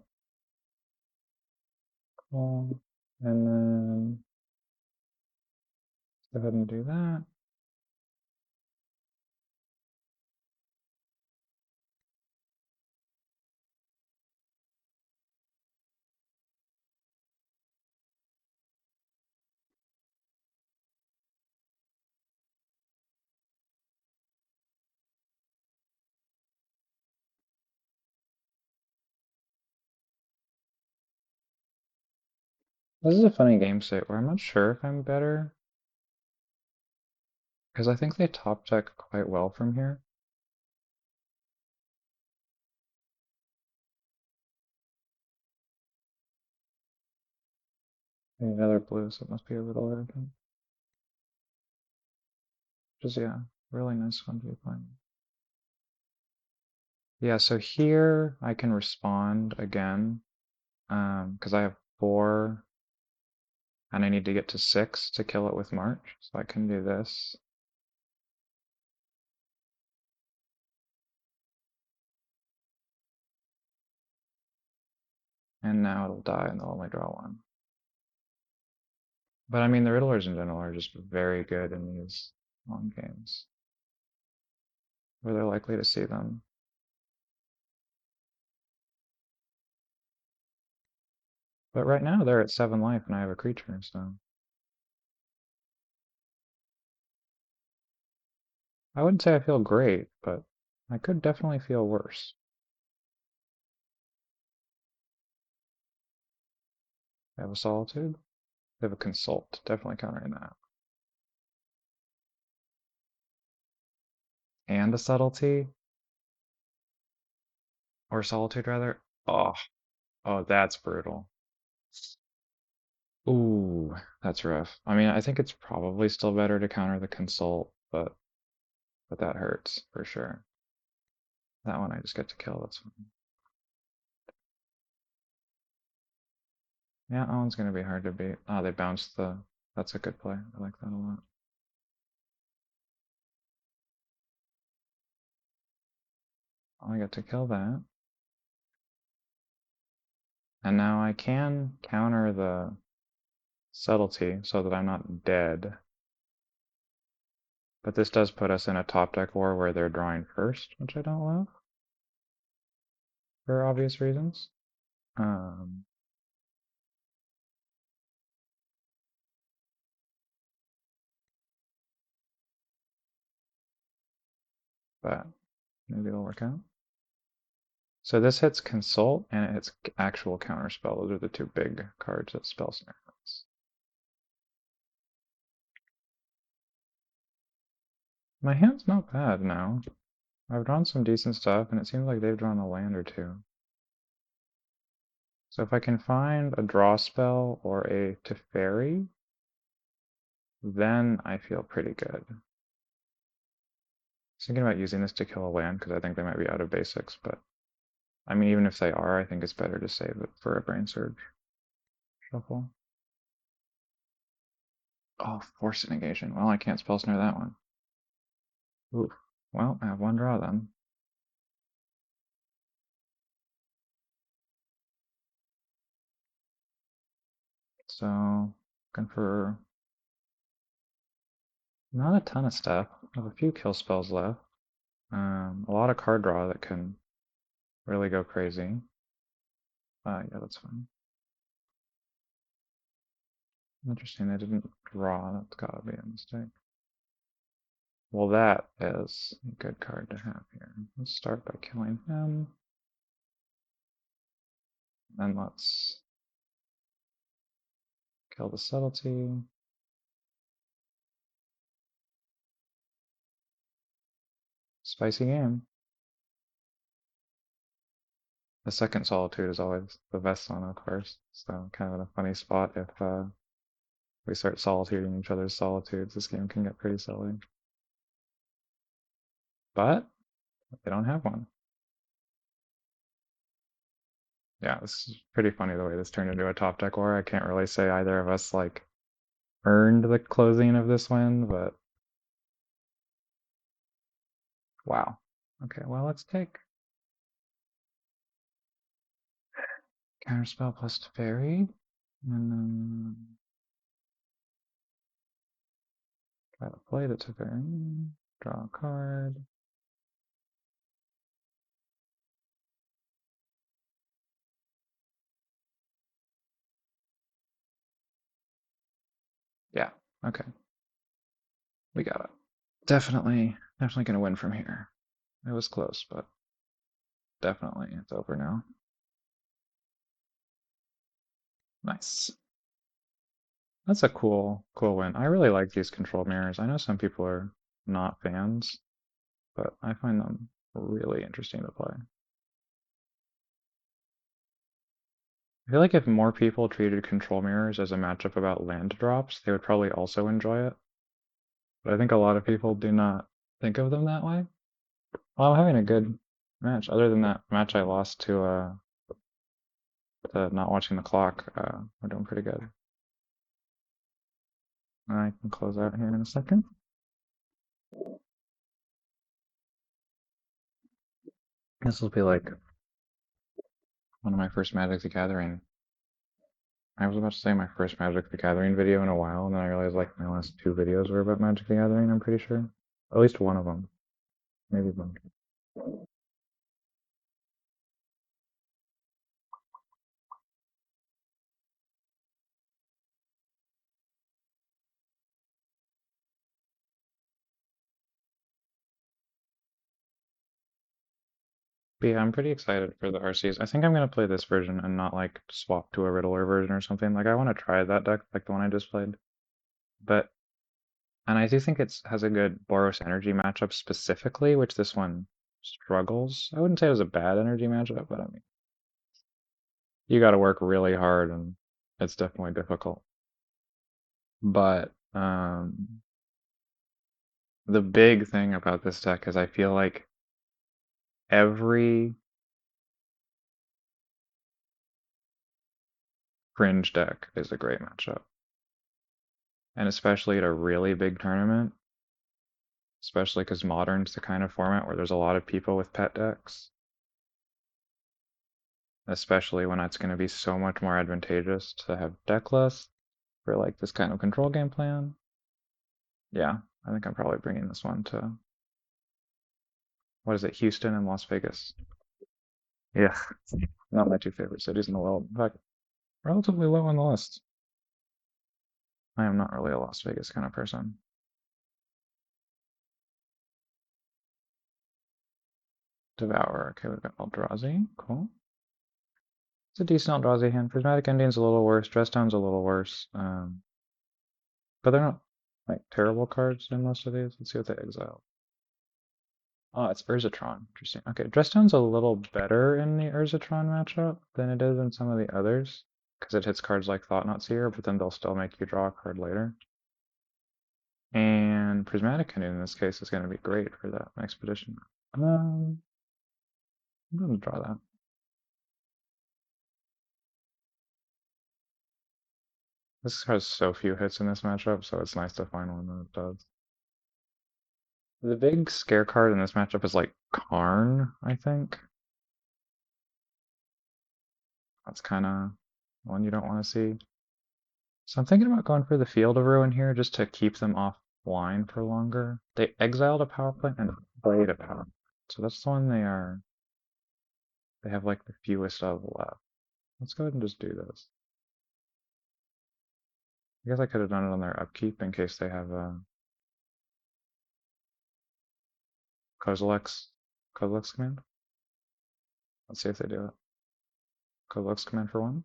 Cool. And then go ahead and do that. This is a funny game state where I'm not sure if I'm better, because I think they top deck quite well from here. Another blue, so it must be a little urgent. Just, yeah, really nice one to be playing. Yeah, so here I can respond again, because I have 4, and I need to get to 6 to kill it with March, so I can do this. And now it'll die and they'll only draw 1. But I mean, the Riddlers in general are just very good in these long games, where they're likely to see them. But right now they're at 7 life and I have a creature, so I wouldn't say I feel great, but I could definitely feel worse. I have a Solitude. I have a Consult, definitely countering that. And a Subtlety, or Solitude rather. Oh, oh, that's brutal. Ooh, that's rough. I mean, I think it's probably still better to counter the Consult, but that hurts for sure. That one I just get to kill, that's fine. Yeah, that one's gonna be hard to beat. Oh, they bounced the... That's a good play. I like that a lot. I get to kill that. And now I can counter the Subtlety so that I'm not dead. But this does put us in a top deck war where they're drawing first, which I don't love, for obvious reasons. Um, but maybe it'll work out. So this hits Consult and it hits actual Counterspell. Those are the 2 big cards that Spell Snare hits. My hand's not bad now. I've drawn some decent stuff, and it seems like they've drawn a land or two. So if I can find a draw spell or a Teferi, then I feel pretty good. I was thinking about using this to kill a land because I think they might be out of basics, but I mean, even if they are, I think it's better to save it for a Brain Surge shuffle. Oh, Force Negation. Well, I can't spell snare that one. Oof. Well, I have one draw then. So, looking for not a ton of stuff. I have a few kill spells left. A lot of card draw that can really go crazy. Yeah, that's fine. Interesting, I didn't draw. That's gotta be a mistake. Well, that is a good card to have here. Let's start by killing him. Then let's kill the subtlety. Spicy game. The second Solitude is always the best one, of course. So kind of in a funny spot if we start solituding each other's solitudes. This game can get pretty silly. But they don't have one. Yeah, this is pretty funny the way this turned into a top deck war. I can't really say either of us like earned the closing of this win, but wow. Okay, well let's take counterspell plus fairy, and then try to play the Teferi, draw a card. Yeah, okay. We got it. Definitely gonna win from here. It was close, but definitely it's over now. Nice. That's a cool win. I really like these control mirrors. I know some people are not fans, but I find them really interesting to play. I feel like if more people treated control mirrors as a matchup about land drops, they would probably also enjoy it. But I think a lot of people do not think of them that way. Well, I'm having a good match. Other than that match I lost to not watching the clock, we're doing pretty good. I can close out here in a second. This will be like one of my first Magic the Gathering. I was about to say my first Magic the Gathering video in a while, and then I realized like my last two videos were about Magic the Gathering, I'm pretty sure. At least one of them. Maybe one. But yeah, I'm pretty excited for the RCs. I think I'm gonna play this version and not like swap to a Riddler version or something. Like I want to try that deck, like the one I just played. But and I do think it has a good Boros energy matchup specifically, which this one struggles. I wouldn't say it was a bad energy matchup, but I mean, you got to work really hard, and it's definitely difficult. But the big thing about this deck is I feel like every fringe deck is a great matchup. And especially at a really big tournament, especially because Modern's the kind of format where there's a lot of people with pet decks, especially when it's going to be so much more advantageous to have deck lists for like this kind of control game plan. Yeah, I think I'm probably bringing this one to, what is it, Houston and Las Vegas. Yeah, not my two favorite cities in the world. In fact, relatively low on the list. I am not really a Las Vegas kind of person. Devour. Okay, we've got Eldrazi. Cool. It's a decent Eldrazi hand. Prismatic Ending's a little worse. Dress Down's a little worse. But they're not like terrible cards in most of these. Let's see what they exile. Oh, it's Urzatron. Interesting. Okay, Dresstone's a little better in the Urzatron matchup than it is in some of the others, because it hits cards like Thought-Knot Seer, but then they'll still make you draw a card later. And Prismatic Canoe in this case is going to be great for that expedition. I'm going to draw that. This has so few hits in this matchup, so it's nice to find one that does. The big scare card in this matchup is like Karn, I think. That's kind of one you don't want to see. So I'm thinking about going for the Field of Ruin here just to keep them offline for longer. They exiled a power plant and played a power plant. So that's the one they have like the fewest of left. Let's go ahead and just do this. I guess I could have done it on their upkeep in case they have a Kozilek's command. Let's see if they do it. Kozilek's command for one.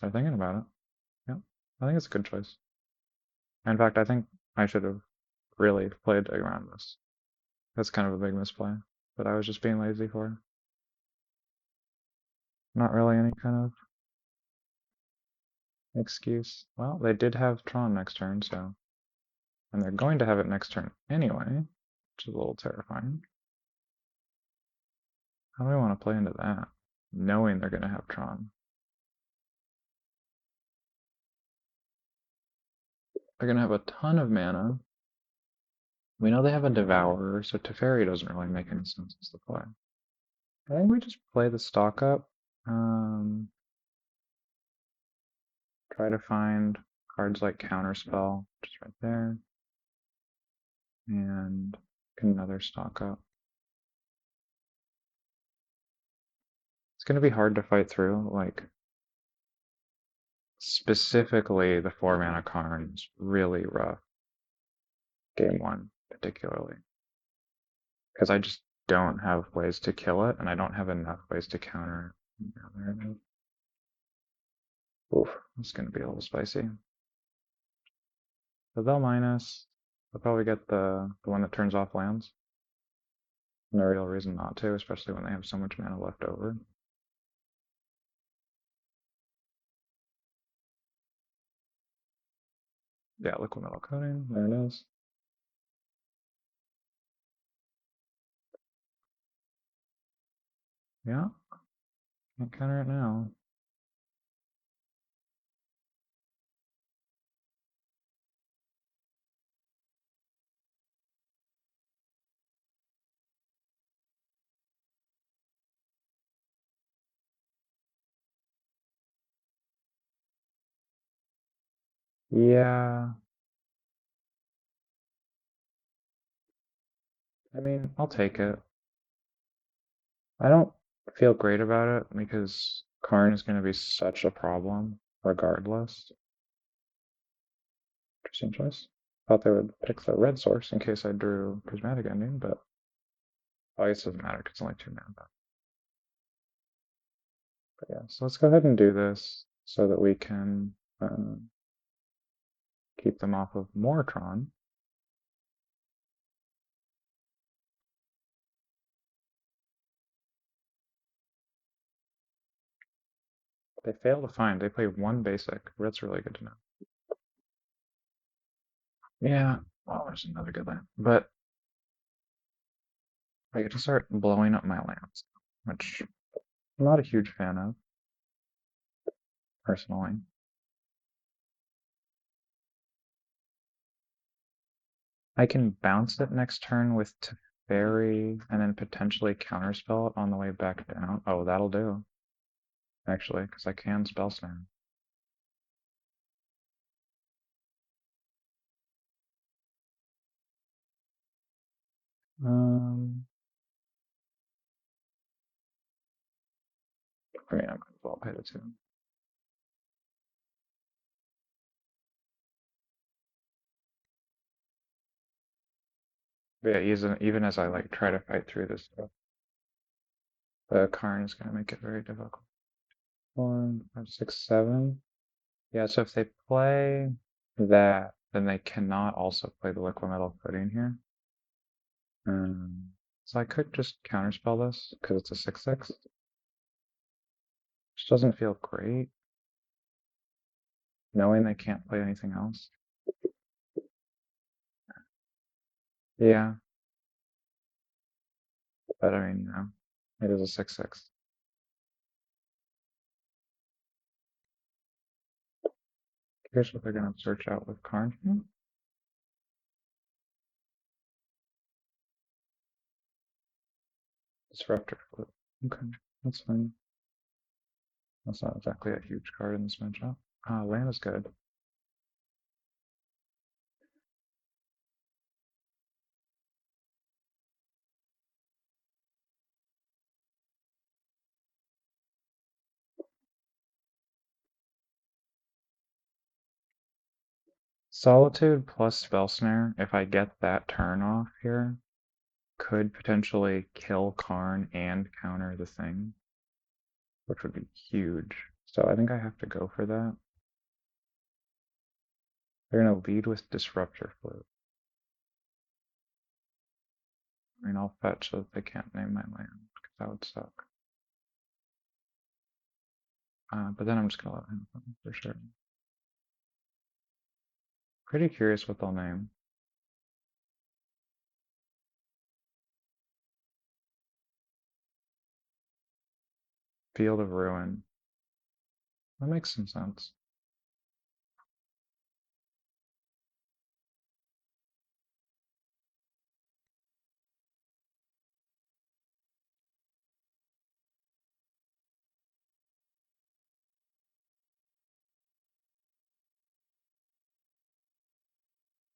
They're thinking about it. Yeah, I think it's a good choice. In fact, I think I should have really played around this. That's kind of a big misplay, but I was just being lazy for. Not really any kind of excuse. Well, they did have Tron next turn, so. And they're going to have it next turn anyway, which is a little terrifying. How do I want to play into that? Knowing they're going to have Tron. They're going to have a ton of mana. We know they have a Devourer, so Teferi doesn't really make any sense as the play. I think we just play the stock up. Try to find cards like Counterspell, just right there. And get another stock up. It's going to be hard to fight through, like, specifically the 4-mana Karn is really rough. Game 1, particularly. Because I just don't have ways to kill it, and I don't have enough ways to counter it. There it is. Oof, it's going to be a little spicy. So they'll minus. They'll probably get the one that turns off lands. No real reason not to, especially when they have so much mana left over. Yeah, liquid metal coating. There it is. Yeah, can't counter it now. Yeah, I mean, I'll take it. I don't feel great about it because Karn is going to be such a problem regardless. Interesting choice. Thought they would pick the red source in case I drew Prismatic Ending, but I guess it doesn't matter because it's only 2 mana. But yeah, so let's go ahead and do this so that we can keep them off of more Tron. They fail to find. They play 1 basic. That's really good to know. Yeah, well, there's another good land. But I get to start blowing up my lands, which I'm not a huge fan of, personally. I can bounce it next turn with Teferi and then potentially counterspell it on the way back down. Oh, that'll do, actually, because I can spell snare. Um, I mean, I might as well pay the 2. But yeah, even as I like try to fight through this stuff, the Karn is going to make it very difficult. 1, 5, 6, 7. Yeah, so if they play that, then they cannot also play the liquid metal footing here. So I could just counterspell this because it's a 6/6. Which doesn't feel great, knowing they can't play anything else. Yeah, but I mean, it is a 6/6. Here's what they're gonna search out with Karn here. Disruptor flip. Okay, that's fine. That's not exactly a huge card in this matchup. Land is good. Solitude plus Spell Snare, if I get that turn off here, could potentially kill Karn and counter the thing, which would be huge. So I think I have to go for that. They're gonna lead with Disruptor Flip. I mean, I'll fetch so that they can't name my land, because that would suck. But then I'm just gonna let him for sure. Pretty curious what they'll name. Field of Ruin. That makes some sense.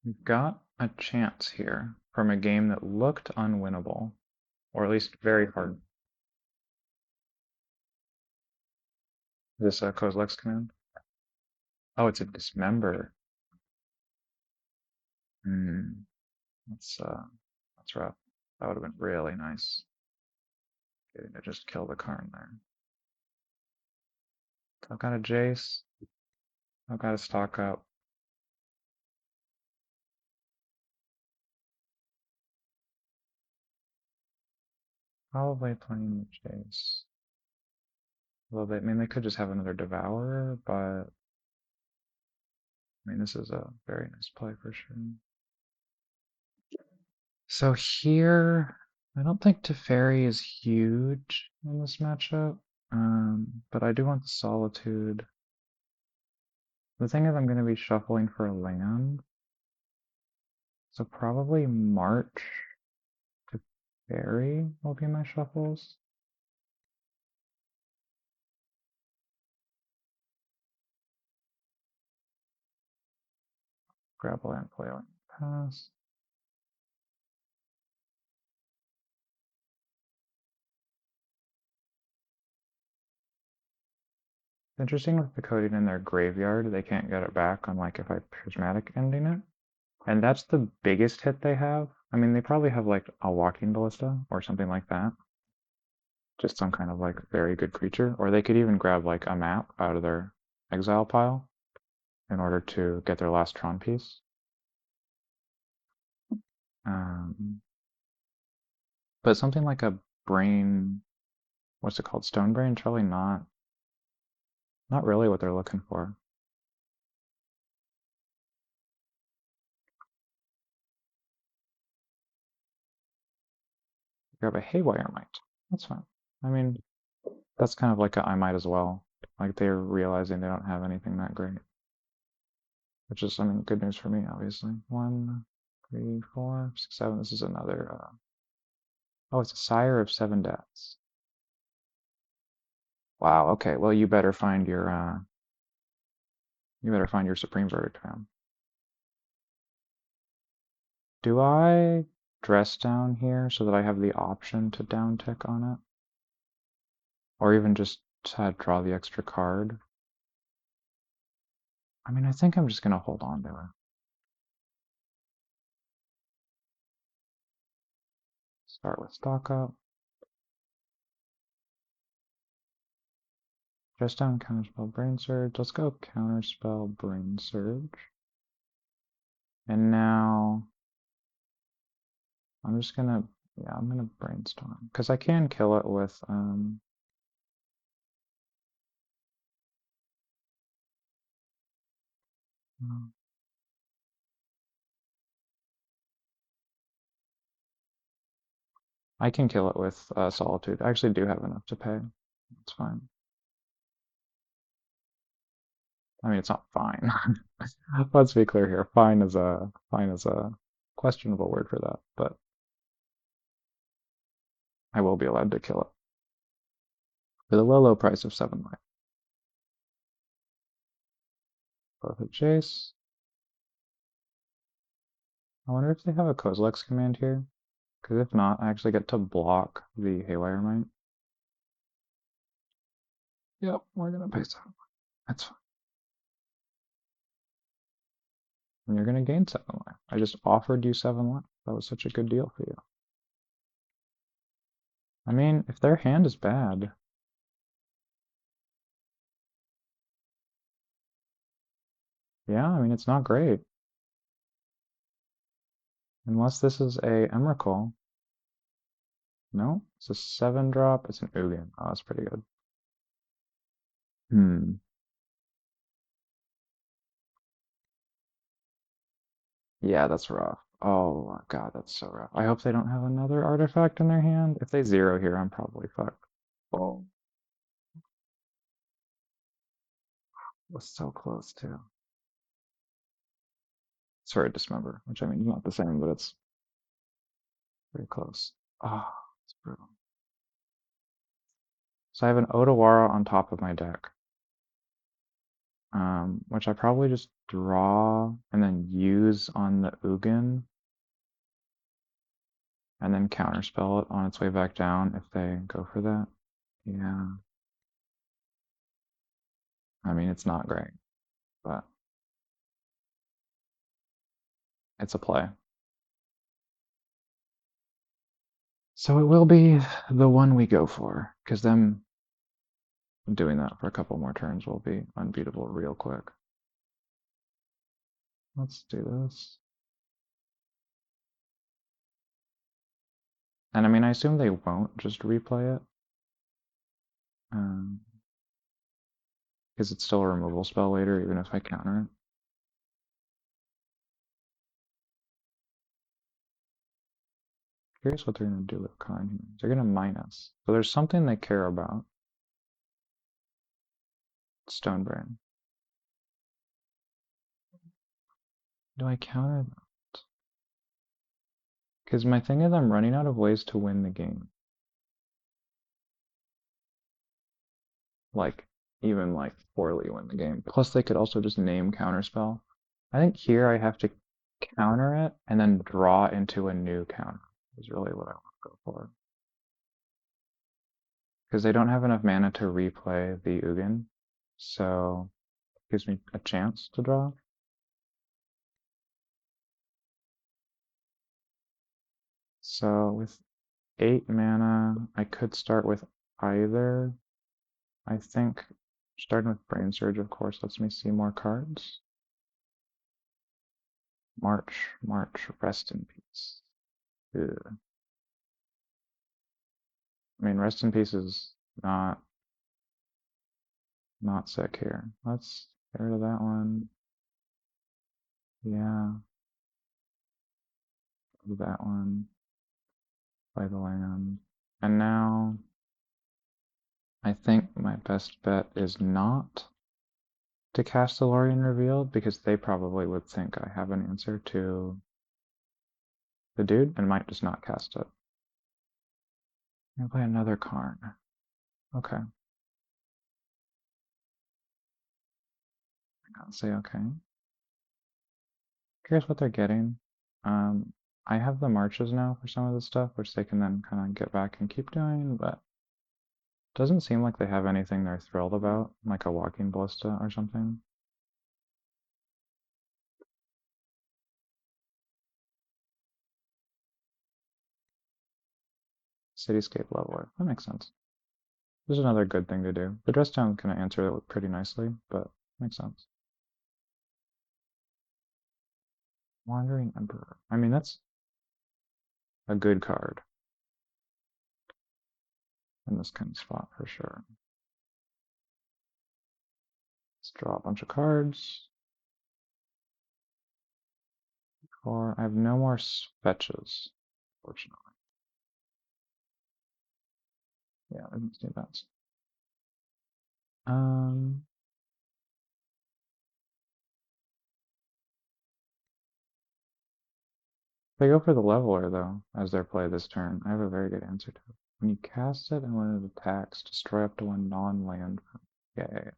We've got a chance here from a game that looked unwinnable, or at least very hard. Is this a Kozilek's command? Oh, it's a Dismember. Hmm, that's rough. That would have been really nice. Getting to just kill the Karn there. I've got a Jace. I've got to stock up. Probably playing the Jace. Well, I mean, they could just have another Devourer, but I mean, this is a very nice play for sure. So here, I don't think Teferi is huge in this matchup, but I do want the Solitude. The thing is, I'm going to be shuffling for a land, so probably March Teferi will be my shuffles. Grab a land, play a land, pass. It's interesting with the coding in their graveyard, they can't get it back on like if I prismatic ending it. And that's the biggest hit they have. I mean, they probably have like a walking ballista or something like that. Just some kind of like very good creature. Or they could even grab like a map out of their exile pile in order to get their last Tron piece. But something like a brain, what's it called? Stone brain? Probably not really what they're looking for. Grab a Haywire Mite. That's fine. I mean, that's kind of like a I might as well. Like they're realizing they don't have anything that great. Which is, I mean, good news for me, obviously. 1, 3, 4, 6, 7. This is another, oh, it's a Sire of 7 Deaths. Wow, okay, well you better find your Supreme Verdict, fam. Do I dress down here so that I have the option to down tick on it? Or even just to draw the extra card? I mean, I think I'm just gonna hold on to it. Start with stock up. Dress down, counterspell, brain surge. Let's go counterspell, brain surge. And now I'm just gonna, yeah, I'm gonna brainstorm because I can kill it with I can kill it with Solitude. I actually do have enough to pay. It's fine. I mean, it's not fine. Let's be clear here. Fine is a questionable word for that, but I will be allowed to kill it for the low, low price of 7 life. Both at Chase. I wonder if they have a Kozilek's command here. Because if not, I actually get to block the Haywire Mite. Yep, we're gonna pay 7 life. That's fine. And you're gonna gain 7 life. I just offered you 7 life. That was such a good deal for you. I mean, if their hand is bad, yeah, I mean, it's not great. Unless this is a Emrakul. No, it's a 7-drop. It's an Ugin. Oh, that's pretty good. Hmm. Yeah, that's rough. Oh god, that's so rough. I hope they don't have another artifact in their hand. If they zero here, I'm probably fucked. Oh, was so close too. Sorry, Dismember, which I mean is not the same, but it's very close. Ah, it's brutal. So I have an Odawara on top of my deck, which I probably just draw and then use on the Ugin, and then counterspell it on its way back down if they go for that. Yeah, I mean it's not great, but it's a play. So it will be the one we go for, because them doing that for a couple more turns will be unbeatable real quick. Let's do this. And I mean, I assume they won't just replay it. Because it's still a removal spell later, even if I counter it. Curious what they're going to do with Karn here. They're going to mine us. So there's something they care about. Stonebrain. Do I counter that? Because my thing is I'm running out of ways to win the game. Like, even like poorly win the game. Plus they could also just name counterspell. I think here I have to counter it and then draw into a new counter is really what I want to go for. Because they don't have enough mana to replay the Ugin, so it gives me a chance to draw. So with 8 mana, I could start with either. I think starting with Brain Surge, of course, lets me see more cards. March, rest in peace. Ugh. I mean, rest in peace is not sick here. Let's get rid of that one. Yeah, that one. Play the land. And now I think my best bet is not to cast the Lorien Revealed because they probably would think I have an answer to the dude and might just not cast it. I'm gonna play another Karn. Okay. I gotta say okay. Curious what they're getting. I have the marches now for some of this stuff, which they can then kind of get back and keep doing, but doesn't seem like they have anything they're thrilled about, like a walking ballista or something. Cityscape leveler. That makes sense. This is another good thing to do. The dress down kind of answer it pretty nicely, but makes sense. Wandering Emperor. I mean, that's a good card in this kind of spot for sure. Let's draw a bunch of cards. Or I have no more fetches, fortunately. Yeah, I didn't see that. Um, They go for the leveler, though, as their play this turn. I have a very good answer to it. When you cast it and when it attacks, destroy up to one non-land. Yay.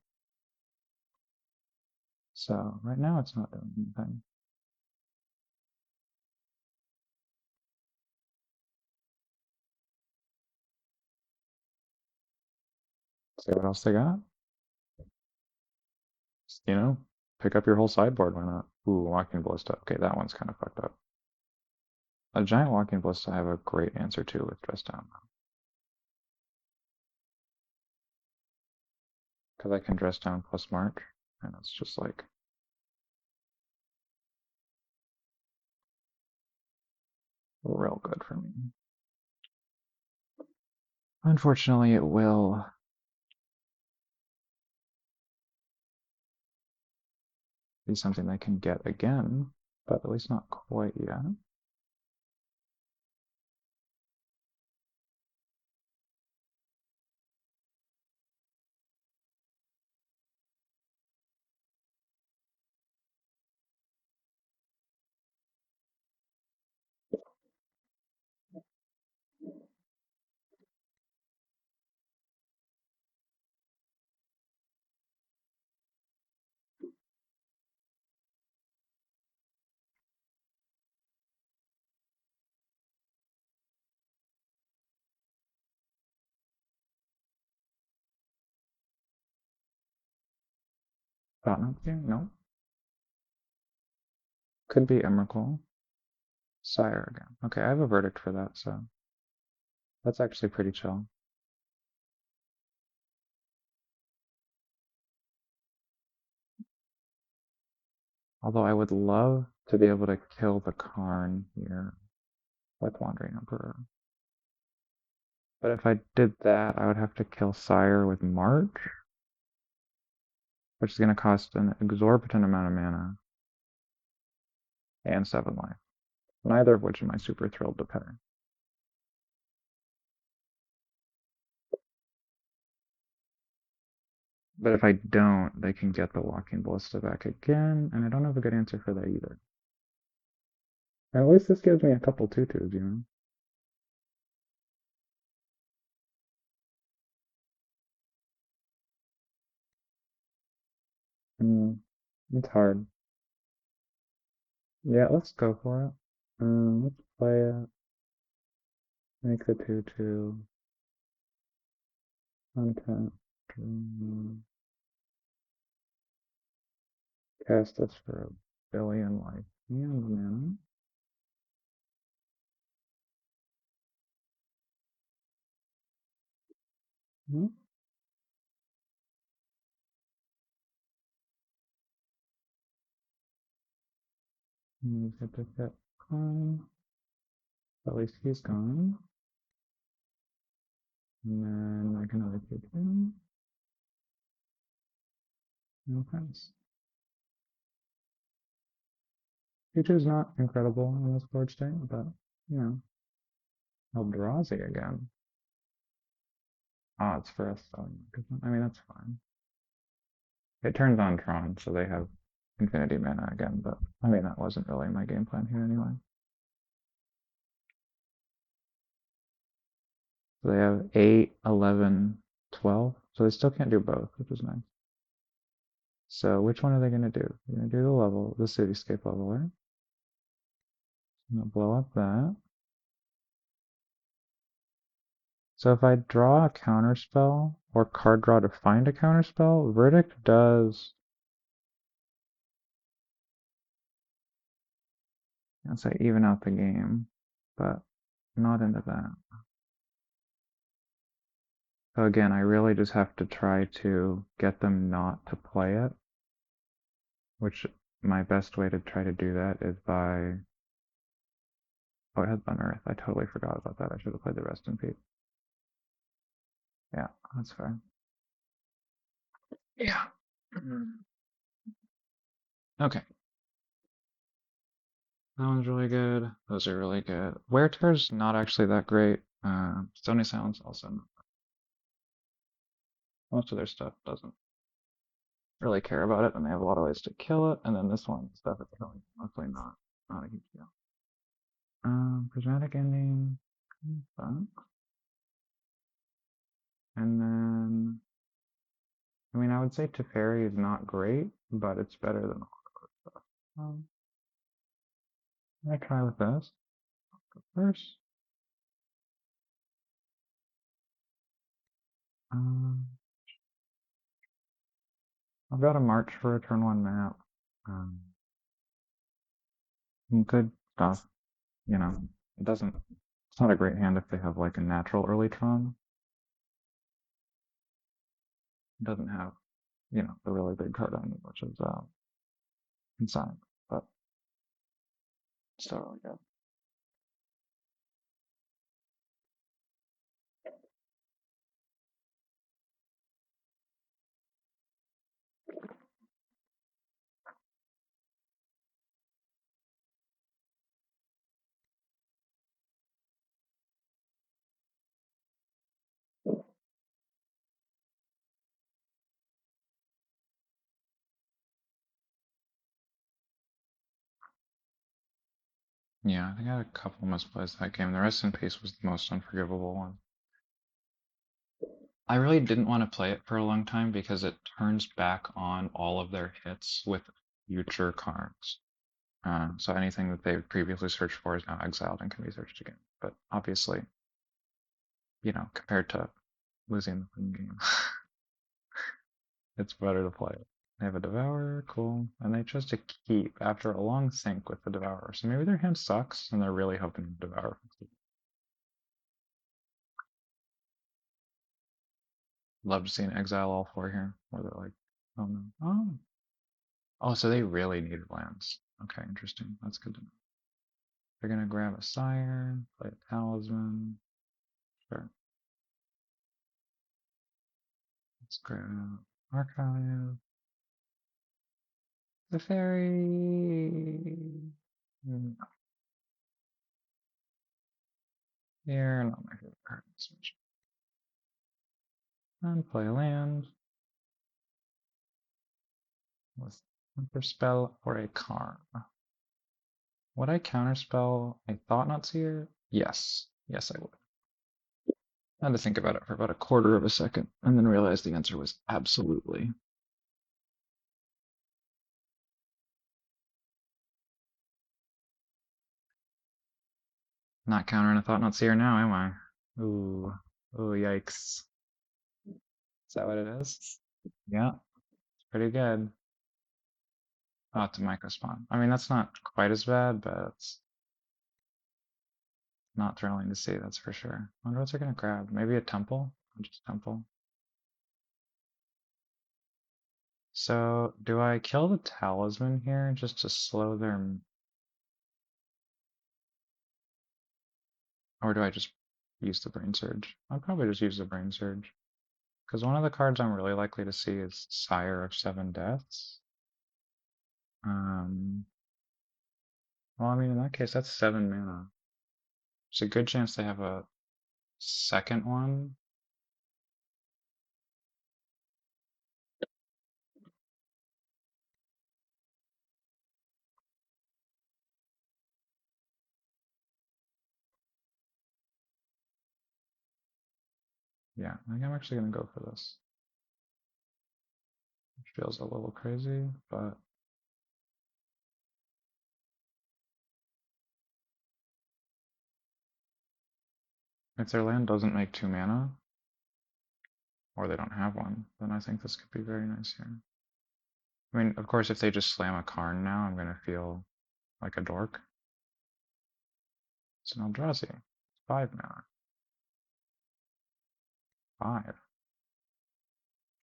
So, right now it's not doing anything. See what else they got? You know, pick up your whole sideboard, why not? Ooh, Walking Ballista. Okay, that one's kind of fucked up. A giant Walking Ballista I have a great answer to with Dress Down, though. Because I can Dress Down plus March, and it's just like real good for me. Unfortunately, it will be something they can get again, but at least not quite yet. Thought not to? No. Could be Emrakul. Sire again. Okay, I have a verdict for that, so that's actually pretty chill. Although I would love to be able to kill the Karn here with Wandering Emperor. But if I did that, I would have to kill Sire with March, which is going to cost an exorbitant amount of mana and 7 life. Neither of which am I super thrilled to pay. But if I don't, they can get the Walking Ballista back again, and I don't have a good answer for that either. And at least this gives me a couple tutus, you know? It's hard. Yeah, let's go for it. Let's play it. Make the 2/2. Untap. Cast this for a billion life and mana. Get to get Klein. At least he's gone. And then I can only take him. No offense. Future's not incredible in this board state, but, you know. Eldrazi again. Oh, it's for us, though. I mean, that's fine. It turns on Tron, so they have infinity mana again, but I mean, that wasn't really my game plan here anyway. So they have 8, 11, 12, so they still can't do both, which is nice. So which one are they going to do? They're going to do the cityscape leveler. I'm going to blow up that. So if I draw a counterspell, or card draw to find a counterspell, Verdict does, let's say, even out the game, but not into that. So again, I really just have to try to get them not to play it, which my best way to try to do that is by... Oh, it has Unearth. I totally forgot about that. I should have played the Rest in Peace. Yeah, that's fair. Yeah. Okay. That one's really good. Those are really good. Wear Tear's not actually that great. Stony Silence also. Most of their stuff doesn't really care about it, and they have a lot of ways to kill it. And then this one, stuff is really mostly not a huge deal. Prismatic Ending, fun. And then, I mean, I would say Teferi is not great, but it's better than all the other stuff. I'm gonna try with this first. Um, I've got a March for a turn one map. Um, good stuff, you know. It doesn't, it's not a great hand if they have like a natural early Tron. It doesn't have, you know, the really big card on it, which is insane, but still really good. Yeah, I think I had a couple misplays that game. The Rest in Peace was the most unforgivable one. I really didn't want to play it for a long time because it turns back on all of their hits with future cards. So anything that they previously searched for is now exiled and can be searched again. But obviously, you know, compared to losing the game, it's better to play it. They have a Devourer, cool. And they chose to keep after a long sync with the Devourer. So maybe their hand sucks and they're really hoping to Devour. Love to see an exile all four here, where they're like, oh no. Oh, so they really needed lands. Okay, interesting. That's good to know. They're gonna grab a Sire, play a Talisman. Sure. Let's grab Archive. The Fairy. No. Here, not my favorite card. Switch. And play a land with Counterspell or a Karn. Would I counterspell a Thought Not Seer? Yes. Yes, I would. I had to think about it for about a quarter of a second and then realized the answer was absolutely. Not countering a Thought Not Seer now, am I? Ooh. Ooh, yikes. Is that what it is? Yeah, it's pretty good. Oh, it's a micro spawn. I mean, that's not quite as bad, but it's not thrilling to see, that's for sure. I wonder what they're gonna grab. Maybe a temple? Just temple. So, do I kill the talisman here just to slow their... Or do I just use the brain surge? I'll probably just use the brain surge. Because one of the cards I'm really likely to see is Sire of Seven Deaths. Um, well, I mean, in that case, that's 7 mana. There's a good chance they have a second one. Yeah, I think I'm actually going to go for this. It feels a little crazy, but if their land doesn't make 2 mana, or they don't have one, then I think this could be very nice here. I mean, of course, if they just slam a Karn now, I'm going to feel like a dork. It's an Eldrazi. 5 mana. 5.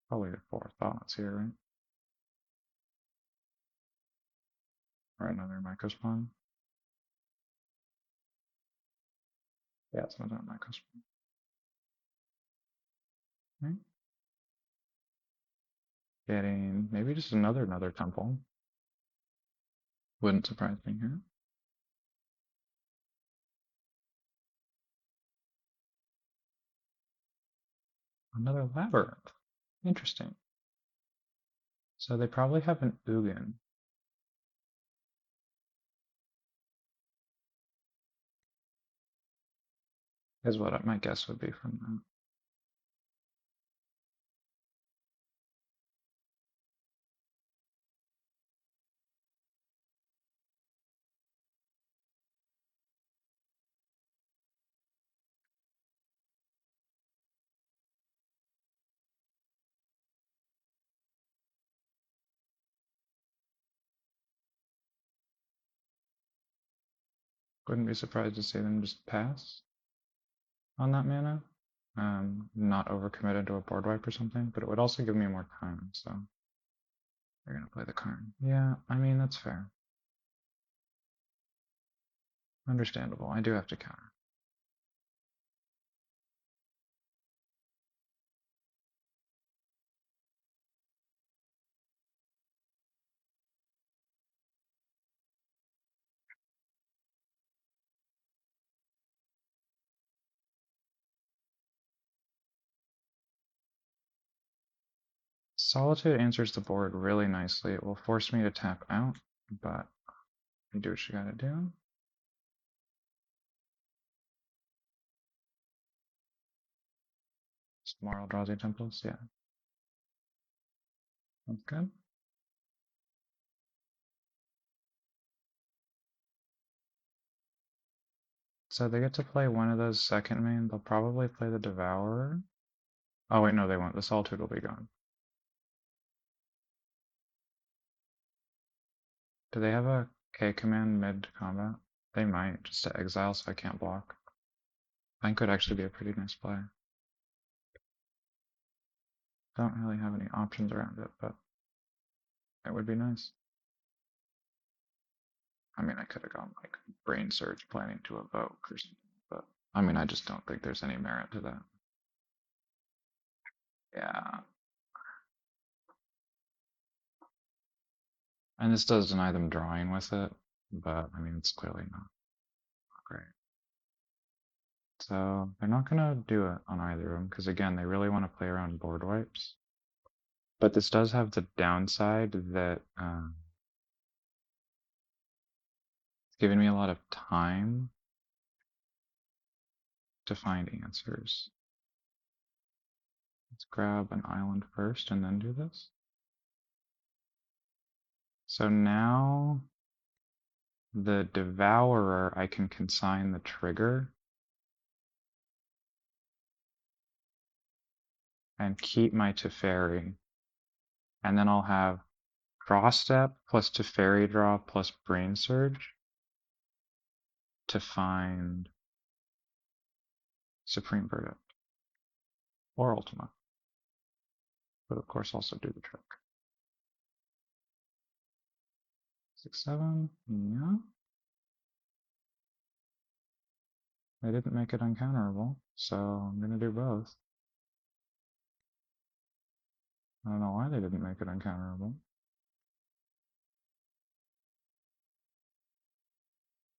Probably the 4th. Oh, it's here, right? Or another microspawn. Yeah, it's another microspawn. Right? Getting maybe just another temple. Wouldn't surprise me here. Another labyrinth. Interesting. So they probably have an Ugin. Is what my guess would be from that. Wouldn't be surprised to see them just pass on that mana. Not overcommitted to a board wipe or something, but it would also give me more time, so they're gonna play the card. Yeah, I mean, that's fair. Understandable. I do have to counter. Solitude answers the board really nicely. It will force me to tap out, but you do what you gotta do. Moral Drowsy Temples, yeah. That's good. So they get to play one of those second main. They'll probably play the Devourer. Oh wait, no, they won't. The Solitude will be gone. Do they have a K command mid-combat? They might, just to exile so I can't block. Mine could actually be a pretty nice play. Don't really have any options around it, but it would be nice. I mean, I could have gone like Brain Surge planning to evoke or something, but I mean, I just don't think there's any merit to that. Yeah. And this does deny them drawing with it, but I mean, it's clearly not great. So they're not going to do it on either of them because, again, they really want to play around board wipes. But this does have the downside that it's giving me a lot of time to find answers. Let's grab an island first and then do this. So now the Devourer, I can consign the trigger and keep my Teferi. And then I'll have Draw Step plus Teferi Draw plus Brain Surge to find Supreme Verdict or Ultima. But of course also do the trick. 6/7, yeah. They didn't make it uncounterable, so I'm gonna do both. I don't know why they didn't make it uncounterable.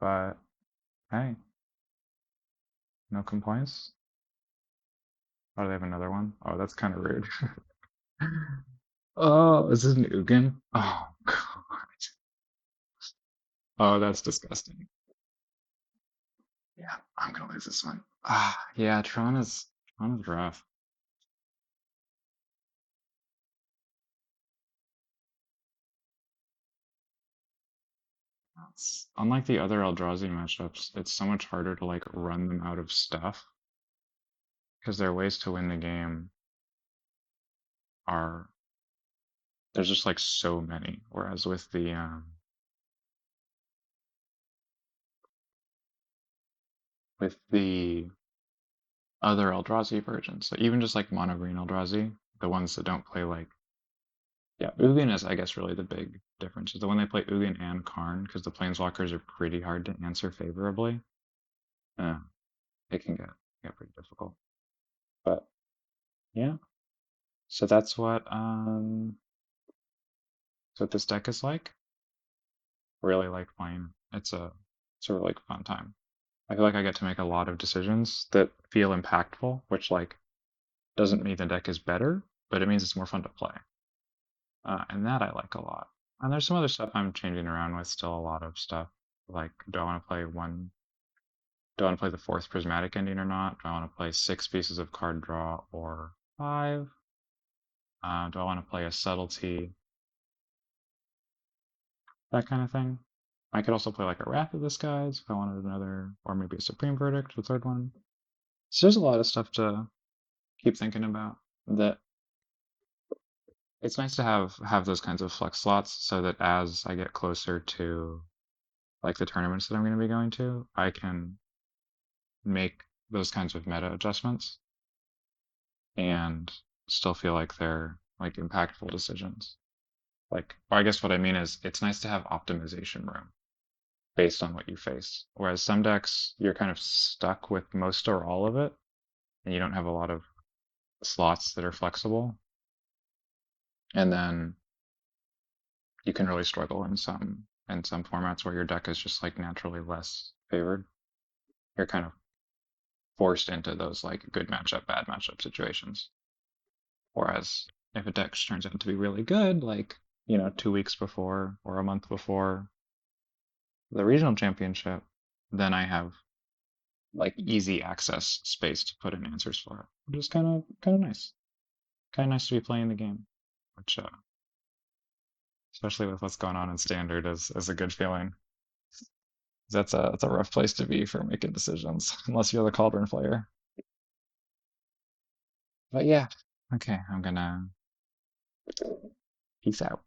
But hey, no complaints. Oh, they have another one? Oh, that's kind of rude. Oh, is this an Ugin? Oh, God. Oh, that's disgusting. Yeah, I'm gonna lose this one. Ah, yeah, Tron is rough. Unlike the other Eldrazi matchups, it's so much harder to like run them out of stuff because their ways to win the game are there's just like so many. Whereas with the other Eldrazi versions, so even just like mono green Eldrazi, the ones that don't play like Yeah, Ugin is, I guess, really the big difference. Is that when they play Ugin and Karn, because the Planeswalkers are pretty hard to answer favorably, uh, it can get pretty difficult. But yeah, so that's what this deck is like. Really like playing. It's a really fun time. I feel like I get to make a lot of decisions that feel impactful, which like doesn't mean the deck is better, but it means it's more fun to play. And that I like a lot. And there's some other stuff I'm changing around with, still a lot of stuff. Like, do I want to play one? Do I want to play the fourth prismatic ending or not? Do I want to play 6 pieces of card draw or 5? Do I want to play a subtlety? That kind of thing. I could also play like a Wrath of the Skies if I wanted another, or maybe a Supreme Verdict, the third one. So there's a lot of stuff to keep thinking about. That it's nice to have those kinds of flex slots so that as I get closer to like the tournaments that I'm going to be going to, I can make those kinds of meta adjustments and still feel like they're like impactful decisions. Like, I guess what I mean is it's nice to have optimization room based on what you face. Whereas some decks, you're kind of stuck with most or all of it, and you don't have a lot of slots that are flexible. And then you can really struggle in some formats where your deck is just like naturally less favored. You're kind of forced into those like good matchup, bad matchup situations. Whereas if a deck turns out to be really good, like 2 weeks before or a month before the regional championship, then I have like easy access space to put in answers for it, which is kind of nice. Kind of nice to be playing the game, which especially with what's going on in standard is a good feeling. That's a rough place to be for making decisions unless you're the Cauldron player. But yeah, okay, I'm gonna peace out.